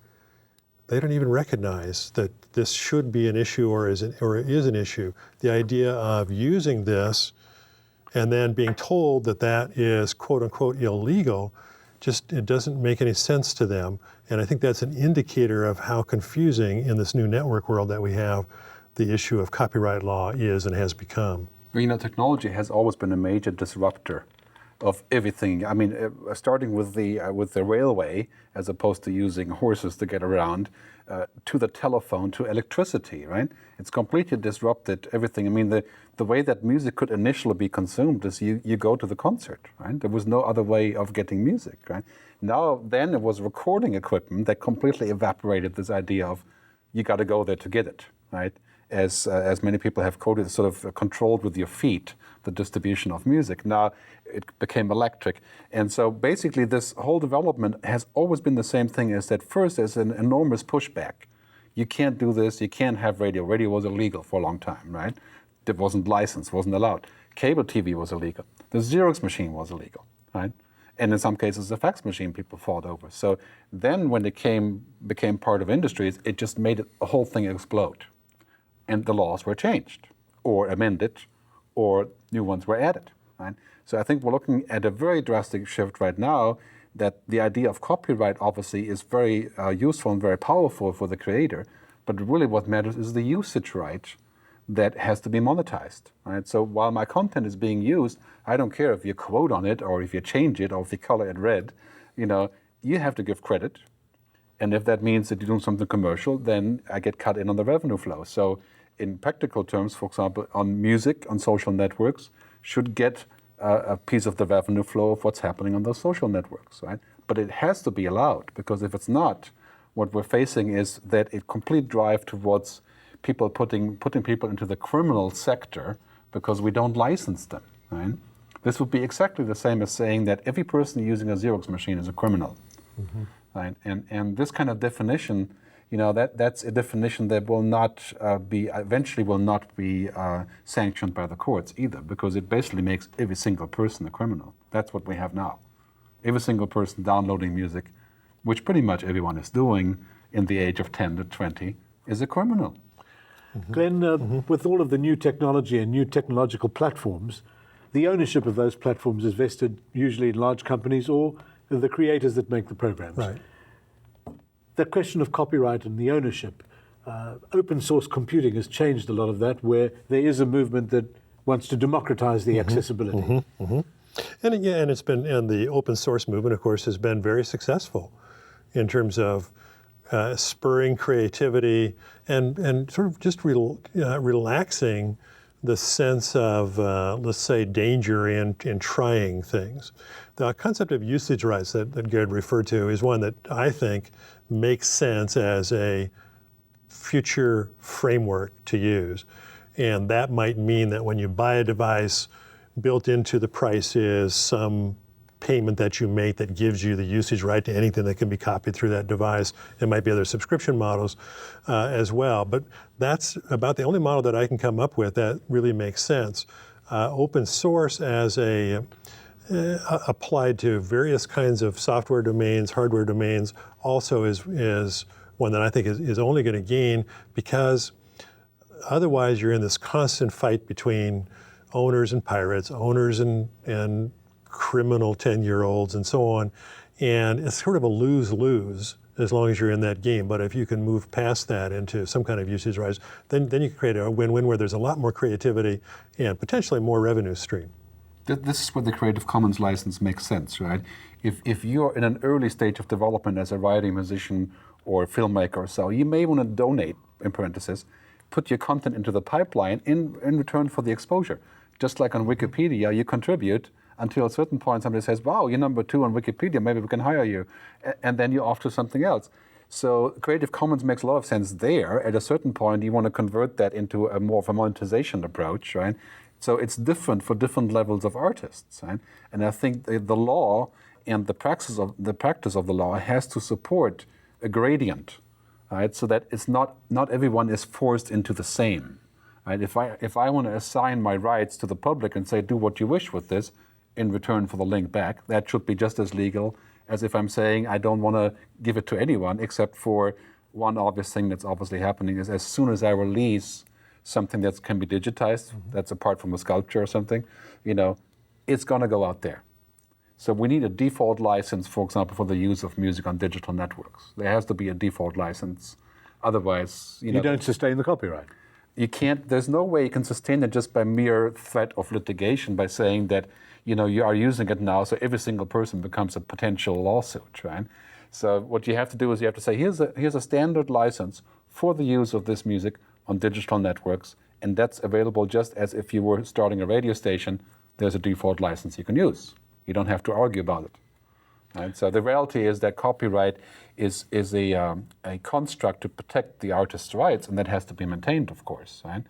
they don't even recognize that this should be an issue or is an issue. The idea of using this and then being told that is quote unquote illegal, it doesn't make any sense to them. And I think that's an indicator of how confusing in this new network world that we have the issue of copyright law is and has become. Well, technology has always been a major disruptor of everything. I mean, starting with the railway, as opposed to using horses to get around, to the telephone, to electricity, right? It's completely disrupted everything. I mean, the way that music could initially be consumed is you go to the concert, right? There was no other way of getting music, right? Then it was recording equipment that completely evaporated this idea of you got to go there to get it, right? As many people have quoted, sort of controlled with your feet, the distribution of music. Now it became electric. And so basically this whole development has always been the same thing, is that first there's an enormous pushback. You can't do this, you can't have radio. Radio was illegal for a long time, right? It wasn't licensed, wasn't allowed. Cable TV was illegal. The Xerox machine was illegal, right? And in some cases, the fax machine people fought over. So then when it became part of industries, it just made the whole thing explode. And the laws were changed or amended or new ones were added, right? So I think we're looking at a very drastic shift right now, that the idea of copyright obviously is very useful and very powerful for the creator, but really what matters is the usage right that has to be monetized, right? So while my content is being used, I don't care if you quote on it or if you change it or if you color it red, you have to give credit. And if that means that you're doing something commercial, then I get cut in on the revenue flow. So in practical terms, for example, on music, on social networks, should get a piece of the revenue flow of what's happening on those social networks, right? But it has to be allowed, because if it's not, what we're facing is that a complete drive towards people putting people into the criminal sector because we don't license them, right? This would be exactly the same as saying that every person using a Xerox machine is a criminal. Mm-hmm. Right? And this kind of definition, that's a definition that will not eventually will not be sanctioned by the courts either, because it basically makes every single person a criminal. That's what we have now. every single person downloading music, which pretty much everyone is doing in the age of 10 to 20, is a criminal. Glenn, with all of the new technology and new technological platforms, the ownership of those platforms is vested usually in large companies or the creators that make the programs. Right. The question of copyright and the ownership, open source computing has changed a lot of that, where there is a movement that wants to democratize the accessibility. And it's been, and the open source movement, of course, has been very successful in terms of spurring creativity and sort of just relaxing the sense of, let's say, danger in trying things. The concept of usage rights that Gerd referred to is one that I think makes sense as a future framework to use. And that might mean that when you buy a device, built into the price is some payment that you make that gives you the usage right to anything that can be copied through that device. It might be other subscription models as well, but that's about the only model that I can come up with that really makes sense. Open source as applied to various kinds of software domains, hardware domains, also is one that I think is only going to gain, because otherwise you're in this constant fight between owners and pirates, owners and criminal 10-year-olds and so on. And it's sort of a lose-lose as long as you're in that game. But if you can move past that into some kind of usage rights, then you can create a win-win where there's a lot more creativity and potentially more revenue stream. This is where the Creative Commons license makes sense, right? If you're in an early stage of development as a writer, musician, or filmmaker or so, you may want to donate, in parentheses, put your content into the pipeline in return for the exposure. Just like on Wikipedia, you contribute until a certain point somebody says, wow, you're number 2 on Wikipedia, maybe we can hire you. And then you're off to something else. So Creative Commons makes a lot of sense there. At a certain point, you want to convert that into a more of a monetization approach, right? So it's different for different levels of artists, right? And I think the law and the practice of the law has to support a gradient, right? So that it's not everyone is forced into the same, right? If I want to assign my rights to the public and say, do what you wish with this in return for the link back, that should be just as legal as if I'm saying I don't want to give it to anyone, except for one obvious thing that's obviously happening is as soon as I release something that can be digitized, that's apart from a sculpture or something, it's going to go out there. So we need a default license, for example, for the use of music on digital networks. There has to be a default license. Otherwise, you don't sustain the copyright. You can't, there's no way you can sustain it just by mere threat of litigation by saying that, you are using it now, so every single person becomes a potential lawsuit, right? So what you have to do is you have to say, here's a standard license for the use of this music on digital networks, and that's available just as if you were starting a radio station. There's a default license you can use. You don't have to argue about it. Right? So the reality is that copyright is a construct to protect the artist's rights, and that has to be maintained, of course. Right?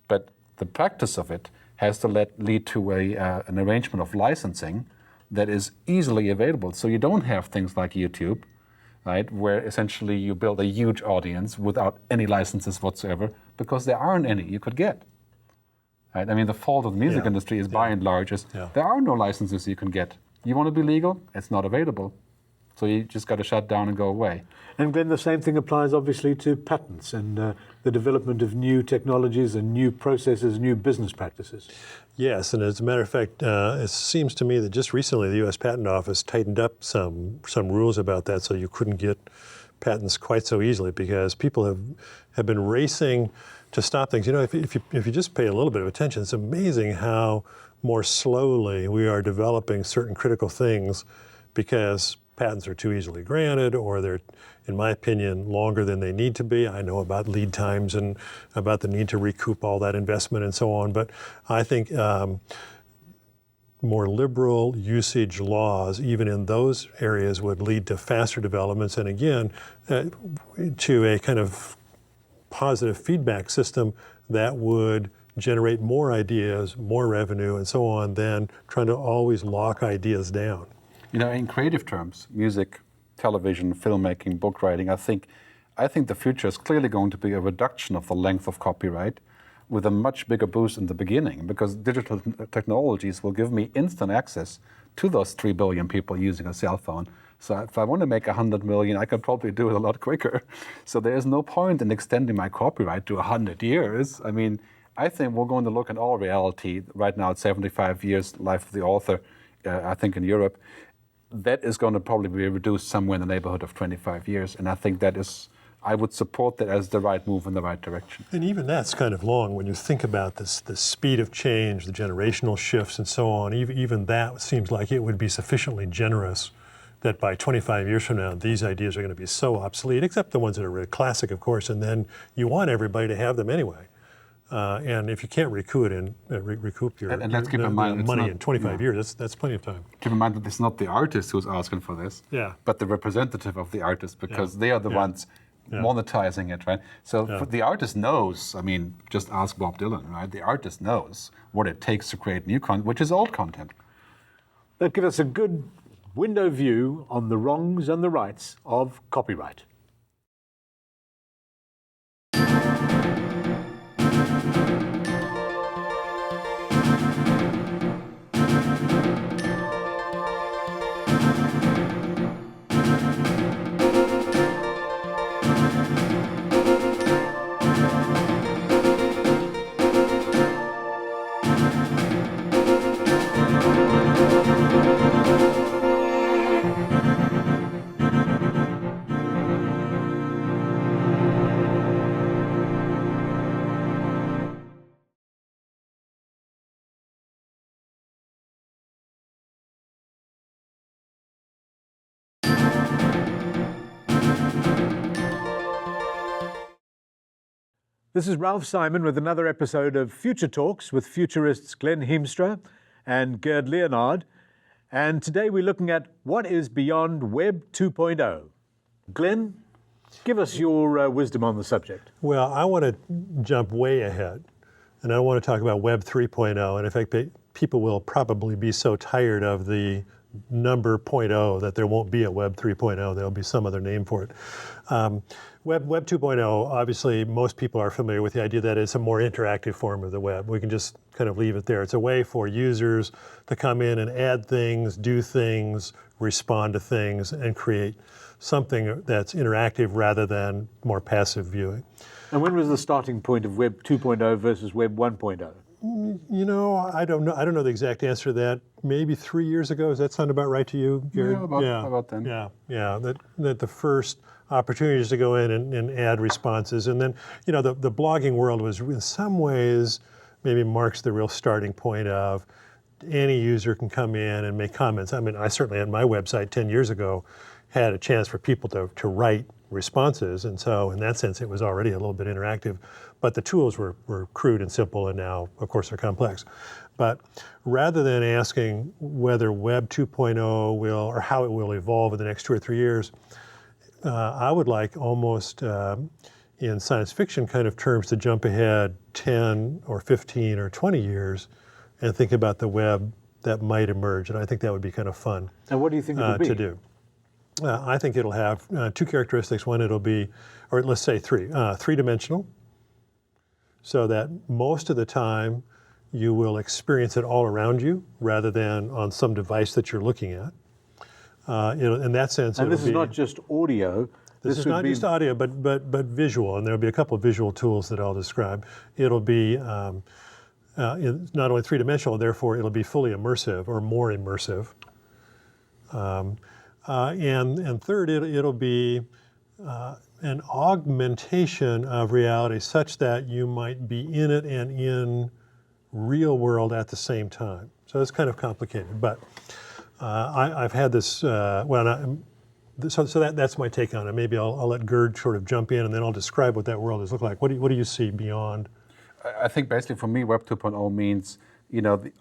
But the practice of it has to lead to an arrangement of licensing that is easily available. So you don't have things like YouTube, right, where essentially you build a huge audience without any licenses whatsoever, because there aren't any you could get. Right? I mean, the fault of the music industry is by and large is there are no licenses you can get. You want to be legal? It's not available. So you just got to shut down and go away. And Glenn, the same thing applies obviously to patents and the development of new technologies and new processes, new business practices. Yes, and as a matter of fact, it seems to me that just recently the U.S. Patent Office tightened up some rules about that, so you couldn't get patents quite so easily, because people have been racing to stop things. If you just pay a little bit of attention, it's amazing how more slowly we are developing certain critical things because patents are too easily granted, or they're, in my opinion, longer than they need to be. I know about lead times and about the need to recoup all that investment and so on, but I think more liberal usage laws, even in those areas, would lead to faster developments, and again, to a kind of positive feedback system that would generate more ideas, more revenue, and so on, than trying to always lock ideas down. In creative terms, music, television, filmmaking, book writing, I think the future is clearly going to be a reduction of the length of copyright, with a much bigger boost in the beginning, because digital technologies will give me instant access to those 3 billion people using a cell phone. So if I want to make 100 million, I can probably do it a lot quicker. So there is no point in extending my copyright to 100 years. I mean, I think we're going to look at all reality. Right now it's 75 years life of the author, I think in Europe. That is going to probably be reduced somewhere in the neighborhood of 25 years. And I think that is, I would support that as the right move in the right direction. And even that's kind of long when you think about this, the speed of change, the generational shifts and so on. Even that seems like it would be sufficiently generous that by 25 years from now, these ideas are going to be so obsolete, except the ones that are really classic, of course, and then you want everybody to have them anyway. And if you can't recoup your let's keep in mind, money not, in 25 years, that's plenty of time. Keep in mind that it's not the artist who's asking for this, but the representative of the artist, because they are the ones monetizing it, right? So the artist knows, I mean, just ask Bob Dylan, right? The artist knows what it takes to create new content, which is old content. That gives us a good window view on the wrongs and the rights of copyright. This is Ralph Simon with another episode of Future Talks with Futurists Glen Hiemstra and Gerd Leonhard. And today we're looking at what is beyond Web 2.0. Glen, give us your wisdom on the subject. Well, I want to jump way ahead, and I want to talk about Web 3.0. And in fact, people will probably be so tired of the number 0.0 that there won't be a Web 3.0. There'll be some other name for it. Web 2.0, obviously, most people are familiar with the idea that it's a more interactive form of the web. We can just kind of leave it there. It's a way for users to come in and add things, do things, respond to things, and create something that's interactive rather than more passive viewing. And when was the starting point of Web 2.0 versus Web 1.0? You know, I don't know. I don't know the exact answer to that. Maybe 3 years ago. Does that sound about right to you, Gerd? Yeah, about then. Yeah. That the first opportunities to go in and add responses, and then the blogging world was in some ways maybe marks the real starting point of any user can come in and make comments. I mean, I certainly had my website 10 years ago had a chance for people to write responses, and so in that sense it was already a little bit interactive, but the tools were crude and simple, and now of course they're complex. But rather than asking whether Web 2.0 will, or how it will evolve in the next 2 or 3 years, I would like almost in science fiction kind of terms to jump ahead 10 or 15 or 20 years and think about the web that might emerge, and I think that would be kind of fun. And what do you think it will be? To do? I think it'll have 2 characteristics. One, it'll be, or let's say 3, three-dimensional, so that most of the time you will experience it all around you rather than on some device that you're looking at. In that sense, and this is not just audio. This is not just audio, but visual, and there'll be a couple of visual tools that I'll describe. It'll be not only three-dimensional, therefore it'll be fully immersive or more immersive. And third, it'll be an augmentation of reality such that you might be in it and in real world at the same time. So it's kind of complicated, but I've had this, so that's my take on it. Maybe I'll let Gerd sort of jump in, and then I'll describe what that world is look like. What do you see beyond? I think basically for me, Web 2.0 means,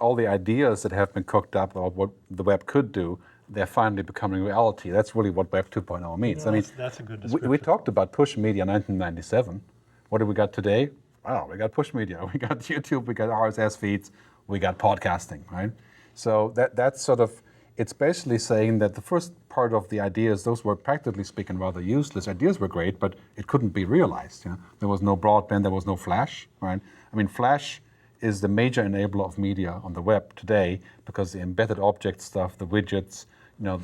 all the ideas that have been cooked up of what the web could do, they're finally becoming reality. That's really what Web 2.0 means. That's a good description. We talked about push media in 1997. What do we got today? Well, we got push media. We got YouTube, we got RSS feeds, we got podcasting, right? So that's sort of, it's basically saying that the first part of the ideas, those were practically speaking rather useless. Ideas were great, but it couldn't be realized. There was no broadband, there was no flash, right? I mean, flash is the major enabler of media on the web today because the embedded object stuff, the widgets,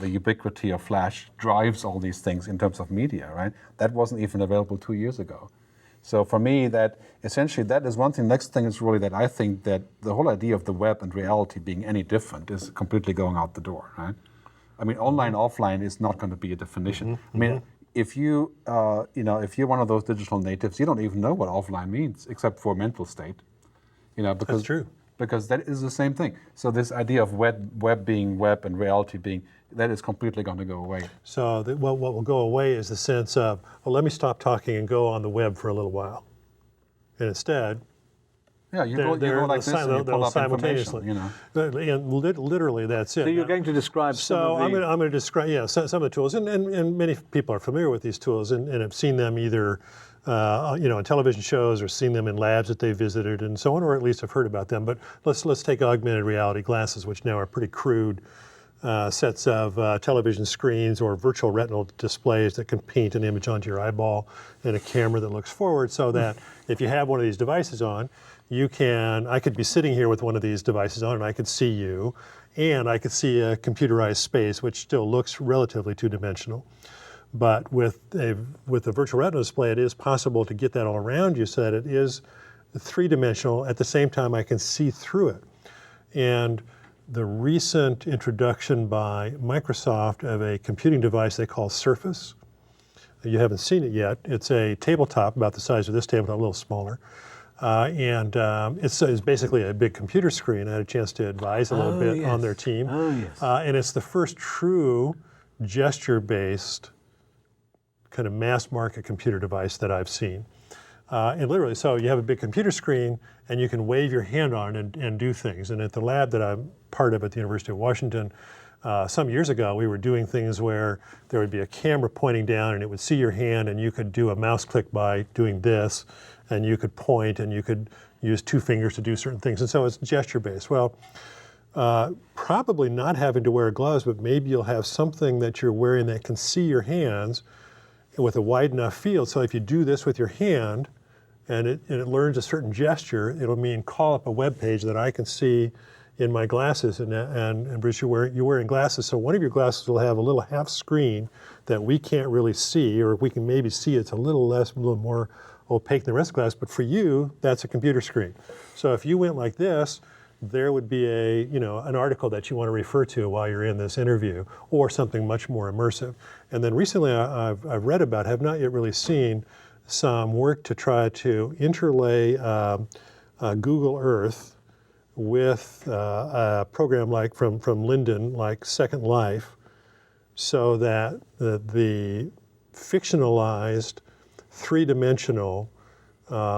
the ubiquity of flash drives all these things in terms of media, right? That wasn't even available 2 years ago. So for me, that essentially that is one thing. Next thing is really that I think that the whole idea of the web and reality being any different is completely going out the door, right? I mean, online, offline is not going to be a definition. I mean, if you, if you're one of those digital natives, you don't even know what offline means, except for mental state, because That's true. Because that is the same thing. So this idea of web being web and reality being, that is completely going to go away. So what will go away is the sense of, well, let me stop talking and go on the web for a little while. And instead, yeah, you go like this and you pull up information, And literally that's it. So you're going to describe some of the... I'm going to describe, some of the tools, and many people are familiar with these tools and have seen them either in television shows or seen them in labs that they visited and so on, or at least have heard about them. But let's take augmented reality glasses, which now are pretty crude sets of television screens or virtual retinal displays that can paint an image onto your eyeball and a camera that looks forward, so that if you have one of these devices on, I could be sitting here with one of these devices on and I could see you, and I could see a computerized space which still looks relatively two-dimensional. But with a virtual retina display, it is possible to get that all around you so that it is three-dimensional. At the same time, I can see through it. And the recent introduction by Microsoft of a computing device they call Surface, you haven't seen it yet. It's a tabletop about the size of this tabletop, a little smaller. It's basically a big computer screen. I had a chance to advise a little bit on their team. And it's the first true gesture-based kind of mass market computer device that I've seen. And literally, so you have a big computer screen and you can wave your hand on and do things. And at the lab that I'm part of at the University of Washington, some years ago, we were doing things where there would be a camera pointing down and it would see your hand and you could do a mouse click by doing this, and you could point and you could use two fingers to do certain things. And so it's gesture-based. Well, probably not having to wear gloves, but maybe you'll have something that you're wearing that can see your hands with a wide enough field. So if you do this with your hand and it learns a certain gesture, it'll mean call up a web page that I can see in my glasses. And Bruce, you're wearing glasses, so one of your glasses will have a little half screen that we can't really see, or we can maybe see it's a little more opaque than the rest of the glass, but for you, that's a computer screen. So if you went like this, there would be an article that you want to refer to while you're in this interview, or something much more immersive. And then recently I've read about, have not yet really seen, some work to try to interlay Google Earth with a program like from Linden, like Second Life, so that the fictionalized, three-dimensional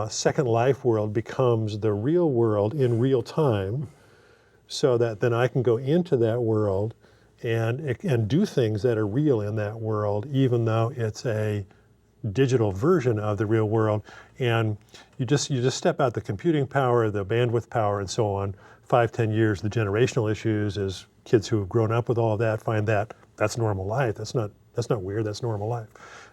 Second Life world becomes the real world in real time, so that then I can go into that world and do things that are real in that world, even though it's a digital version of the real world. And you just step out the computing power, the bandwidth power, and so on. 5-10 years, the generational issues is kids who have grown up with all of that find that that's normal life. That's not weird. That's normal life.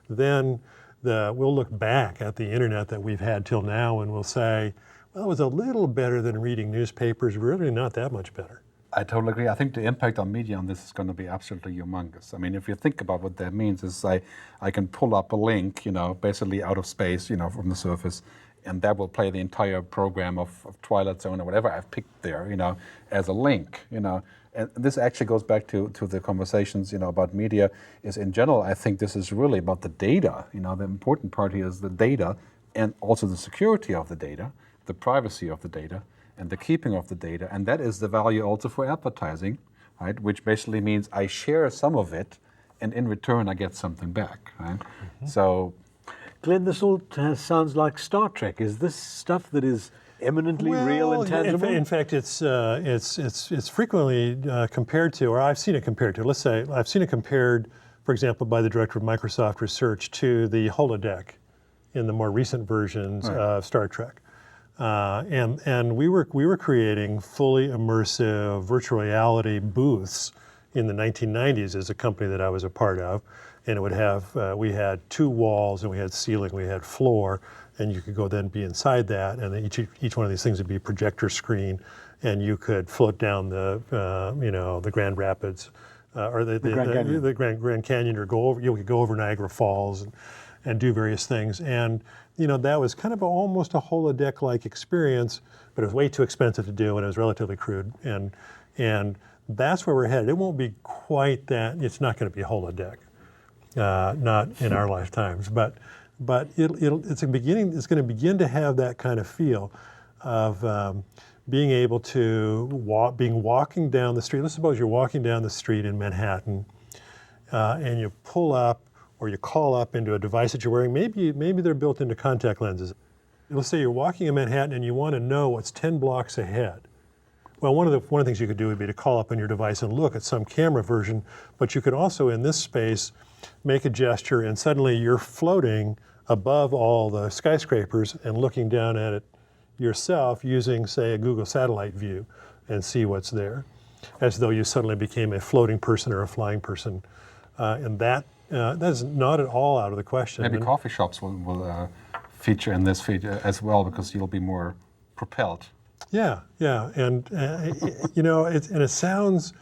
Then we'll look back at the internet that we've had till now and we'll say, well, it was a little better than reading newspapers, really not that much better. I totally agree. I think the impact on media on this is going to be absolutely humongous. I mean, if you think about what that means, is I can pull up a link, basically out of space, from the surface, and that will play the entire program of Twilight Zone or whatever I've picked there, as a link, And this actually goes back to the conversations, about media. Is in general, I think this is really about the data. The important part here is the data, and also the security of the data, the privacy of the data, and the keeping of the data. And that is the value also for advertising, right? Which basically means I share some of it, and in return I get something back, right? Mm-hmm. So, Glenn, this all sounds like Star Trek. Is this stuff that is eminently real and tangible? In fact, it's frequently compared to, or I've seen it compared to, let's say, I've seen it compared, for example, by the director of Microsoft Research to the holodeck in the more recent versions of Star Trek. And we were creating fully immersive virtual reality booths in the 1990s is a company that I was a part of, and it would have, we had 2 walls and we had ceiling, we had floor, and you could go then be inside that, and then each one of these things would be a projector screen, and you could float down the, the Grand Rapids, or the Grand Canyon, or you could go over Niagara Falls and do various things. And that was kind of almost a holodeck-like experience, but it was way too expensive to do, and it was relatively crude. And that's where we're headed. It won't be quite that. It's not going to be a holodeck, not in our lifetimes. But it's going to begin to have that kind of feel of being able to walking down the street. Let's suppose you're walking down the street in Manhattan, and you pull up or you call up into a device that you're wearing. Maybe they're built into contact lenses. Let's say you're walking in Manhattan and you want to know what's 10 blocks ahead. Well, one of the things you could do would be to call up on your device and look at some camera version, but you could also in this space make a gesture and suddenly you're floating above all the skyscrapers and looking down at it yourself using, say, a Google satellite view and see what's there, as though you suddenly became a floating person or a flying person. And that's not at all out of the question. Maybe coffee shops will feature in this feature as well, because you'll be more propelled. Yeah, and it sounds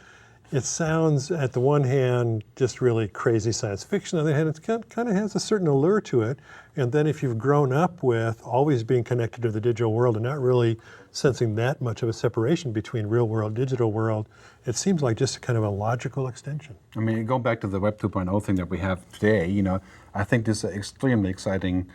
at the one hand just really crazy science fiction. On the other hand, it kind of has a certain allure to it. And then if you've grown up with always being connected to the digital world and not really sensing that much of a separation between real world, digital world, it seems like just kind of a logical extension. I mean, going back to the Web 2.0 thing that we have today, I think this is extremely exciting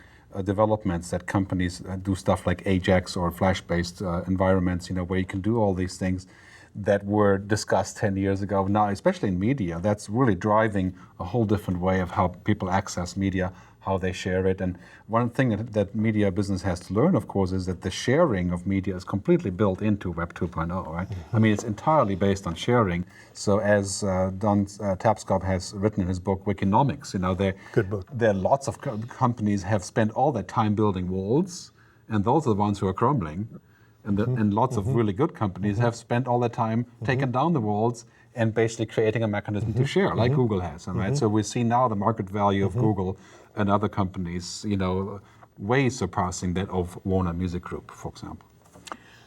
developments that companies do stuff like Ajax or Flash-based environments, where you can do all these things that were discussed 10 years ago. Now, especially in media, that's really driving a whole different way of how people access media, how they share it. And one thing that media business has to learn, of course, is that the sharing of media is completely built into Web 2.0, right? I mean, it's entirely based on sharing. So as Don Tapscott has written in his book, Wikinomics, Good book. There are lots of companies have spent all their time building walls, and those are the ones who are crumbling. And lots of really good companies have spent all their time taking down the walls and basically creating a mechanism to share, like Google has. Right? So we see now the market value of Google and other companies, way surpassing that of Warner Music Group, for example.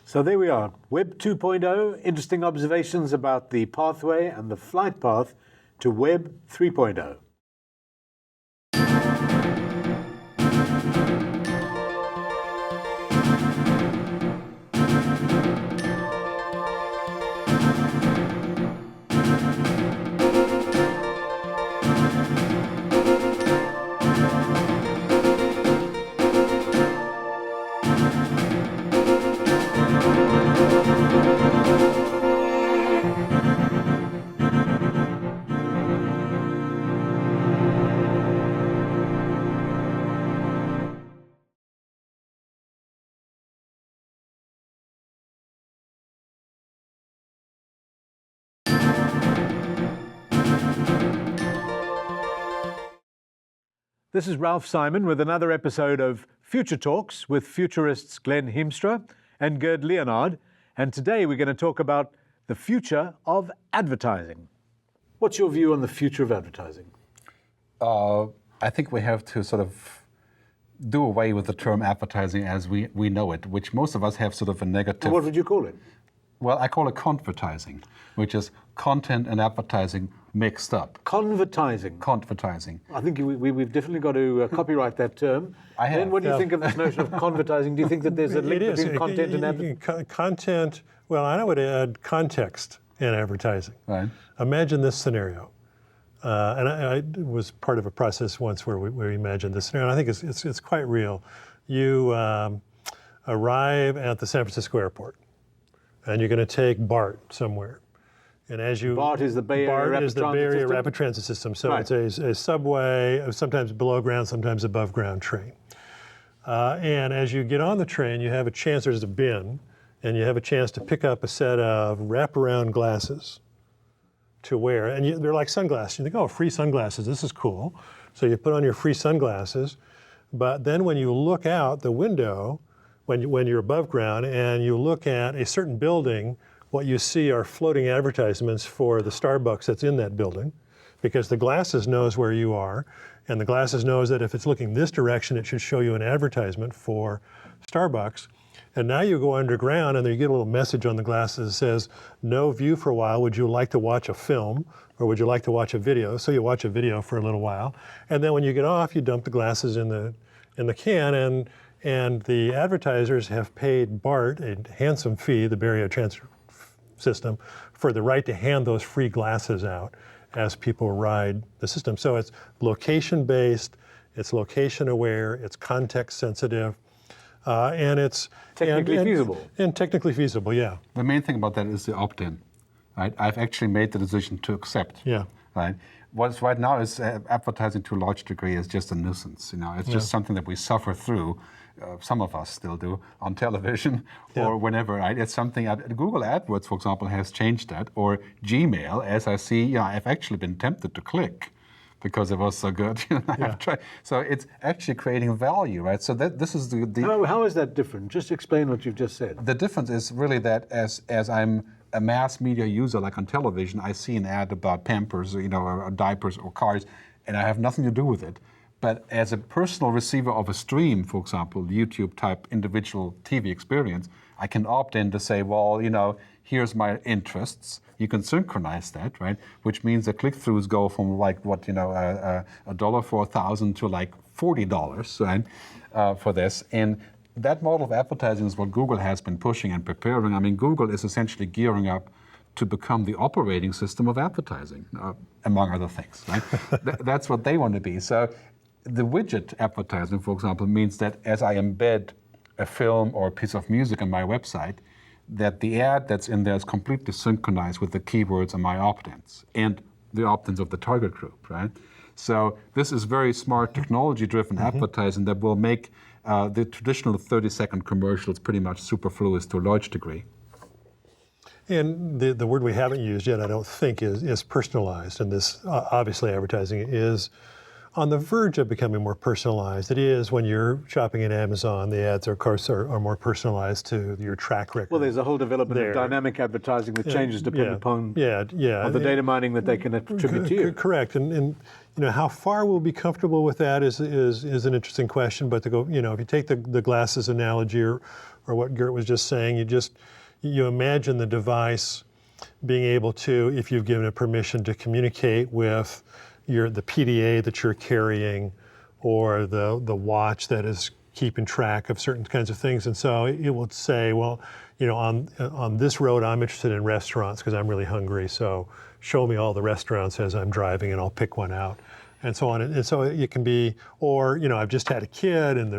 So there we are, Web 2.0, interesting observations about the pathway and the flight path to Web 3.0. This is Ralph Simon with another episode of Future Talks with Futurists Glen Hiemstra and Gerd Leonhard. And today we're going to talk about the future of advertising. What's your view on the future of advertising? I think we have to sort of do away with the term advertising as we know it, which most of us have sort of a negative... What would you call it? Well, I call it convertising, which is content and advertising mixed up. Convertising. Convertising. I think we've definitely got to copyright that term. I have. Then when you think of this notion of convertising, do you think that there's a link between content and advertising? Content, well, I would add context in advertising. Right. Imagine this scenario. And I was part of a process once where we imagined this scenario. And I think it's quite real. You arrive at the San Francisco airport, and you're going to take BART somewhere. And as you BART is the Bay Area Rapid Transit System. So right. It's a subway, sometimes below ground, sometimes above ground train. And as you get on the train, you have a chance, there's a bin, and you have a chance to pick up a set of wraparound glasses to wear. And they're like sunglasses. You think, oh, free sunglasses, this is cool. So you put on your free sunglasses. But then when you look out the window, when you're above ground and you look at a certain building what you see are floating advertisements for the Starbucks that's in that building, because the glasses knows where you are, and the glasses knows that if it's looking this direction, it should show you an advertisement for Starbucks. And now you go underground and you get a little message on the glasses that says, no view for a while, would you like to watch a film or would you like to watch a video? So you watch a video for a little while. And then when you get off, you dump the glasses in the can, and the advertisers have paid BART a handsome fee, the barrier transfer system, for the right to hand those free glasses out as people ride the system. So it's location-based, it's location-aware, it's context-sensitive, and it's technically feasible. And technically feasible, yeah. The main thing about that is the opt-in, right? I've actually made the decision to accept, yeah. right? What's right now is advertising to a large degree is just a nuisance. It's just something that we suffer through. Some of us still do on television or whenever, right? It's something. Google AdWords, for example, has changed that, or Gmail. As I see, I've actually been tempted to click because it was so good. I've tried. So it's actually creating value, right? So this is the How is that different? Just explain what you've just said. The difference is really that as I'm a mass media user, like on television, I see an ad about Pampers, or diapers or cars, and I have nothing to do with it. But as a personal receiver of a stream, for example, YouTube type individual TV experience, I can opt in to say, well, here's my interests. You can synchronize that, right? Which means the click-throughs go from $1 for 1,000 to like $40, right, for this. And that model of advertising is what Google has been pushing and preparing. I mean, Google is essentially gearing up to become the operating system of advertising, among other things, right? That's what they want to be. So the widget advertising, for example, means that as I embed a film or a piece of music on my website, that the ad that's in there is completely synchronized with the keywords and my opt-ins and the opt-ins of the target group, right? So this is very smart technology-driven advertising that will make the traditional 30-second commercials pretty much superfluous to a large degree. And the word we haven't used yet, I don't think, is personalized. And this, obviously, advertising is on the verge of becoming more personalized. It is when you're shopping at Amazon. The ads, of course, are more personalized to your track record. Well, there's a whole development of dynamic advertising that changes depending upon the data mining that they can attribute to you. Correct. And how far we'll be comfortable with that is an interesting question. But to go, if you take the glasses analogy or what Gert was just saying, you imagine the device being able to, if you've given it permission to communicate with the PDA that you're carrying, or the watch that is keeping track of certain kinds of things. And so it will say, well, on this road, I'm interested in restaurants because I'm really hungry. So show me all the restaurants as I'm driving and I'll pick one out, and so on. And so it can be, or, I've just had a kid and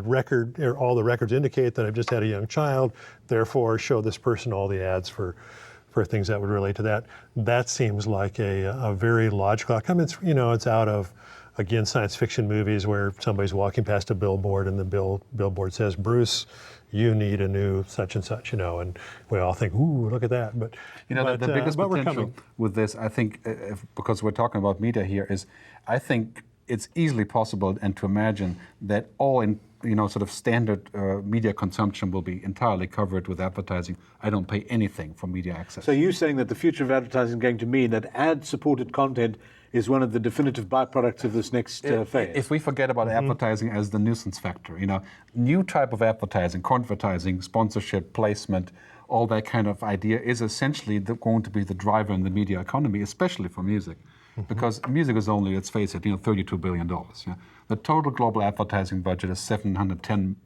all the records indicate that I've just had a young child, therefore show this person all the ads for things that would relate to that. That seems like a very logical outcome. It's out of, again, science fiction movies where somebody's walking past a billboard and the billboard says, Bruce, you need a new such and such, and we all think, ooh, look at that. But the biggest potential with this, I think, because we're talking about media here, is I think it's easily possible and to imagine that all in sort of standard media consumption will be entirely covered with advertising. I don't pay anything for media access. So you're saying that the future of advertising is going to mean that ad-supported content is one of the definitive byproducts of this next phase? If we forget about advertising as the nuisance factor, new type of advertising, convertising, sponsorship, placement, all that kind of idea is essentially going to be the driver in the media economy, especially for music. Because music is only, let's face it, $32 billion. Yeah? The total global advertising budget is $710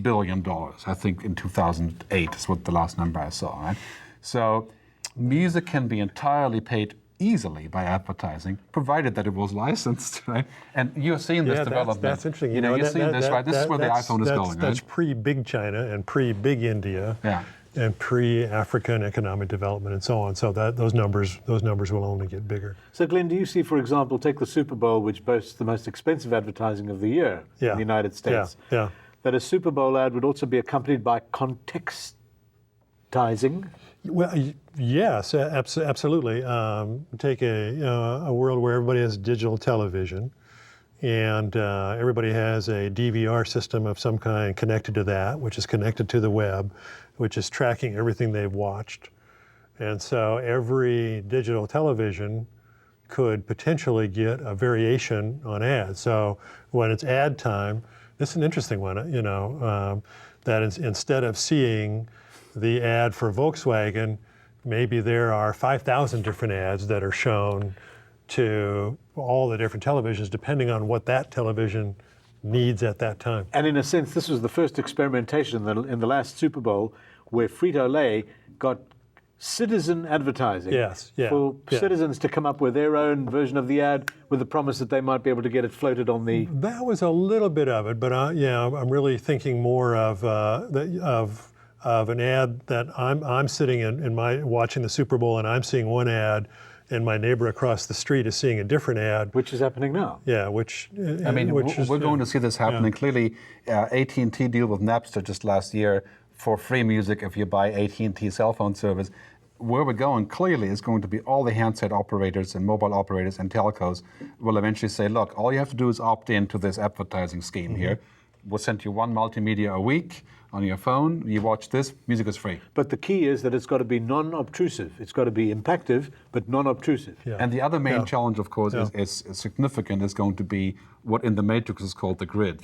billion, I think in 2008 is what the last number I saw. Right? So music can be entirely paid easily by advertising, provided that it was licensed, right? And you're seeing this development. That's interesting. You're seeing this, right? This is where the iPhone is going, right? That's pre-Big China and pre-Big India. Yeah. And pre-African economic development and so on. So those numbers will only get bigger. So Glenn, do you see, for example, take the Super Bowl, which boasts the most expensive advertising of the year in the United States, that a Super Bowl ad would also be accompanied by contextizing? Well, yes, absolutely. Take a world where everybody has digital television, and everybody has a DVR system of some kind connected to that, which is connected to the web, which is tracking everything they've watched. And so every digital television could potentially get a variation on ads. So when it's ad time, this is an interesting one, that instead of seeing the ad for Volkswagen, maybe there are 5,000 different ads that are shown to all the different televisions, depending on what that television needs at that time. And in a sense, this was the first experimentation in the last Super Bowl where Frito-Lay got citizen advertising for citizens to come up with their own version of the ad with the promise that they might be able to get it floated on the... That was a little bit of it, but I'm really thinking more of an ad that I'm sitting in watching the Super Bowl, and I'm seeing one ad, and my neighbor across the street is seeing a different ad. Which is happening now. Yeah, we're going to see this happening. Clearly, AT&T deal with Napster just last year for free music if you buy AT&T cell phone service. Where we're going clearly is going to be all the handset operators and mobile operators and telcos will eventually say, look, all you have to do is opt into this advertising scheme here. We'll send you one multimedia a week on your phone. You watch this, music is free. But the key is that it's got to be non-obtrusive. It's got to be impactful, but non-obtrusive. Yeah. And the other main challenge, of course, is significant, is going to be what in the Matrix is called the grid.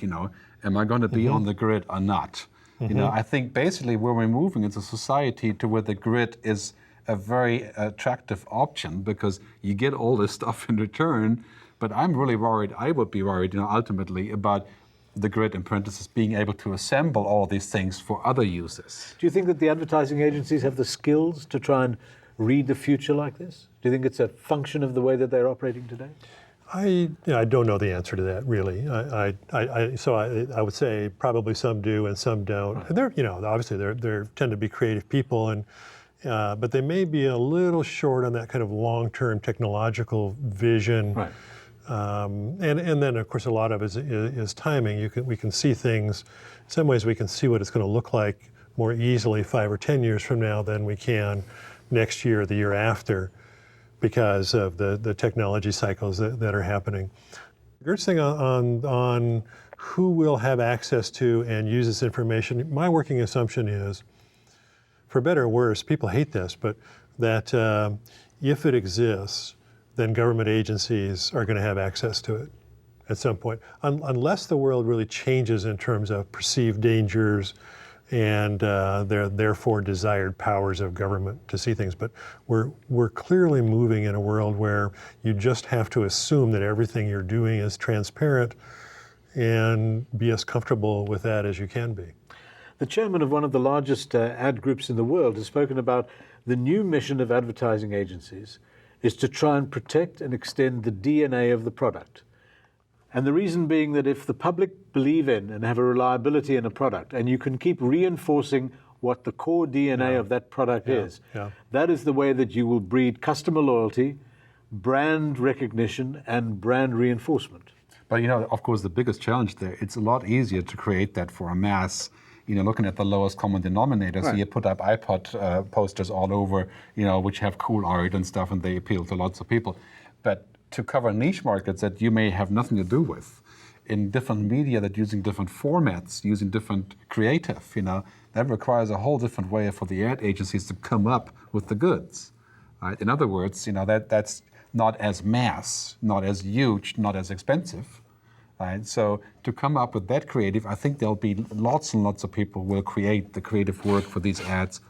Am I going to be on the grid or not? I think basically where we're moving is a society to where the grid is a very attractive option because you get all this stuff in return. But I'm really worried, I would be worried, ultimately about the grid in parentheses being able to assemble all these things for other uses. Do you think that the advertising agencies have the skills to try and read the future like this? Do you think it's a function of the way that they're operating today? I don't know the answer to that, really. So I would say probably some do and some don't. And they're, obviously they tend to be creative people, and but they may be a little short on that kind of long-term technological vision. Right. And then of course a lot of it is timing. We can see things. In some ways, we can see what it's going to look like more easily 5 or 10 years from now than we can next year or the year after, because of the technology cycles that are happening. Gerd's thing on who will have access to and use this information, my working assumption is, for better or worse, people hate this, but that if it exists, then government agencies are going to have access to it at some point, unless the world really changes in terms of perceived dangers and their therefore desired powers of government to see things. But we're clearly moving in a world where you just have to assume that everything you're doing is transparent and be as comfortable with that as you can be. The chairman of one of the largest ad groups in the world has spoken about the new mission of advertising agencies is to try and protect and extend the DNA of the product. And the reason being that if the public believe in and have a reliability in a product, and you can keep reinforcing what the core DNA of that product is, that is the way that you will breed customer loyalty, brand recognition, and brand reinforcement. But of course, the biggest challenge there, it's a lot easier to create that for a mass, looking at the lowest common denominator. Right. So you put up iPod posters all over, which have cool art and stuff, and they appeal to lots of people. But to cover niche markets that you may have nothing to do with, in different media that using different formats, using different creative, that requires a whole different way for the ad agencies to come up with the goods. Right? In other words, that's not as mass, not as huge, not as expensive. Right? So to come up with that creative, I think there'll be lots and lots of people will create the creative work for these ads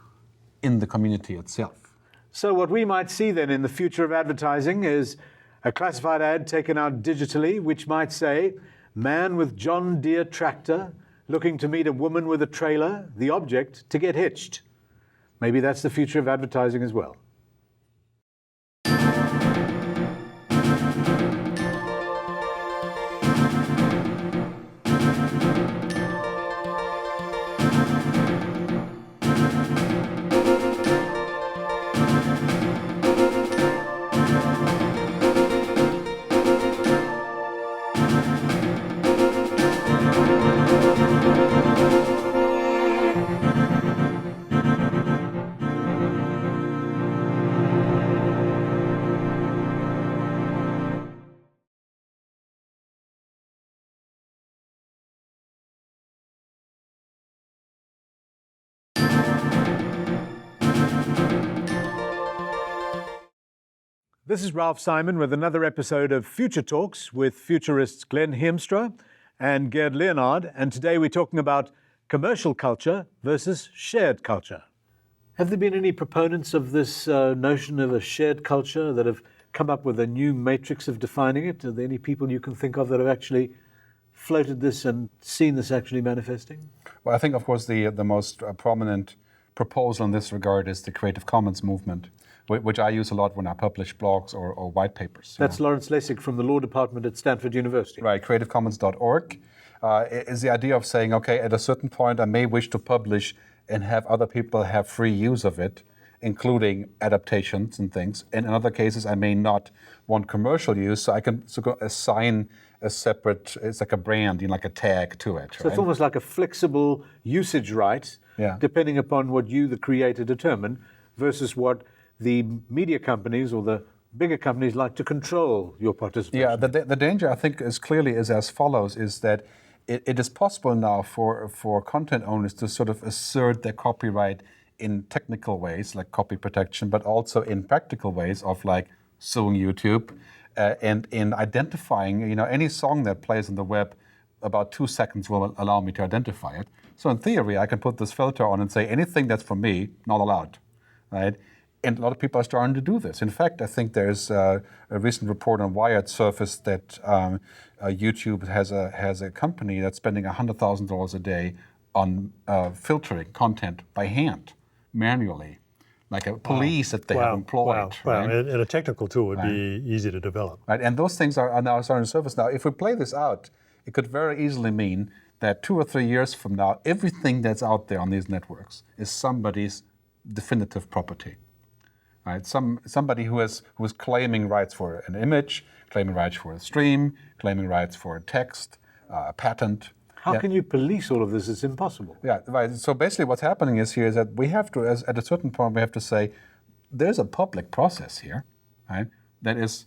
in the community itself. So what we might see then in the future of advertising is a classified ad taken out digitally, which might say, man with John Deere tractor looking to meet a woman with a trailer, the object to get hitched. Maybe that's the future of advertising as well. This is Ralph Simon with another episode of Future Talks with Futurists Glen Hiemstra and Gerd Leonhard, and today we're talking about commercial culture versus shared culture. Have there been any proponents of this notion of a shared culture that have come up with a new matrix of defining it? Are there any people you can think of that have actually floated this and seen this actually manifesting? Well, I think, of course, the most prominent proposal in this regard is the Creative Commons movement, which I use a lot when I publish blogs or white papers. That's Lawrence Lessig from the law department at Stanford University. Right, creativecommons.org is the idea of saying, okay, at a certain point I may wish to publish and have other people have free use of it, including adaptations and things. And in other cases, I may not want commercial use, so I can assign a separate, it's like a brand, like a tag to it. So it's almost like a flexible usage right, depending upon what you, the creator, determine, versus what the media companies or the bigger companies like to control your participation. Yeah, the danger, I think, is clearly as follows, is that it is possible now for content owners to sort of assert their copyright in technical ways, like copy protection, but also in practical ways of like suing YouTube and in identifying, any song that plays on the web, about 2 seconds will allow me to identify it. So in theory, I can put this filter on and say anything that's from me, not allowed, right? And a lot of people are starting to do this. In fact, I think there's a recent report on Wired surfaced that YouTube has a company that's spending $100,000 a day on filtering content by hand, manually, like a police that they have employed. Right? And a technical tool would be easy to develop. Right, and those things are now starting to surface. Now, if we play this out, it could very easily mean that 2 or 3 years from now, everything that's out there on these networks is somebody's definitive property. Right, somebody who is claiming rights for an image, claiming rights for a stream, claiming rights for a text, a patent. How can you police all of this? It's impossible. Yeah, right. So basically what's happening is that we have to, at a certain point, we have to say, there's a public process here, right? That is,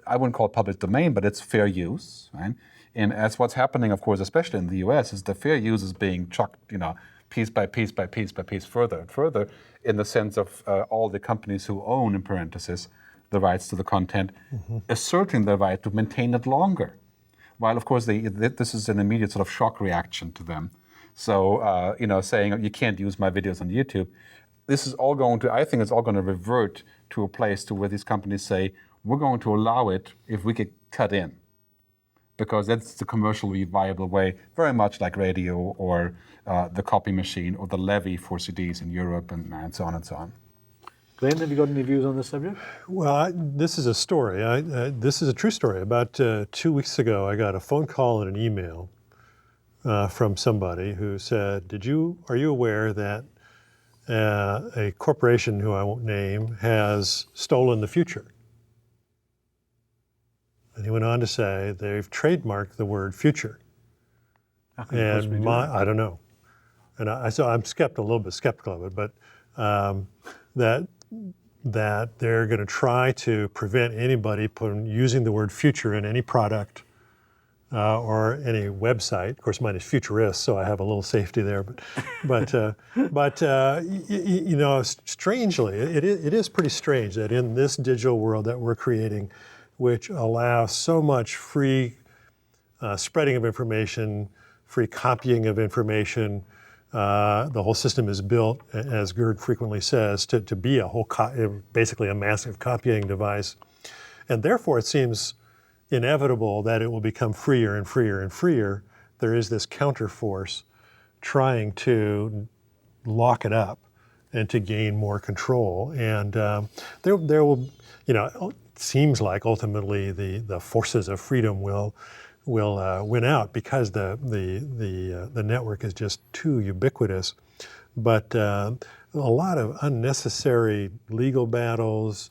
I wouldn't call it public domain, but it's fair use, right? And as what's happening, of course, especially in the US, is the fair use is being chucked, piece by piece by piece by piece, further and further, in the sense of all the companies who own, in parentheses, the rights to the content, asserting the right to maintain it longer. While, of course, this is an immediate sort of shock reaction to them. So, saying you can't use my videos on YouTube, this is all I think it's all going to revert to a place to where these companies say, we're going to allow it if we get cut in. Because that's the commercially viable way, very much like radio or the copy machine or the levy for CDs in Europe and so on and so on. Glenn, have you got any views on this subject? Well, this is a story. This is a true story. About 2 weeks ago, I got a phone call and an email from somebody who said, are you aware that a corporation who I won't name has stolen the future? And he went on to say they've trademarked the word future. How can you possibly do that? I don't know. And I'm a little bit skeptical of it, but that they're going to try to prevent anybody from using the word future in any product or any website. Of course, mine is Futurist, so I have a little safety there. But strangely, it is pretty strange that in this digital world that we're creating, which allows so much free spreading of information, free copying of information. The whole system is built, as Gerd frequently says, to be basically a massive copying device. And therefore, it seems inevitable that it will become freer and freer and freer. There is this counterforce trying to lock it up and to gain more control. And there will, it seems like ultimately the forces of freedom will win out because the network is just too ubiquitous. But a lot of unnecessary legal battles,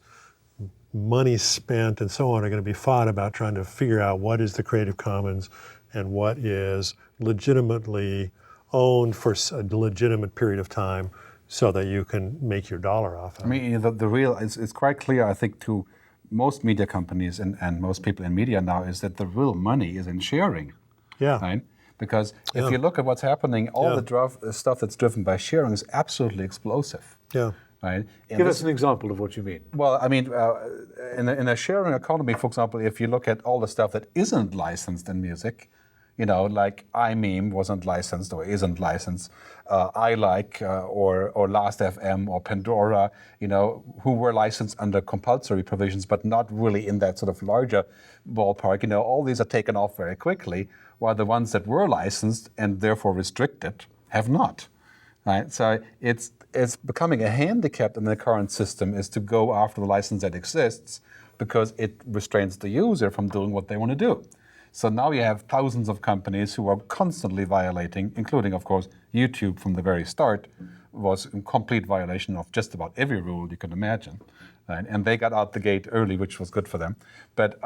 money spent, and so on are going to be fought about trying to figure out what is the Creative Commons and what is legitimately owned for a legitimate period of time so that you can make your dollar off of it. I mean, it's quite clear, I think, to most media companies and most people in media now is that the real money is in sharing. Yeah. Right? Because if you look at what's happening, all the stuff that's driven by sharing is absolutely explosive. Yeah. right? And Give us an example of what you mean. well, I mean, in a sharing economy, for example, if you look at all the stuff that isn't licensed in music, like iMeme wasn't licensed or isn't licensed, iLike or Last.fm or Pandora, who were licensed under compulsory provisions, but not really in that sort of larger ballpark. All these are taken off very quickly, while the ones that were licensed and therefore restricted have not. Right? So it's becoming a handicap in the current system is to go after the license that exists because it restrains the user from doing what they want to do. So now you have thousands of companies who are constantly violating, including, of course, YouTube from the very start was in complete violation of just about every rule you can imagine. Right? And they got out the gate early, which was good for them. But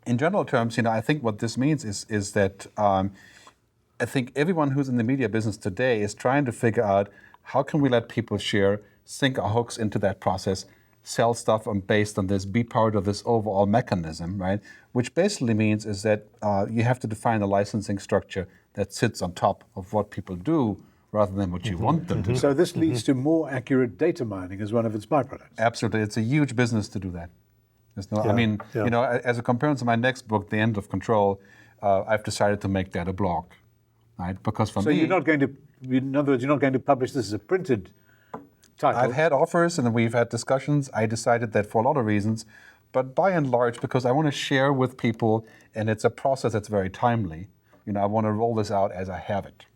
in general terms, I think what this means is that I think everyone who's in the media business today is trying to figure out how can we let people share, sink our hooks into that process, sell stuff based on this, be part of this overall mechanism, right? Which basically means is that you have to define a licensing structure that sits on top of what people do rather than what you want them to do. So this leads to more accurate data mining as one of its byproducts. Absolutely. It's a huge business to do that. As a comparison to my next book, The End of Control, I've decided to make that a blog, right? Because for me... So you're not going to, in other words, you're not going to publish this as a printed title? I've had offers and we've had discussions. I decided that for a lot of reasons, but by and large, because I want to share with people, and it's a process that's very timely. I want to roll this out as I have it.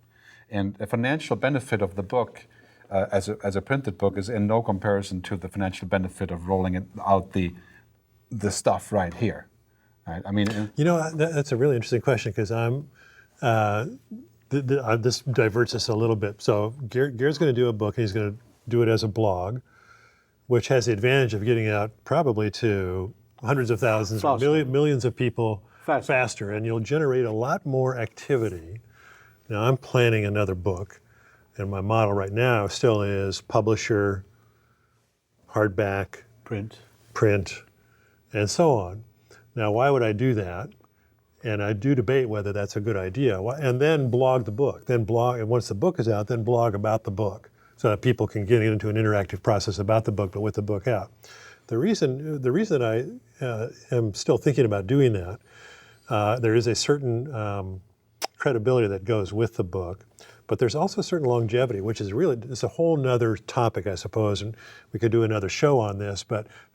And the financial benefit of the book, as a printed book, is in no comparison to the financial benefit of rolling it out the stuff right here. Right? I mean, that's a really interesting question because I'm. This diverts us a little bit. So Gerd's going to do a book, and he's going to do it as a blog, which has the advantage of getting out probably to hundreds of thousands, or millions of people faster, and you'll generate a lot more activity. Now, I'm planning another book, and my model right now still is publisher, hardback, print, and so on. Now, why would I do that? And I do debate whether that's a good idea. And then blog the book. And once the book is out, then blog about the book so that people can get into an interactive process about the book, but with the book out. The reason I am still thinking about doing that, there is a certain credibility that goes with the book, but there's also certain longevity, which is it's a whole nother topic, I suppose, and we could do another show on this,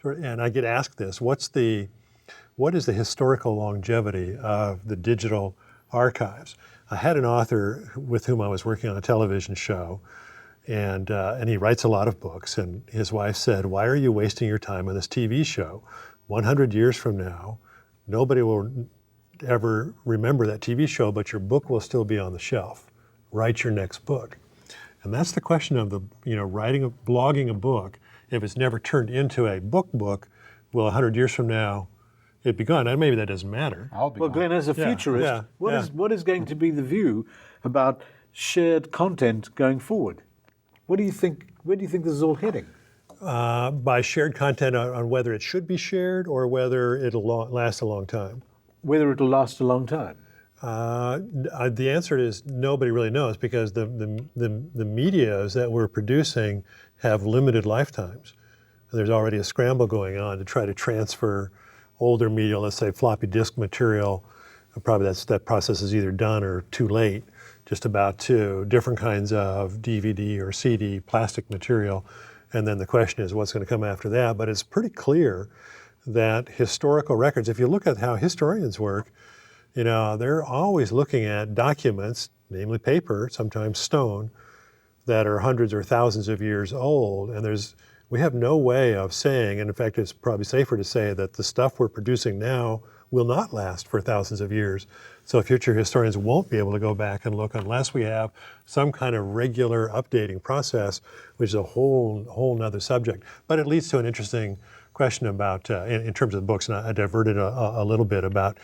and I get asked this, what is the historical longevity of the digital archives? I had an author with whom I was working on a television show, and he writes a lot of books, and his wife said, "Why are you wasting your time on this TV show? 100 years from now, nobody will ever remember that TV show, but your book will still be on the shelf. Write your next book." And that's the question of blogging a book. If it's never turned into a book, will 100 years from now it be gone? And maybe that doesn't matter. Well, Glen, as a futurist, what is going to be the view about shared content going forward? What do you think? Where do you think this is all heading? By shared content on whether it should be shared or whether it'll last a long time. Whether it'll last a long time? The answer is nobody really knows because the medias that we're producing have limited lifetimes. There's already a scramble going on to try to transfer older media, let's say floppy disk material. Probably that process is either done or too late, just about to different kinds of DVD or CD plastic material. And then the question is what's going to come after that. But it's pretty clear that historical records, if you look at how historians work, they're always looking at documents, namely paper, sometimes stone, that are hundreds or thousands of years old. And we have no way of saying, and in fact, it's probably safer to say that the stuff we're producing now will not last for thousands of years. So future historians won't be able to go back and look unless we have some kind of regular updating process, which is a whole nother subject. But it leads to an interesting question about, in terms of the books, and I diverted a little bit about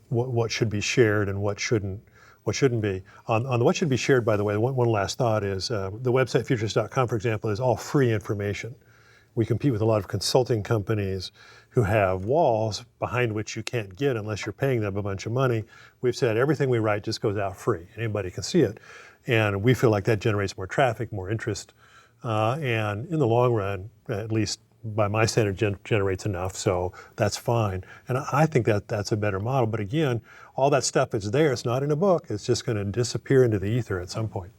what should be shared and what shouldn't be. On the what should be shared, by the way, one last thought is the website Futurist.com, for example, is all free information. We compete with a lot of consulting companies who have walls behind which you can't get unless you're paying them a bunch of money. We've said everything we write just goes out free. Anybody can see it. And we feel like that generates more traffic, more interest, and in the long run, at least by my standard, generates enough, so that's fine. And I think that that's a better model. But again, all that stuff is there. It's not in a book. It's just going to disappear into the ether at some point.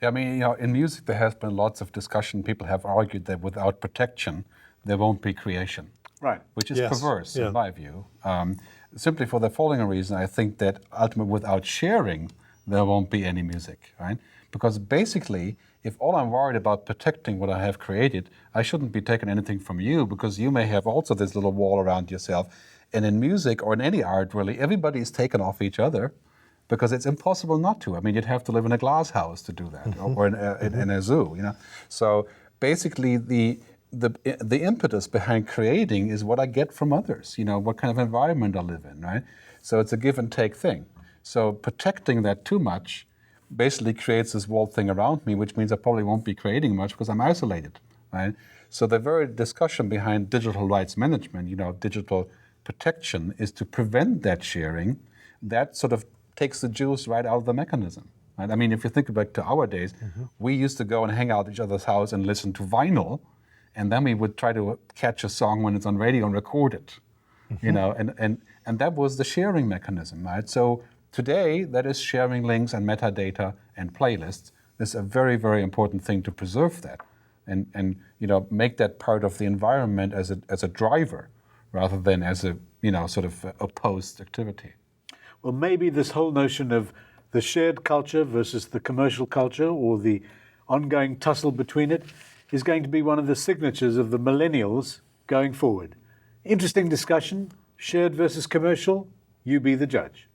Yeah, I mean, you know, in music there has been lots of discussion. People have argued that without protection, there won't be creation. Right. Which is Yes. perverse, Yeah. in my view. Simply for the following reason, I think that ultimately without sharing, there won't be any music, right? Because basically, if all I'm worried about protecting what I have created, I shouldn't be taking anything from you, because you may have also this little wall around yourself. And in music, or in any art really, everybody is taken off each other, because it's impossible not to. I mean, you'd have to live in a glass house to do that, or in a zoo, you know? So basically, the impetus behind creating is what I get from others, you know, what kind of environment I live in, right? So it's a give and take thing. So protecting that too much basically creates this walled thing around me, which means I probably won't be creating much because I'm isolated, right? So the very discussion behind digital rights management, you know, digital protection, is to prevent that sharing. That sort of takes the juice right out of the mechanism. Right? I mean, if you think back to our days, we used to go and hang out at each other's house and listen to vinyl, and then we would try to catch a song when it's on radio and record it, you know, and that was the sharing mechanism, right? So today, that is sharing links and metadata and playlists. It's a very, very important thing to preserve that, and you know, make that part of the environment as a driver, rather than as a, you know, sort of opposed activity. Well, maybe this whole notion of the shared culture versus the commercial culture, or the ongoing tussle between it, is going to be one of the signatures of the millennials going forward. Interesting discussion, shared versus commercial. You be the judge.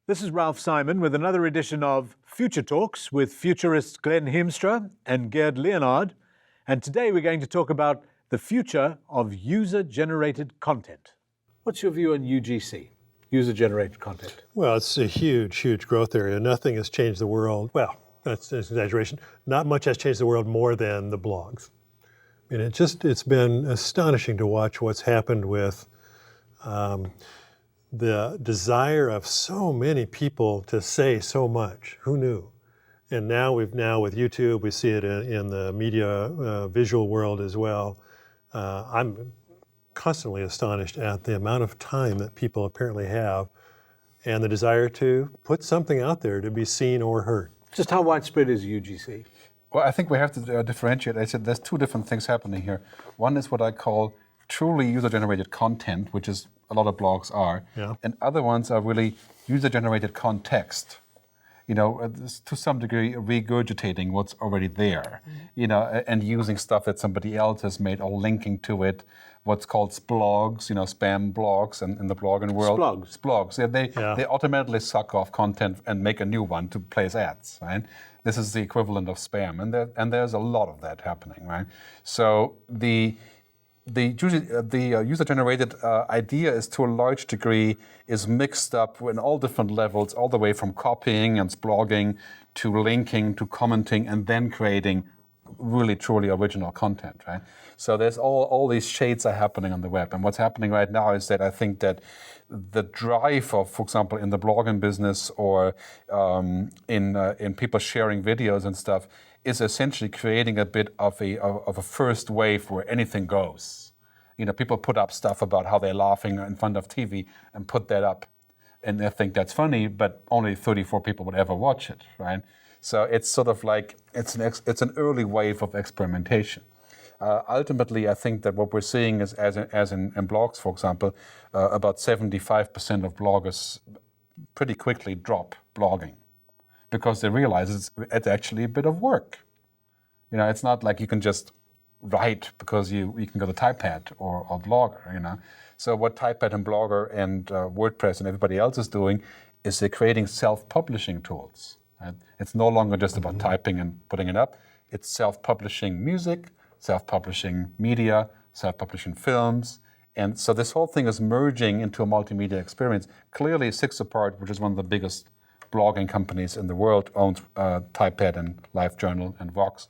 This is Ralph Simon with another edition of Future Talks with Futurist Glen Hiemstra and Gerd Leonhard. And today we're going to talk about the future of user-generated content. What's your view on UGC, user-generated content? Well, it's a huge, huge growth area. Nothing has changed the world. Well, that's an exaggeration. Not much has changed the world more than the blogs. I mean, it's been astonishing to watch what's happened with the desire of so many people to say so much. Who knew? And now with YouTube, we see it in the media visual world as well. I'm constantly astonished at the amount of time that people apparently have, and the desire to put something out there to be seen or heard. Just how widespread is UGC? Well, I think we have to differentiate. I said there's two different things happening here. One is what I call truly user-generated content, which is a lot of blogs are, Yeah. and other ones are really user-generated context. You know, to some degree regurgitating what's already there, you know, and using stuff that somebody else has made or linking to it. What's called splogs, you know, spam blogs in the blogging world. Splogs. Splogs. Yeah, they automatically suck off content and make a new one to place ads, right? This is the equivalent of spam, and there's a lot of that happening, right? So the user-generated idea is, to a large degree, is mixed up in all different levels, all the way from copying and blogging to linking to commenting and then creating really truly original content, right? So there's all these shades are happening on the web, and what's happening right now is that I think that the drive of, for example, in the blogging business or in people sharing videos and stuff, is essentially creating a bit of a first wave where anything goes. You know, people put up stuff about how they're laughing in front of TV and put that up, and they think that's funny, but only 34 people would ever watch it, right? So it's sort of like it's an early wave of experimentation. Ultimately, I think that what we're seeing is, as in blogs, for example, about 75% of bloggers pretty quickly drop blogging. because they realize it's actually a bit of work. You know, it's not like you can just write because you can go to Typepad or Blogger, you know. So what Typepad and Blogger and WordPress and everybody else is doing is they're creating self-publishing tools. Right? It's no longer just about typing and putting it up. It's self-publishing music, self-publishing media, self-publishing films. And so this whole thing is merging into a multimedia experience. Clearly, 6apart, which is one of the biggest blogging companies in the world, owns Typepad and LiveJournal and Vox.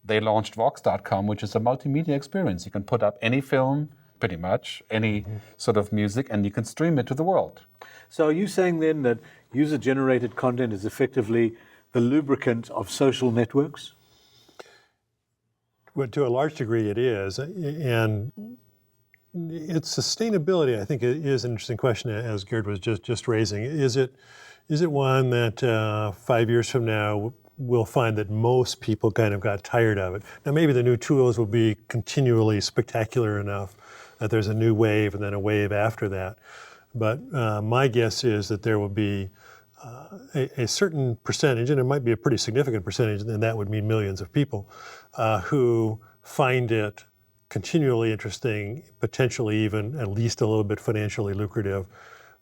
They launched Vox.com, which is a multimedia experience. You can put up any film, pretty much, any sort of music, and you can stream it to the world. So are you saying then that user-generated content is effectively the lubricant of social networks? Well, to a large degree it is, and its sustainability, I think, is an interesting question, as Gerd was just raising. Is it one that 5 years from now we'll find that most people kind of got tired of it? Now, maybe the new tools will be continually spectacular enough that there's a new wave and then a wave after that. But my guess is that there will be a certain percentage, and it might be a pretty significant percentage, and that would mean millions of people, who find it continually interesting, potentially even at least a little bit financially lucrative,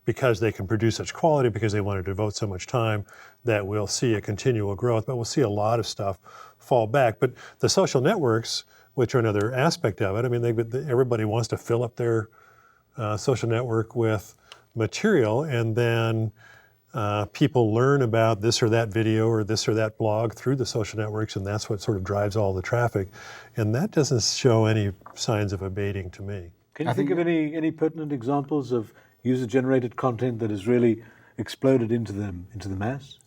because they can produce such quality, because they want to devote so much time, that we'll see a continual growth. But we'll see a lot of stuff fall back. But the social networks, which are another aspect of it, I mean, everybody wants to fill up their social network with material, and then people learn about this or that video or this or that blog through the social networks, and that's what sort of drives all the traffic. And that doesn't show any signs of abating to me. Can you think of any pertinent examples of user-generated content that has really exploded into the mass?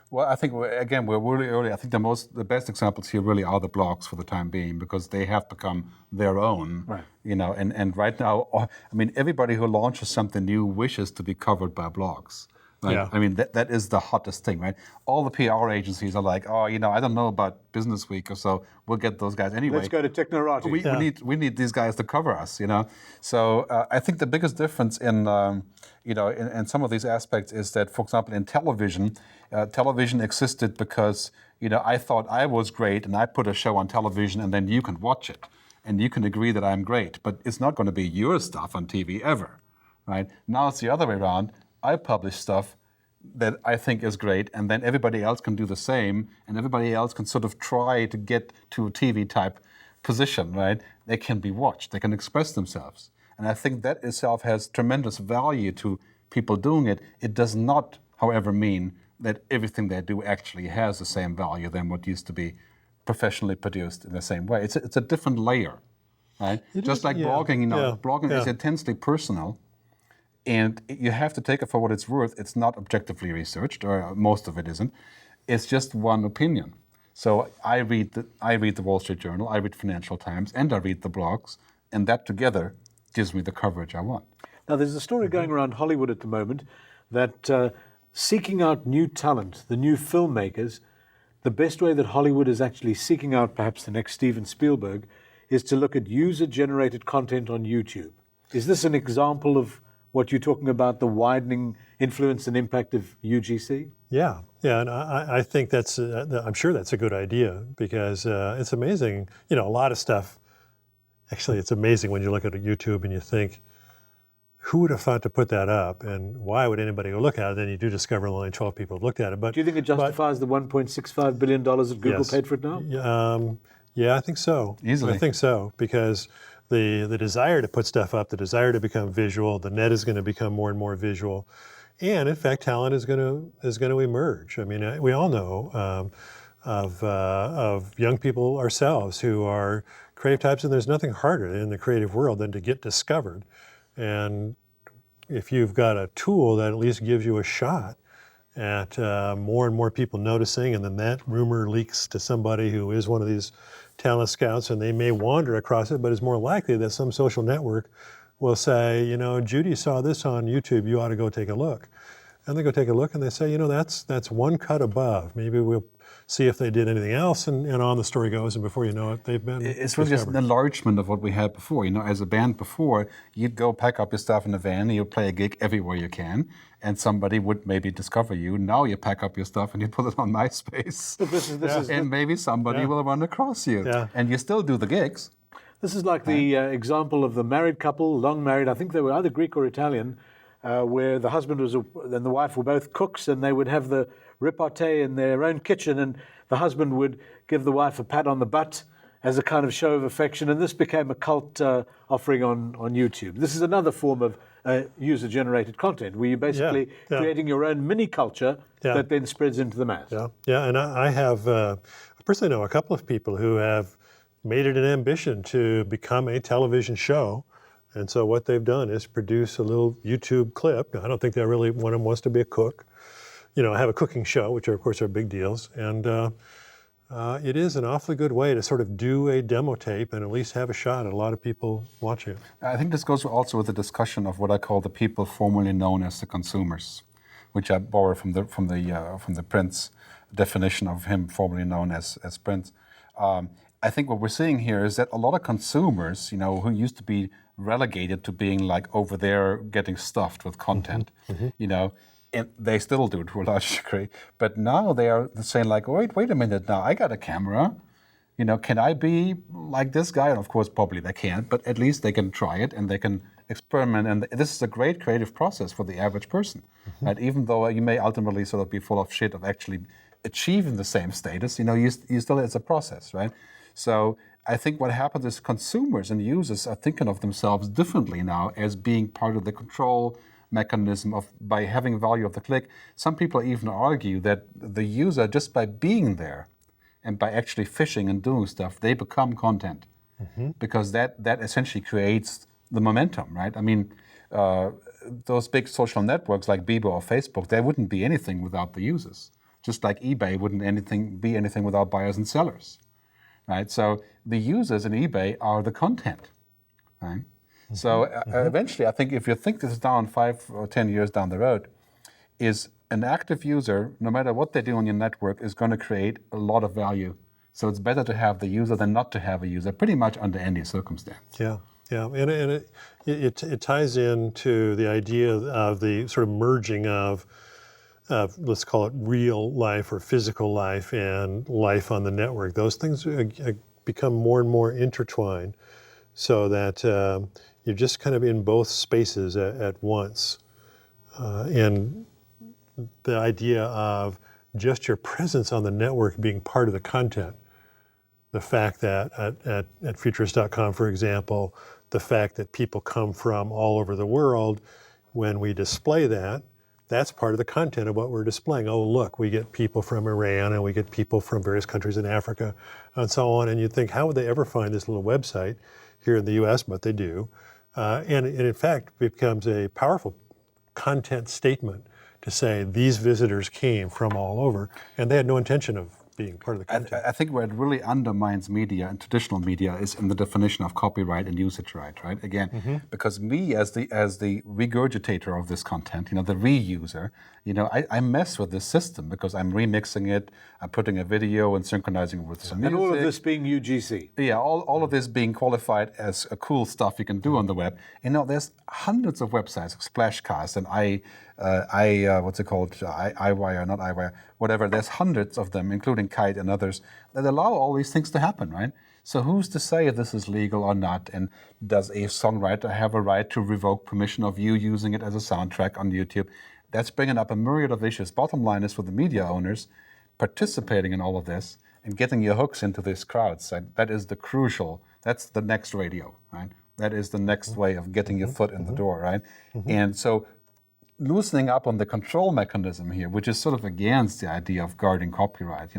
Well, I think, again, we're really early. I think the best examples here really are the blogs for the time being, because they have become their own. Right. You know, and right now, I mean, everybody who launches something new wishes to be covered by blogs. Right? Yeah. I mean, that is the hottest thing, right? All the PR agencies are like, oh, you know, I don't know about Business Week or so. We'll get those guys anyway. Let's go to Technorati. We need these guys to cover us, you know. So I think the biggest difference in some of these aspects is that, for example, in television, television existed because, you know, I thought I was great and I put a show on television and then you can watch it and you can agree that I'm great, but it's not going to be your stuff on TV ever, right? Now it's the other way around. I publish stuff that I think is great, and then everybody else can do the same, and everybody else can sort of try to get to a TV-type position, right? They can be watched, they can express themselves. And I think that itself has tremendous value to people doing it. It does not, however, mean that everything they do actually has the same value than what used to be professionally produced in the same way. It's a different layer, right? Just like blogging, you know, blogging is intensely personal. And you have to take it for what it's worth. It's not objectively researched, or most of it isn't. It's just one opinion. So I read the Wall Street Journal, I read Financial Times, and I read the blogs, and that together gives me the coverage I want. Now, there's a story going around Hollywood at the moment that seeking out new talent, the new filmmakers, the best way that Hollywood is actually seeking out perhaps the next Steven Spielberg is to look at user-generated content on YouTube. Is this an example of what you're talking about, the widening influence and impact of UGC? Yeah, and I think I'm sure that's a good idea, because it's amazing. You know, a lot of stuff, actually it's amazing when you look at YouTube and you think, who would have thought to put that up, and why would anybody go look at it? Then you do discover only 12 people have looked at it. But do you think it justifies the $1.65 billion that Google paid for it now? Yeah, I think so. Easily. I think so, because the desire to put stuff up, the desire to become visual, the net is going to become more and more visual, and in fact, talent is going to emerge. I mean, we all know of young people ourselves who are creative types, and there's nothing harder in the creative world than to get discovered. And if you've got a tool that at least gives you a shot at more and more people noticing, and then that rumor leaks to somebody who is one of these talent scouts, and they may wander across it, but it's more likely that some social network will say, you know, Judy saw this on YouTube, you ought to go take a look. and they go take a look and they say, that's one cut above. Maybe we'll see if they did anything else, and on the story goes, and before you know it, they've been It's really just an enlargement of what we had before. As a band before, you'd go pack up your stuff in a van and you'd play a gig everywhere you can, and somebody would maybe discover you. Now you pack up your stuff and you put it on MySpace. But and maybe somebody will run across you. Yeah. And you still do the gigs. This is like the example of the married couple, long married, I think they were either Greek or Italian, where the husband and the wife were both cooks, and they would have the repartee in their own kitchen, and the husband would give the wife a pat on the butt as a kind of show of affection, and this became a cult offering on YouTube. This is another form of user-generated content, where you're basically creating your own mini culture that then spreads into the mass. Yeah, and I have, I personally know a couple of people who have made it an ambition to become a television show. And so what they've done is produce a little YouTube clip. Now, I don't think that really one of them wants to be a cook. Have a cooking show, which of course are big deals. And it is an awfully good way to sort of do a demo tape and at least have a shot at a lot of people watching it. I think this goes also with the discussion of what I call the people formerly known as the consumers, which I borrow from the Prince definition of him formerly known as Prince. I think what we're seeing here is that a lot of consumers, who used to be relegated to being like over there getting stuffed with content, and they still do to a large degree. But now they are saying like, wait a minute now, I got a camera. Can I be like this guy? And of course, probably they can't, but at least they can try it and they can experiment. And this is a great creative process for the average person. Right? Even though you may ultimately sort of be full of shit of actually achieving the same status, you still, it's a process, right? So I think what happens is consumers and users are thinking of themselves differently now as being part of the control mechanism by having value of the click. Some people even argue that the user, just by being there and by actually fishing and doing stuff, they become content because that essentially creates the momentum, right? I mean, those big social networks like Bebo or Facebook, they wouldn't be anything without the users. Just like eBay wouldn't be anything without buyers and sellers. Right? So the users in eBay are the content. Right? So eventually, I think if you think this is down 5 or 10 years down the road, is an active user, no matter what they do on your network, is going to create a lot of value. So it's better to have the user than not to have a user, pretty much under any circumstance. Yeah, and it ties into the idea of the sort of merging of let's call it real life or physical life and life on the network. Those things become more and more intertwined so that you're just kind of in both spaces at once. And the idea of just your presence on the network being part of the content, the fact that at Futurist.com, for example, the fact that people come from all over the world, when we display that, that's part of the content of what we're displaying. Oh, look, we get people from Iran and we get people from various countries in Africa and so on. And you think, how would they ever find this little website here in the US? But they do. And in fact, it becomes a powerful content statement to say these visitors came from all over and they had no intention of being part of the content. I think where it really undermines media and traditional media is in the definition of copyright and usage right? Again, because me as the regurgitator of this content, the reuser, I mess with this system because I'm remixing it, I'm putting a video and synchronizing it with some music. And all of this being UGC. Yeah, all of this being qualified as a cool stuff you can do on the web. There's hundreds of websites, Splashcast and iWire, not iWire, whatever. There's hundreds of them, including Kite and others, that allow all these things to happen, right? So who's to say if this is legal or not? And does a songwriter have a right to revoke permission of you using it as a soundtrack on YouTube? That's bringing up a myriad of issues. Bottom line is for the media owners, participating in all of this and getting your hooks into these crowds. That is that's the next radio, right? That is the next way of getting your foot in the door, right? And so loosening up on the control mechanism here, which is sort of against the idea of guarding copyright,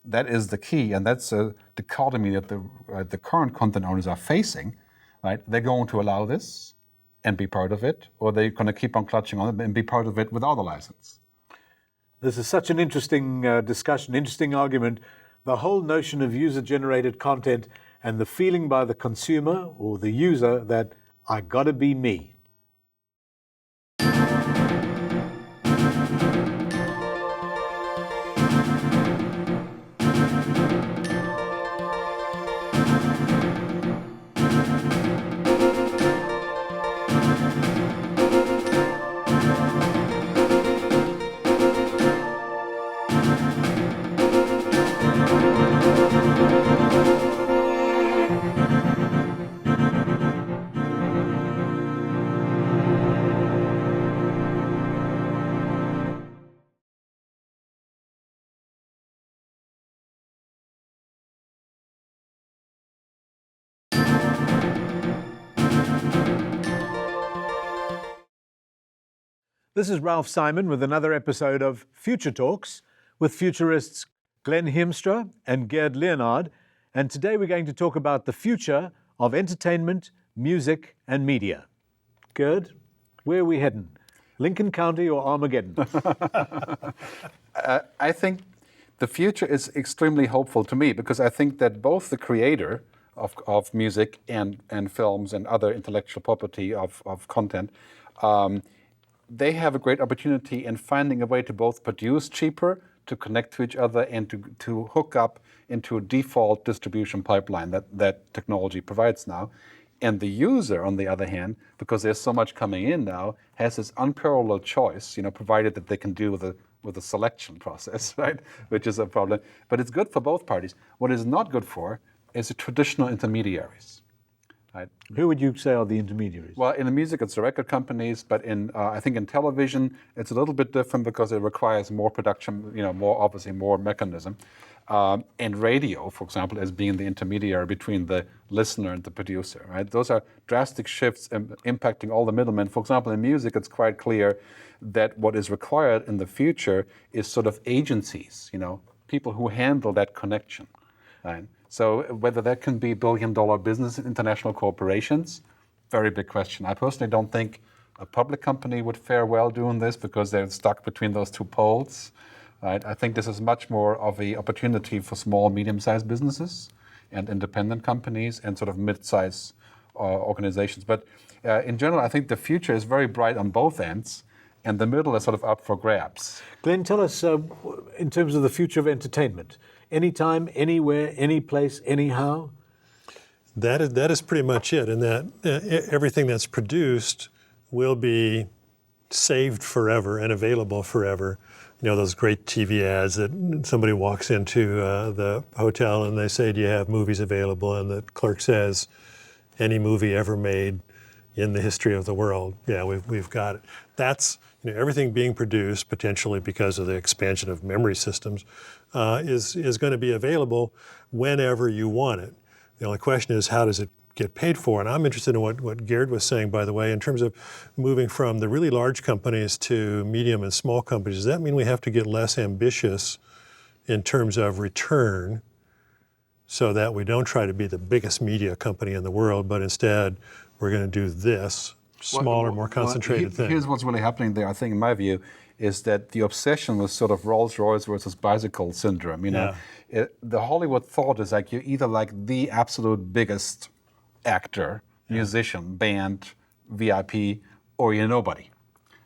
that is the key, and that's a dichotomy that the current content owners are facing, right? They're going to allow this and be part of it, or they're going to keep on clutching on it and be part of it without a license. This is such an interesting discussion, interesting argument. The whole notion of user-generated content and the feeling by the consumer or the user that I gotta be me. This is Ralph Simon with another episode of Future Talks with Futurists Glen Hiemstra and Gerd Leonhard. And today we're going to talk about the future of entertainment, music, and media. Gerd, where are we heading? Lincoln County or Armageddon? I think the future is extremely hopeful to me because I think that both the creator of music and films and other intellectual property of content, they have a great opportunity in finding a way to both produce cheaper, to connect to each other, and to hook up into a default distribution pipeline that technology provides now. And the user, on the other hand, because there's so much coming in now, has this unparalleled choice, provided that they can deal with the selection process, right? Which is a problem. But it's good for both parties. What is not good for is the traditional intermediaries. Right? Who would you say are the intermediaries? Well, in the music, it's the record companies, but I think in television, it's a little bit different because it requires more production, more mechanism. And radio, for example, as being the intermediary between the listener and the producer, right? Those are drastic shifts impacting all the middlemen. For example, in music, it's quite clear that what is required in the future is sort of agencies, people who handle that connection, right? So whether that can be billion-dollar business international corporations, very big question. I personally don't think a public company would fare well doing this because they're stuck between those two poles. Right? I think this is much more of an opportunity for small, medium-sized businesses and independent companies and sort of mid-sized organizations. But in general, I think the future is very bright on both ends, and the middle is sort of up for grabs. Glenn, tell us, in terms of the future of entertainment, anytime, anywhere, any place, anyhow? That is pretty much it, and that everything that's produced will be saved forever and available forever. Those great TV ads that somebody walks into the hotel and they say, do you have movies available? And the clerk says, any movie ever made in the history of the world. Yeah, we've got it. That's everything being produced potentially because of the expansion of memory systems is going to be available whenever you want it. The only question is, how does it get paid for? And I'm interested in what Gerd was saying, by the way, in terms of moving from the really large companies to medium and small companies. Does that mean we have to get less ambitious in terms of return so that we don't try to be the biggest media company in the world, but instead we're going to do this smaller, more concentrated thing? Here's what's really happening there, I think, in my view, is that the obsession with sort of Rolls-Royce versus bicycle syndrome. The Hollywood thought is like you're either like the absolute biggest actor, musician, band, VIP, or you're nobody,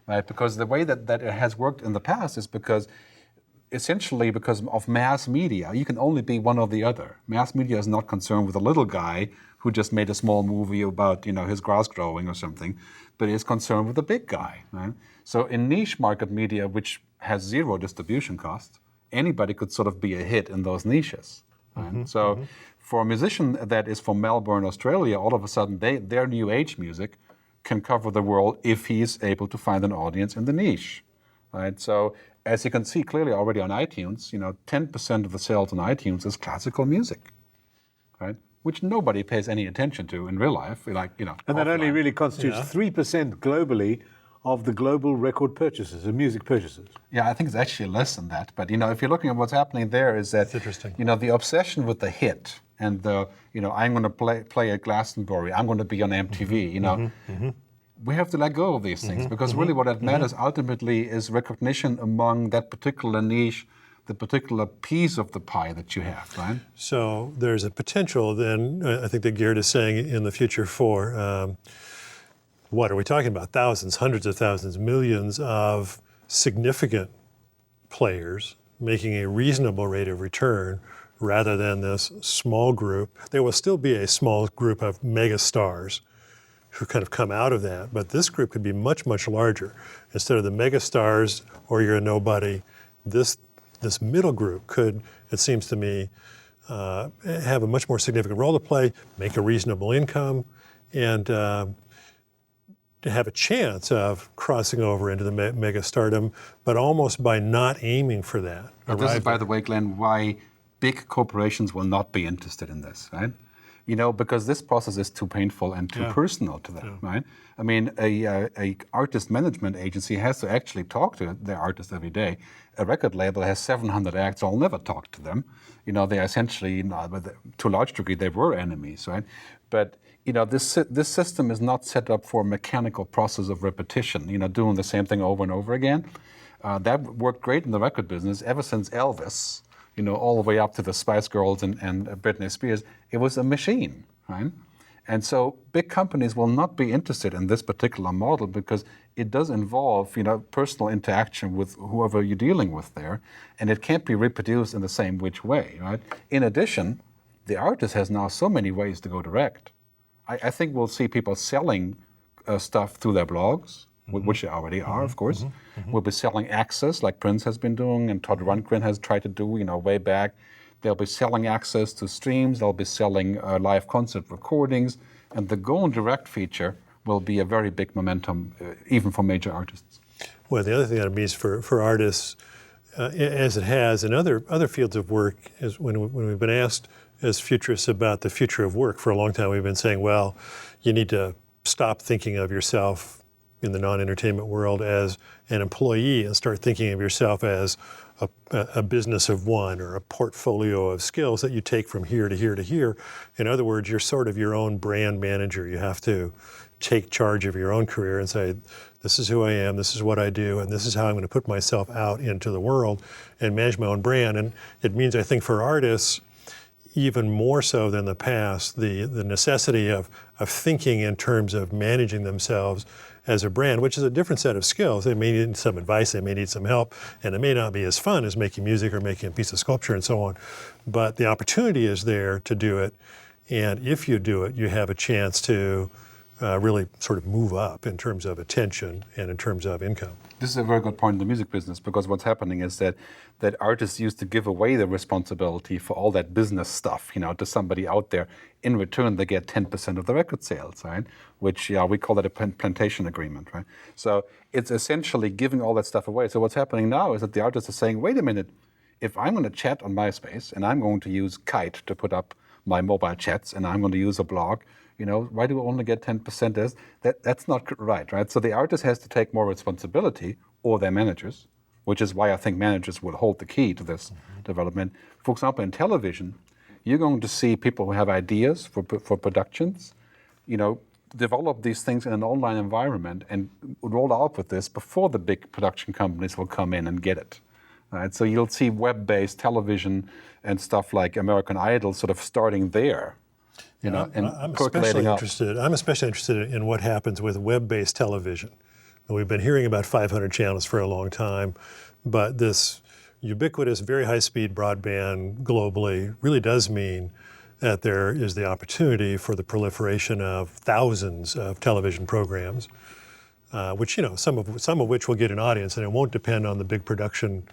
right? Because the way that it has worked in the past is because of mass media, you can only be one or the other. Mass media is not concerned with a little guy who just made a small movie about, his grass growing or something, but is concerned with the big guy, right? So in niche market media, which has zero distribution cost, anybody could sort of be a hit in those niches. Right? For a musician that is from Melbourne, Australia, all of a sudden their new age music can cover the world if he's able to find an audience in the niche. Right? So as you can see clearly already on iTunes, 10% of the sales on iTunes is classical music, right? Which nobody pays any attention to in real life, And that only really constitutes 3% globally of the global record purchases, of music purchases. Yeah, I think it's actually less than that. But, if you're looking at what's happening there is that, it's interesting. The obsession with the hit and the, I'm going to play at Glastonbury, I'm going to be on MTV, we have to let go of these things because really what matters ultimately is recognition among that particular niche, the particular piece of the pie that you have, right? So there's a potential then, I think that Gerd is saying in the future for, what are we talking about? Thousands, hundreds of thousands, millions of significant players making a reasonable rate of return rather than this small group. There will still be a small group of mega stars who kind of come out of that, but this group could be much, much larger. Instead of the mega stars or you're a nobody, this middle group could, it seems to me, have a much more significant role to play, make a reasonable income, and to have a chance of crossing over into the mega stardom, but almost by not aiming for that. But this is, by the way, Glenn, why big corporations will not be interested in this, right? because this process is too painful and too personal to them, right? I mean, a artist management agency has to actually talk to their artists every day. A record label has 700 acts. I'll never talk to them. They are essentially, to a large degree, they were enemies, right? But this system is not set up for a mechanical process of repetition. Doing the same thing over and over again. That worked great in the record business ever since Elvis. All the way up to the Spice Girls and Britney Spears. It was a machine, right? And so big companies will not be interested in this particular model because it does involve, personal interaction with whoever you're dealing with there, and it can't be reproduced in the same which way, right? In addition, the artist has now so many ways to go direct. I think we'll see people selling stuff through their blogs, which they already are, of course. We'll be selling access, like Prince has been doing, and Todd Rundgren has tried to do, way back. They'll be selling access to streams. They'll be selling live concert recordings. And the Go and Direct feature will be a very big momentum, even for major artists. Well, the other thing that it means for artists, as it has in other fields of work, is when we've been asked as futurists about the future of work for a long time, we've been saying, well, you need to stop thinking of yourself in the non-entertainment world as an employee and start thinking of yourself as a business of one or a portfolio of skills that you take from here to here to here. In other words, you're sort of your own brand manager. You have to take charge of your own career and say, this is who I am, this is what I do, and this is how I'm going to put myself out into the world and manage my own brand. And it means, I think, for artists, even more so than the past, the necessity of thinking in terms of managing themselves as a brand, which is a different set of skills. They may need some advice, they may need some help, and it may not be as fun as making music or making a piece of sculpture and so on. But the opportunity is there to do it, and if you do it, you have a chance to really sort of move up in terms of attention and in terms of income. This is a very good point in the music business, because what's happening is that artists used to give away the responsibility for all that business stuff, to somebody out there. In return, they get 10% of the record sales, right? Which, we call that a plantation agreement, right? So it's essentially giving all that stuff away. So what's happening now is that the artists are saying, wait a minute, if I'm going to chat on MySpace and I'm going to use Kite to put up my mobile chats and I'm going to use a blog, why do we only get 10%? That's not right? So the artist has to take more responsibility, or their managers, which is why I think managers will hold the key to this development. For example, in television, you're going to see people who have ideas for productions, develop these things in an online environment and roll out with this before the big production companies will come in and get it. Right? So you'll see web-based television and stuff like American Idol sort of starting there. And I'm percolating up. I'm especially interested in what happens with web-based television. And we've been hearing about 500 channels for a long time, but this ubiquitous, very high-speed broadband globally really does mean that there is the opportunity for the proliferation of thousands of television programs, which, some of which will get an audience, and it won't depend on the big production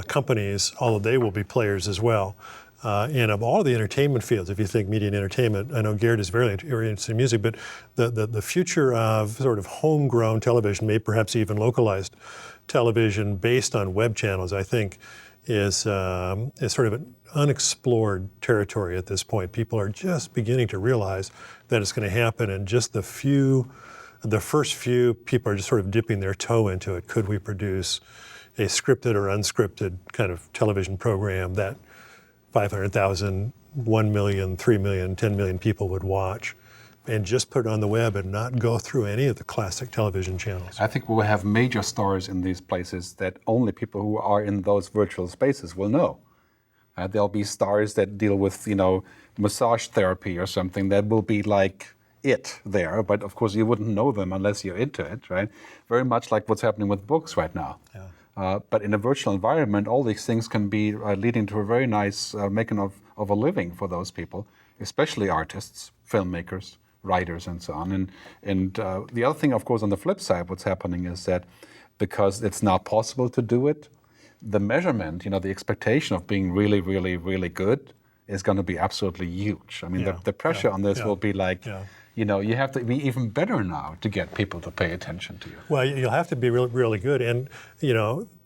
companies, although they will be players as well. And of all the entertainment fields, if you think media and entertainment, I know Gerd is very interested in music, but the future of sort of homegrown television, maybe perhaps even localized television based on web channels, I think is sort of an unexplored territory at this point. People are just beginning to realize that it's going to happen, and just the first few people are just sort of dipping their toe into it. Could we produce a scripted or unscripted kind of television program that 500,000, 1 million, 3 million, 10 million people would watch, and just put it on the web and not go through any of the classic television channels? I think we'll have major stars in these places that only people who are in those virtual spaces will know. There'll be stars that deal with, massage therapy or something that will be like it there, but of course you wouldn't know them unless you're into it, right? Very much like what's happening with books right now. Yeah. But in a virtual environment, all these things can be leading to a very nice making of a living for those people, especially artists, filmmakers, writers, and so on. And the other thing, of course, on the flip side, what's happening is that because it's not possible to do it, the measurement, the expectation of being really, really, really good is going to be absolutely huge. I mean, the pressure on this will be like, you have to be even better now to get people to pay attention to you. Well, you'll have to be really, really good. And,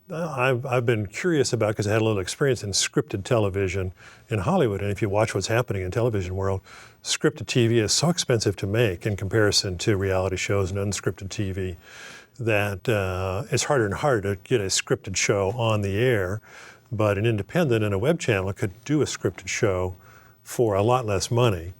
I've been curious about, because I had a little experience in scripted television in Hollywood, and if you watch what's happening in television world, scripted TV is so expensive to make in comparison to reality shows and unscripted TV that it's harder and harder to get a scripted show on the air, but an independent and a web channel could do a scripted show for a lot less money.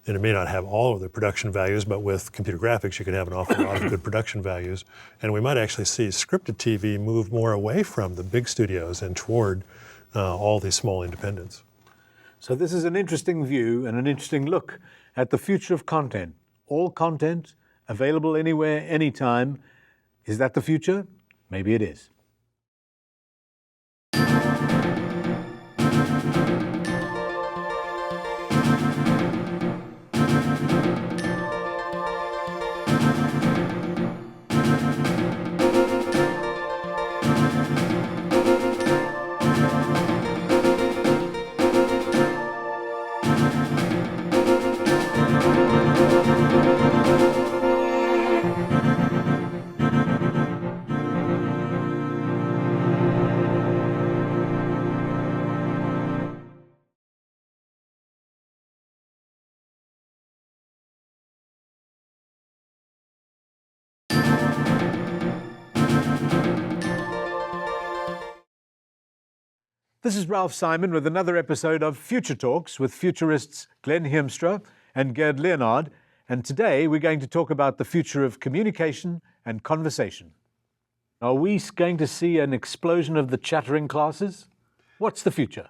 And it may not have all of the production values, but with computer graphics, you could have an awful lot of good production values. And we might actually see scripted TV move more away from the big studios and toward all these small independents. So this is an interesting view and an interesting look at the future of content. All content available anywhere, anytime. Is that the future? Maybe it is. This is Ralph Simon with another episode of Future Talks with Futurists Glen Hiemstra and Gerd Leonhard. And today we're going to talk about the future of communication and conversation. Are we going to see an explosion of the chattering classes? What's the future?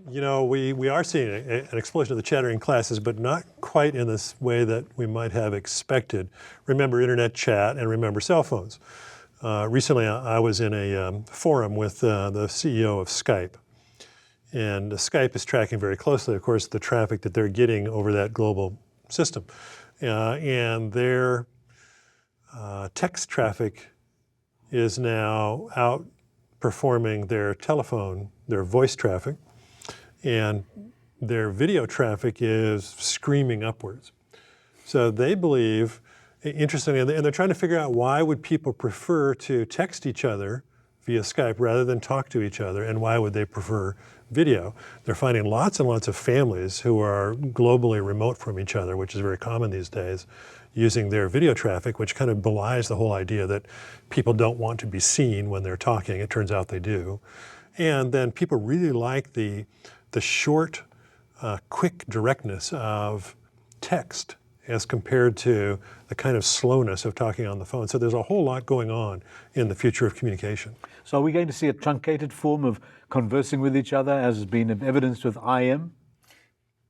You know, we are seeing an explosion of the chattering classes, but not quite in this way that we might have expected. Remember internet chat and remember cell phones. Recently, I was in a forum with the CEO of Skype, and Skype is tracking very closely, of course, the traffic that they're getting over that global system. And their text traffic is now outperforming their telephone, their voice traffic, and their video traffic is screaming upwards. So they believe, interestingly, and they're trying to figure out why would people prefer to text each other via Skype rather than talk to each other, and why would they prefer video? They're finding lots and lots of families who are globally remote from each other, which is very common these days, using their video traffic, which kind of belies the whole idea that people don't want to be seen when they're talking. It turns out they do. And then people really like the short, quick directness of text as compared to the kind of slowness of talking on the phone. So there's a whole lot going on in the future of communication. So are we going to see a truncated form of conversing with each other, as has been evidenced with IM?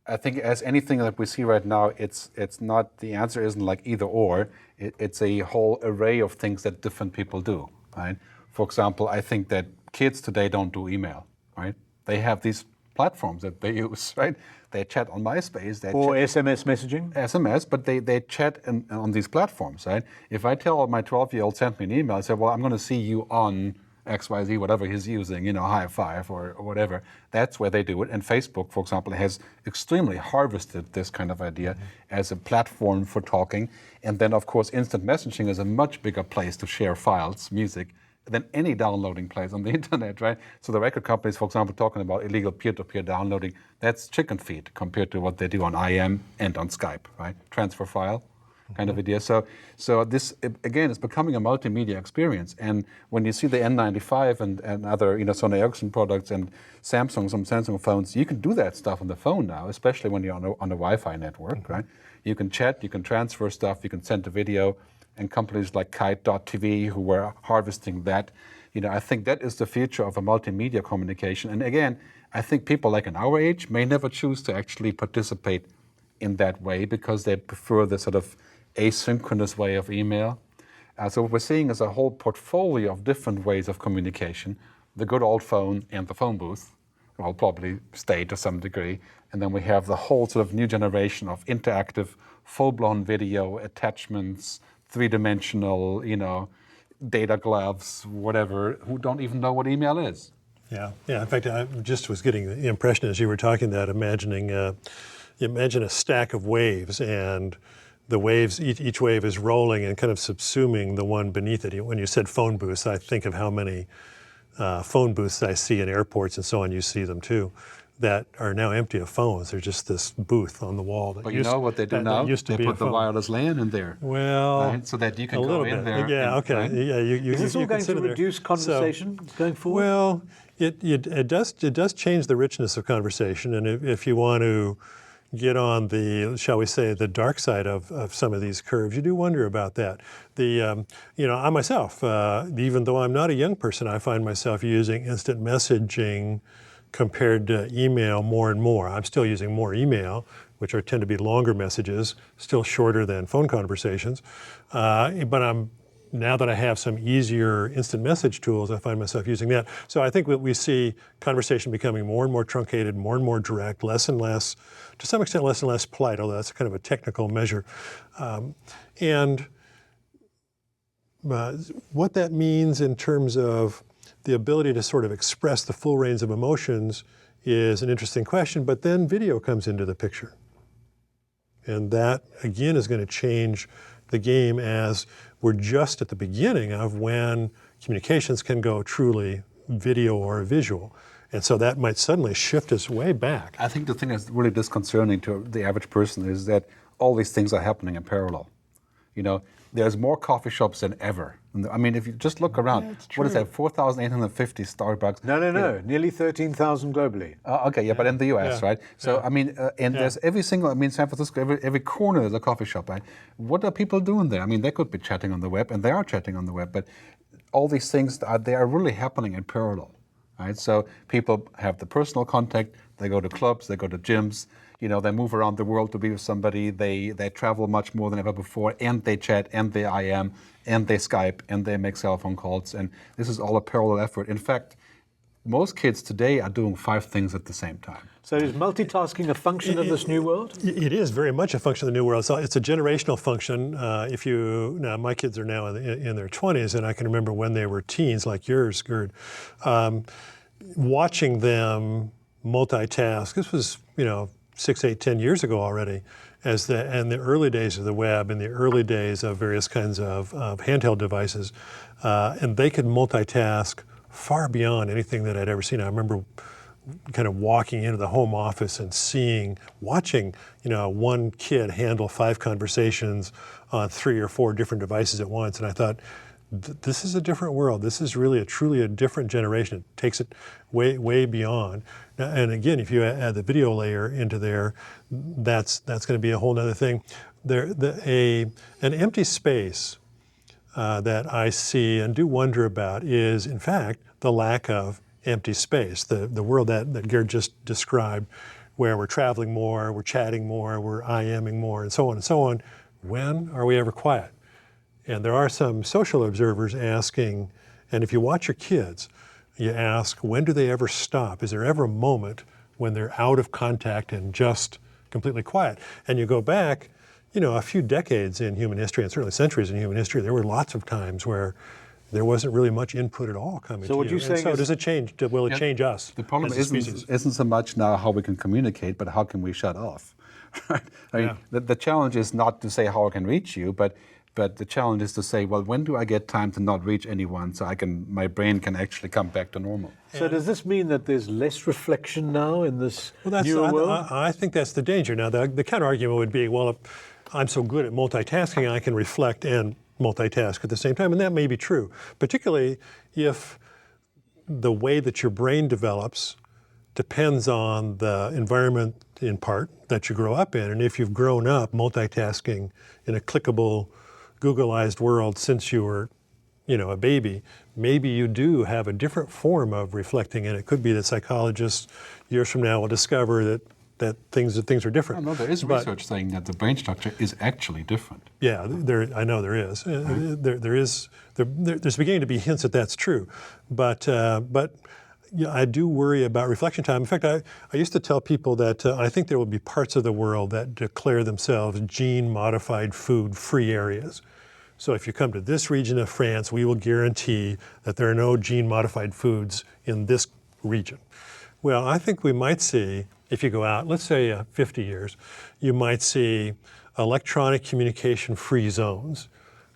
I think as anything that we see right now, it's not, the answer isn't like either or. It's a whole array of things that different people do, right? For example, I think that kids today don't do email, right? They have these platforms that they use, right? They chat on MySpace. Or SMS messaging? SMS, but they chat on these platforms, right? If I tell my 12-year-old, send me an email, I say, well, I'm going to see you on XYZ, whatever he's using, High Five or whatever. That's where they do it. And Facebook, for example, has extremely harvested this kind of idea as a platform for talking. And then, of course, instant messaging is a much bigger place to share files, music, than any downloading place on the internet, right? So the record companies, for example, talking about illegal peer-to-peer downloading, that's chicken feed compared to what they do on IM and on Skype, right? Transfer file kind of idea. So this, again, is becoming a multimedia experience. And when you see the N95 and other, Sony Ericsson products and some Samsung phones, you can do that stuff on the phone now, especially when you're on a Wi-Fi network, right? You can chat, you can transfer stuff, you can send a video. And companies like Kite.tv who were harvesting that, I think that is the future of a multimedia communication. And again, I think people like in our age may never choose to actually participate in that way because they prefer the sort of asynchronous way of email. So what we're seeing is a whole portfolio of different ways of communication. The good old phone and the phone booth will probably stay to some degree. And then we have the whole sort of new generation of interactive, full-blown video attachments, three-dimensional, data gloves, whatever, who don't even know what email is. Yeah. In fact, I just was getting the impression as you were talking that, imagine a stack of waves, and the waves, each wave is rolling and kind of subsuming the one beneath it. When you said phone booths, I think of how many phone booths I see in airports and so on. You see them too, that are now empty of phones. They're just this booth on the wall. But you know what they do now? They put the wireless LAN in there. Well, right? So that you can go in there. Yeah, okay. Right? Yeah, is this all going to reduce conversation going forward? Well, it does change the richness of conversation, and if you want to get on the, shall we say, the dark side of some of these curves, you do wonder about that. I myself, even though I'm not a young person, I find myself using instant messaging compared to email more and more. I'm still using more email, which tend to be longer messages, still shorter than phone conversations. But now that I have some easier instant message tools, I find myself using that. So I think that we see conversation becoming more and more truncated, more and more direct, less and less, to some extent, less and less polite, although that's kind of a technical measure. And what that means in terms of the ability to sort of express the full range of emotions is an interesting question, but then video comes into the picture. And that, again, is going to change the game, as we're just at the beginning of when communications can go truly video or visual. And so that might suddenly shift us way back. I think the thing that's really disconcerting to the average person is that all these things are happening in parallel. There's more coffee shops than ever. I mean, if you just look around, what is that, 4,850 Starbucks? No. Nearly 13,000 globally. Okay, but in the US, right? So, I mean, there's every single, San Francisco, every corner is a coffee shop, right? What are people doing there? I mean, they could be chatting on the web, and they are chatting on the web, but all these things, they are really happening in parallel, right? So people have the personal contact, they go to clubs, they go to gyms, they move around the world to be with somebody, they travel much more than ever before, and they chat, and they IM, and they Skype, and they make cell phone calls, and this is all a parallel effort. In fact, most kids today are doing 5 things at the same time. So is multitasking a function of this new world? It is very much a function of the new world. So it's a generational function. Now my kids are now in their 20s, and I can remember when they were teens, like yours, Gerd, watching them multitask. This was, 6, 8, 10 years ago already, and the early days of the web and the early days of various kinds of handheld devices, and they could multitask far beyond anything that I'd ever seen. I remember kind of walking into the home office and watching, one kid handle 5 conversations on 3 or 4 different devices at once, and I thought, this is a different world. This is really truly a different generation. It takes it way, way beyond. Now, and again, if you add the video layer into there, that's going to be a whole other thing. An empty space that I see and do wonder about is, in fact, the lack of empty space. The world that Gerd just described, where we're traveling more, we're chatting more, we're IMing more, and so on and so on. When are we ever quiet? And there are some social observers asking, and if you watch your kids, you ask, when do they ever stop? Is there ever a moment when they're out of contact and just completely quiet? And you go back, a few decades in human history, and certainly centuries in human history, there were lots of times where there wasn't really much input at all coming to you. So what you're saying is, does it change? Will it change us? The problem as a species? isn't so much now how we can communicate, but how can we shut off? Right? I mean, the challenge is not to say how I can reach you, but the challenge is to say, well, when do I get time to not reach anyone so my brain can actually come back to normal? So does this mean that there's less reflection now in this newer world? I think that's the danger. Now, the counter-argument would be, well, if I'm so good at multitasking, I can reflect and multitask at the same time, and that may be true, particularly if the way that your brain develops depends on the environment, in part, that you grow up in. And if you've grown up multitasking in a clickable, Googleized world since you were, a baby, maybe you do have a different form of reflecting, and it could be that psychologists years from now will discover that things are different. No, there is research saying that the brain structure is actually different. Yeah, I know there is. There's beginning to be hints that that's true, but I do worry about reflection time. In fact, I used to tell people that I think there will be parts of the world that declare themselves gene-modified food-free areas. So if you come to this region of France, we will guarantee that there are no gene-modified foods in this region. Well, I think we might see if you go out, let's say 50 years, you might see electronic communication free zones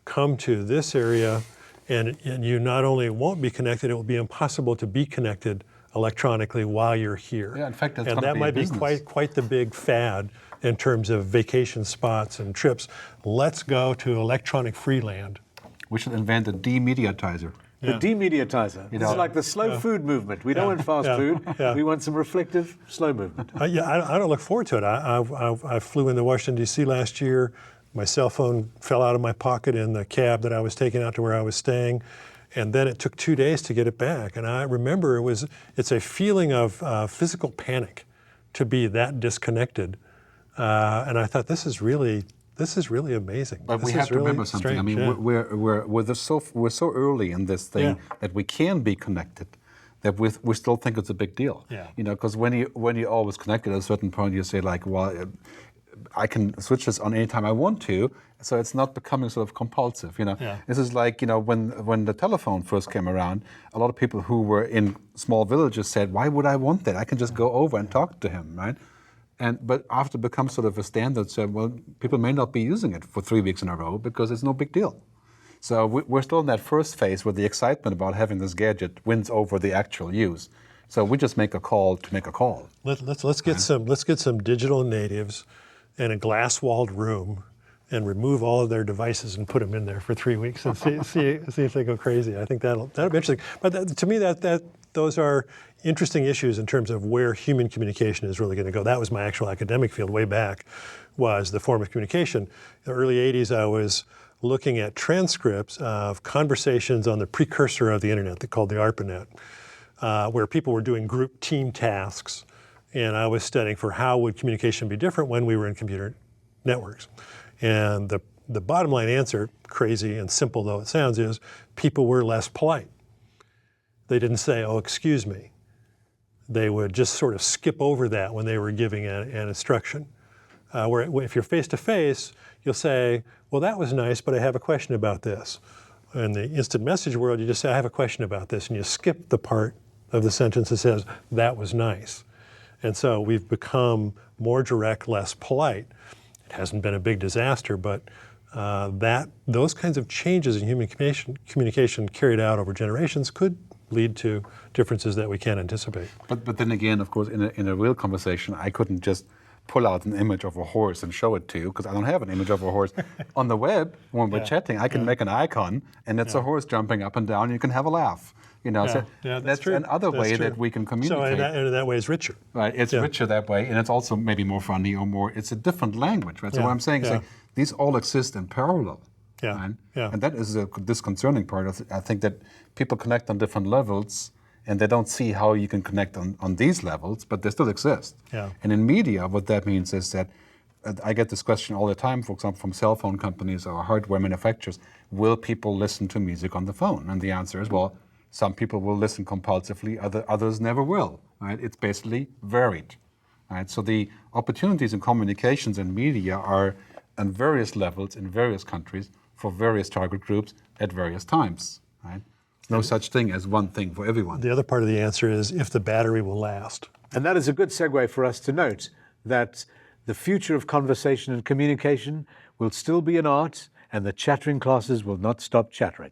come to this area, and you not only won't be connected, it will be impossible to be connected electronically while you're here. Yeah, in fact, that's and going to that be might a be quite the big fad in terms of vacation spots and trips. Let's go to electronic free land. We should invent a demediatizer. The demediatizer. You It's know, like the slow food movement. We don't want fast food. We want some reflective, slow movement. I don't look forward to it. I flew into Washington, D.C. last year. My cell phone fell out of my pocket in the cab that I was taking out to where I was staying. And then it took 2 days to get it back. And I remember it's a feeling of physical panic to be that disconnected. And I thought, this is really amazing. But this we have to really remember something. strange, I mean, yeah. we're so early in this thing that we can be connected, that we still think it's a big deal. Yeah. You know, because when you're always connected, at a certain point you say like, well, I can switch this on any time I want to, so it's not becoming sort of compulsive. You know, this is like, you know, when the telephone first came around, a lot of people who were in small villages said, why would I want that? I can just go over and talk to him, right? But after it becomes sort of a standard, so well, people may not be using it for 3 weeks in a row because it's no big deal. So we're still in that first phase where the excitement about having this gadget wins over the actual use. So we just make a call to make a call. Let's get some digital natives in a glass-walled room and remove all of their devices and put them in there for 3 weeks and see if they go crazy. I think that'll be interesting. But to me, those are interesting issues in terms of where human communication is really going to go. That was my actual academic field way back, was the form of communication. In the early 80s, I was looking at transcripts of conversations on the precursor of the internet called the ARPANET, where people were doing group team tasks. And I was studying for how would communication be different when we were in computer networks. And the bottom line answer, crazy and simple though it sounds, is people were less polite. They didn't say, oh, excuse me. They would just sort of skip over that when they were giving an instruction. Where if you're face to face, you'll say, well, that was nice, but I have a question about this. In the instant message world, you just say, I have a question about this, and you skip the part of the sentence that says, that was nice. And so we've become more direct, less polite. It hasn't been a big disaster, but those kinds of changes in human communication carried out over generations could lead to differences that we can't anticipate. But then again, of course, in a real conversation, I couldn't just pull out an image of a horse and show it to you, because I don't have an image of a horse. On the web, when we're chatting, I can make an icon, and it's a horse jumping up and down, and you can have a laugh. You know, so that's true. another way that we can communicate. So in that way, it's richer. Right, it's richer that way, and it's also maybe more funny or more, it's a different language, right? So what I'm saying is like, these all exist in parallel. Right? And that is the disconcerting part. I think that people connect on different levels, and they don't see how you can connect on these levels, but they still exist. And in media, what that means is that, I get this question all the time, for example, from cell phone companies or hardware manufacturers, will people listen to music on the phone? And the answer is, well, some people will listen compulsively, others never will. Right? It's basically varied. Right? So the opportunities in communications and media are on various levels in various countries for various target groups at various times. Right? No such thing as one thing for everyone. The other part of the answer is if the battery will last. And that is a good segue for us to note that the future of conversation and communication will still be an art, and the chattering classes will not stop chattering.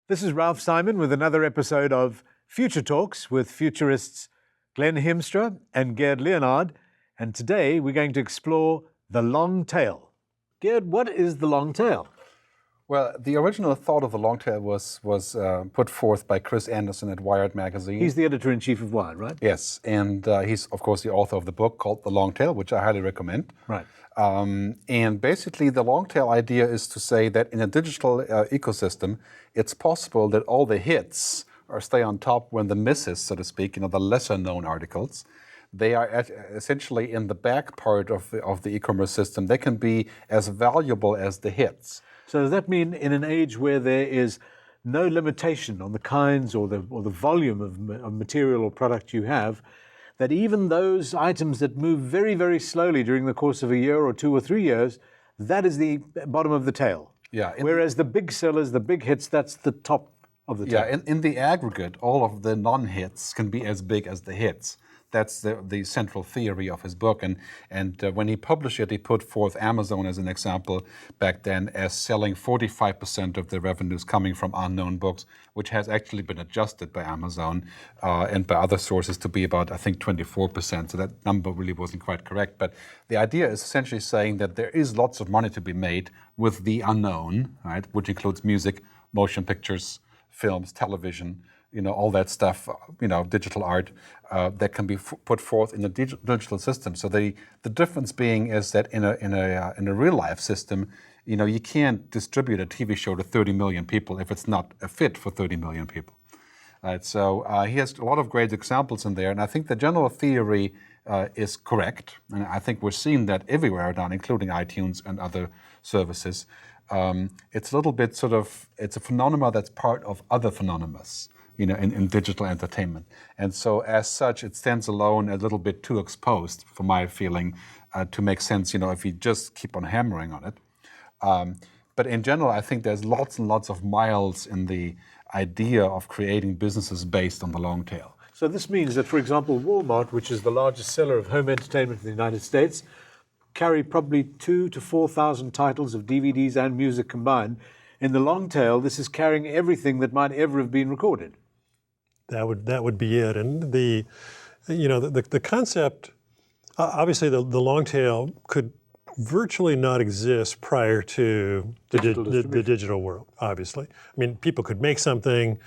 This is Ralph Simon with another episode of Future Talks with Futurists Glen Hiemstra and Gerd Leonhard, and today we're going to explore the long tail. Gerd, what is the long tail? Well, the original thought of the long tail was put forth by Chris Anderson at Wired magazine. He's the editor-in-chief of Wired, right? Yes, and he's, of course, the author of the book called The Long Tail, which I highly recommend. Right. And basically, the long tail idea is to say that in a digital ecosystem, it's possible that all the hits stay on top when the misses, so to speak, the lesser-known articles, they are essentially in the back part of the e-commerce system. They can be as valuable as the hits. So does that mean in an age where there is no limitation on the kinds or the volume of material or product you have, that even those items that move very, very slowly during the course of a year or 2 or 3 years, that is the bottom of the tail? Yeah. Whereas the big sellers, the big hits, that's the top of the tail. Yeah, in the aggregate, all of the non-hits can be as big as the hits. That's the central theory of his book. And when he published it, he put forth Amazon as an example back then as selling 45% of their revenues coming from unknown books, which has actually been adjusted by Amazon and by other sources to be about, I think, 24%. So that number really wasn't quite correct. But the idea is essentially saying that there is lots of money to be made with the unknown, right, which includes music, motion pictures, films, television, all that stuff, digital art that can be put forth in the digital system. So the difference being is that in a real life system, you can't distribute a TV show to 30 million people if it's not a fit for 30 million people. Right? So he has a lot of great examples in there, and I think the general theory is correct, and I think we're seeing that everywhere now, including iTunes and other services. It's a little bit it's a phenomenon that's part of other phenomena. In digital entertainment. And so as such, it stands alone a little bit too exposed, for my feeling, to make sense, if you just keep on hammering on it. But in general, I think there's lots and lots of miles in the idea of creating businesses based on the long tail. So this means that, for example, Walmart, which is the largest seller of home entertainment in the United States, carry probably 2,000 to 4,000 titles of DVDs and music combined. In the long tail, this is carrying everything that might ever have been recorded. That would be it. And the concept, obviously the long tail could virtually not exist prior to the digital world, obviously. I mean, people could make something,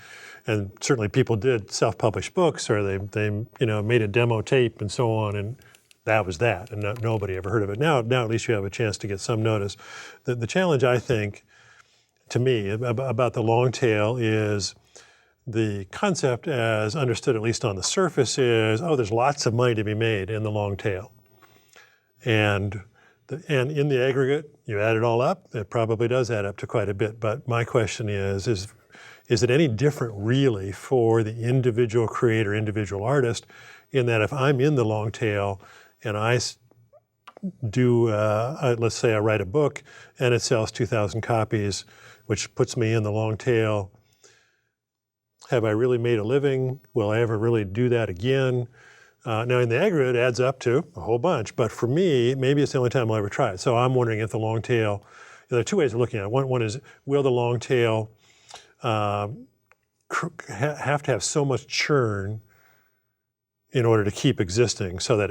and certainly people did self-publish books, or they made a demo tape and so on, and that was that, and nobody ever heard of it. Now at least you have a chance to get some notice. The challenge, I think, to me, about the long tail is the concept as understood, at least on the surface, is, there's lots of money to be made in the long tail. And in the aggregate, you add it all up, it probably does add up to quite a bit. But my question is it any different really for the individual creator, individual artist, in that if I'm in the long tail and I do, let's say I write a book and it sells 2,000 copies, which puts me in the long tail, have I really made a living? Will I ever really do that again? Now, in the aggregate, it adds up to a whole bunch. But for me, maybe it's the only time I'll ever try it. So I'm wondering if the long tail, there are two ways of looking at it. One is, will the long tail have to have so much churn in order to keep existing so that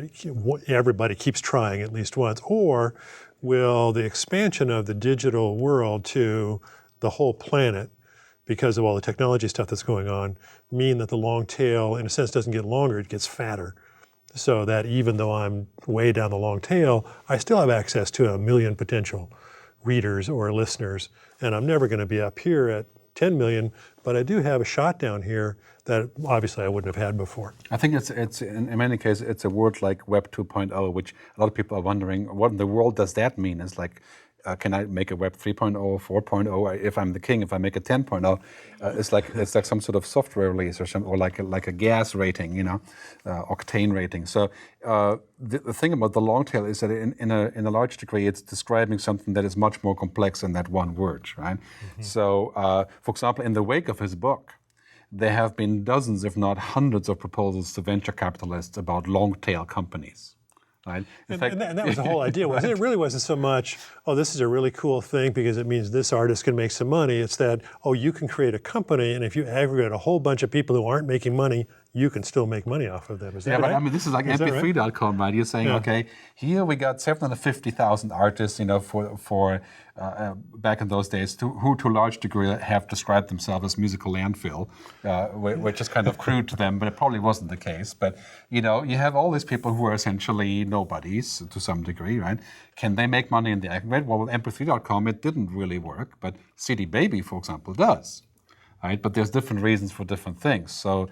everybody keeps trying at least once? Or will the expansion of the digital world to the whole planet, because of all the technology stuff that's going on, mean that the long tail, in a sense, doesn't get longer, it gets fatter? So that even though I'm way down the long tail, I still have access to 1 million potential readers or listeners, and I'm never going to be up here at 10 million, but I do have a shot down here that obviously I wouldn't have had before. I think it's in many cases, it's a word like Web 2.0, which a lot of people are wondering, what in the world does that mean? It's like, can I make a Web 3.0, 4.0? If I'm the king, if I make a 10.0, it's like some sort of software release or like a gas rating, octane rating. So the thing about the long tail is that in a large degree, it's describing something that is much more complex than that one word, right? Mm-hmm. So, for example, in the wake of his book, there have been dozens, if not hundreds, of proposals to venture capitalists about long tail companies. Right? And that was the whole idea, wasn't it? It really wasn't so much, this is a really cool thing because it means this artist can make some money. It's that, you can create a company, and if you aggregate a whole bunch of people who aren't making money you can still make money off of them. Is that Yeah, right? but I mean, this is like Is that right? mp3.com, right? You're saying, Yeah. okay, here we got 750,000 artists, for back in those days, who to a large degree have described themselves as musical landfill, which is kind of crude to them, but it probably wasn't the case. But, you have all these people who are essentially nobodies to some degree, right? Can they make money in the aggregate? Well, with mp3.com, it didn't really work, but CD Baby, for example, does, right? But there's different reasons for different things. So,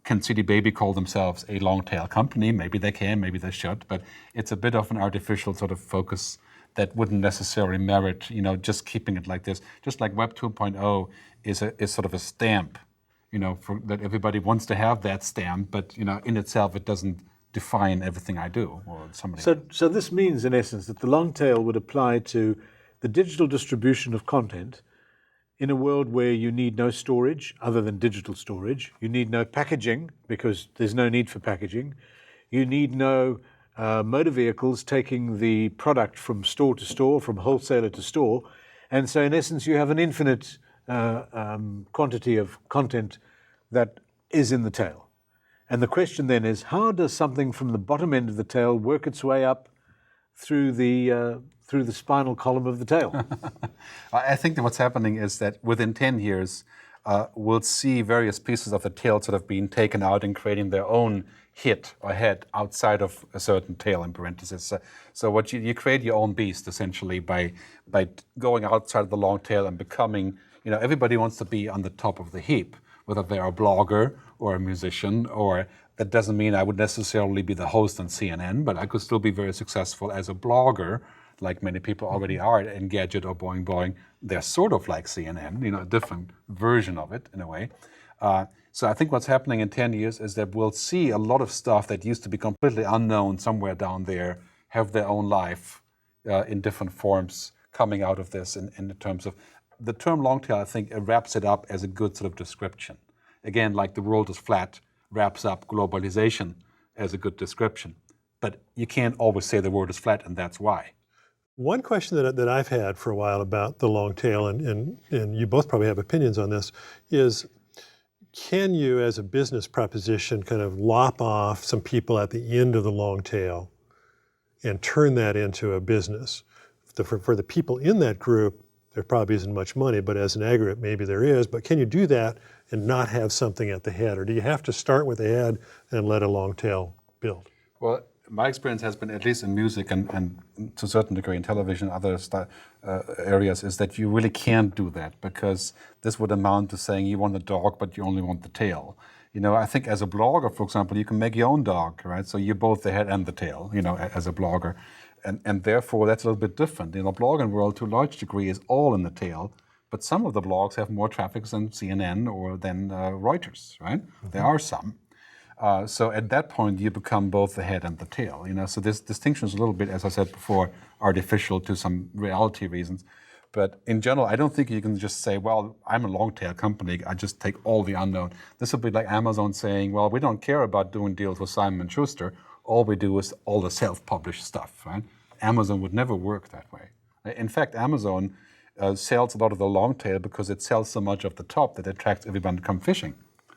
can CD Baby call themselves a long-tail company? Maybe they can, maybe they should, but it's a bit of an artificial sort of focus that wouldn't necessarily merit, just keeping it like this. Just like Web 2.0 is sort of a stamp, that everybody wants to have that stamp, but in itself it doesn't define everything I do or somebody. So this means, in essence, that the long tail would apply to the digital distribution of content in a world where you need no storage other than digital storage. You need no packaging because there's no need for packaging. You need no motor vehicles taking the product from store to store, from wholesaler to store. And so in essence, you have an infinite quantity of content that is in the tail. And the question then is, how does something from the bottom end of the tail work its way up through the spinal column of the tail? I think that what's happening is that within 10 years, we'll see various pieces of the tail sort of being taken out and creating their own hit or head outside of a certain tail, in parentheses. So what you create your own beast, essentially, by going outside of the long tail and becoming, everybody wants to be on the top of the heap, whether they're a blogger or a musician, or that doesn't mean I would necessarily be the host on CNN, but I could still be very successful as a blogger, like many people already are at Engadget or Boing Boing. They're sort of like CNN, a different version of it in a way. So I think what's happening in 10 years is that we'll see a lot of stuff that used to be completely unknown somewhere down there have their own life in different forms coming out of this in terms of the term long tail. I think it wraps it up as a good sort of description. Again, like the world is flat wraps up globalization as a good description. But you can't always say the world is flat, and that's why. One question that I've had for a while about the long tail, and you both probably have opinions on this, is can you, as a business proposition, kind of lop off some people at the end of the long tail and turn that into a business? For the people in that group, there probably isn't much money, but as an aggregate, maybe there is. But can you do that and not have something at the head? Or do you have to start with the head and let a long tail build? Well, my experience has been, at least in music and to a certain degree in television, other areas, is that you really can't do that, because this would amount to saying you want a dog, but you only want the tail. I think as a blogger, for example, you can make your own dog, right? So you're both the head and the tail, as a blogger. And therefore, that's a little bit different. The blogging world, to a large degree, is all in the tail, but some of the blogs have more traffic than CNN or than Reuters, right? Mm-hmm. There are some. So at that point, you become both the head and the tail. So this distinction is a little bit, as I said before, artificial to some reality reasons. But in general, I don't think you can just say, well, I'm a long tail company, I just take all the unknown. This would be like Amazon saying, well, we don't care about doing deals with Simon & Schuster. All we do is all the self-published stuff, right? Amazon would never work that way. In fact, Amazon sells a lot of the long tail because it sells so much of the top that it attracts everyone to come fishing.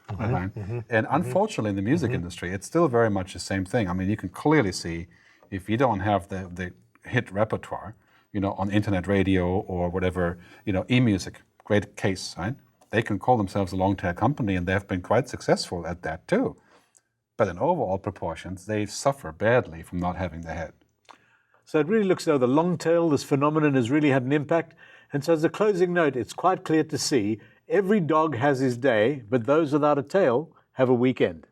Mm-hmm. Right? Mm-hmm. And unfortunately, in the music industry, it's still very much the same thing. I mean, you can clearly see if you don't have the hit repertoire, on internet radio or whatever, e-music, great case, right? They can call themselves a long tail company, and they have been quite successful at that too. But in overall proportions, they suffer badly from not having the head. So it really looks as though the long tail, this phenomenon, has really had an impact. And so as a closing note, it's quite clear to see every dog has his day, but those without a tail have a weekend.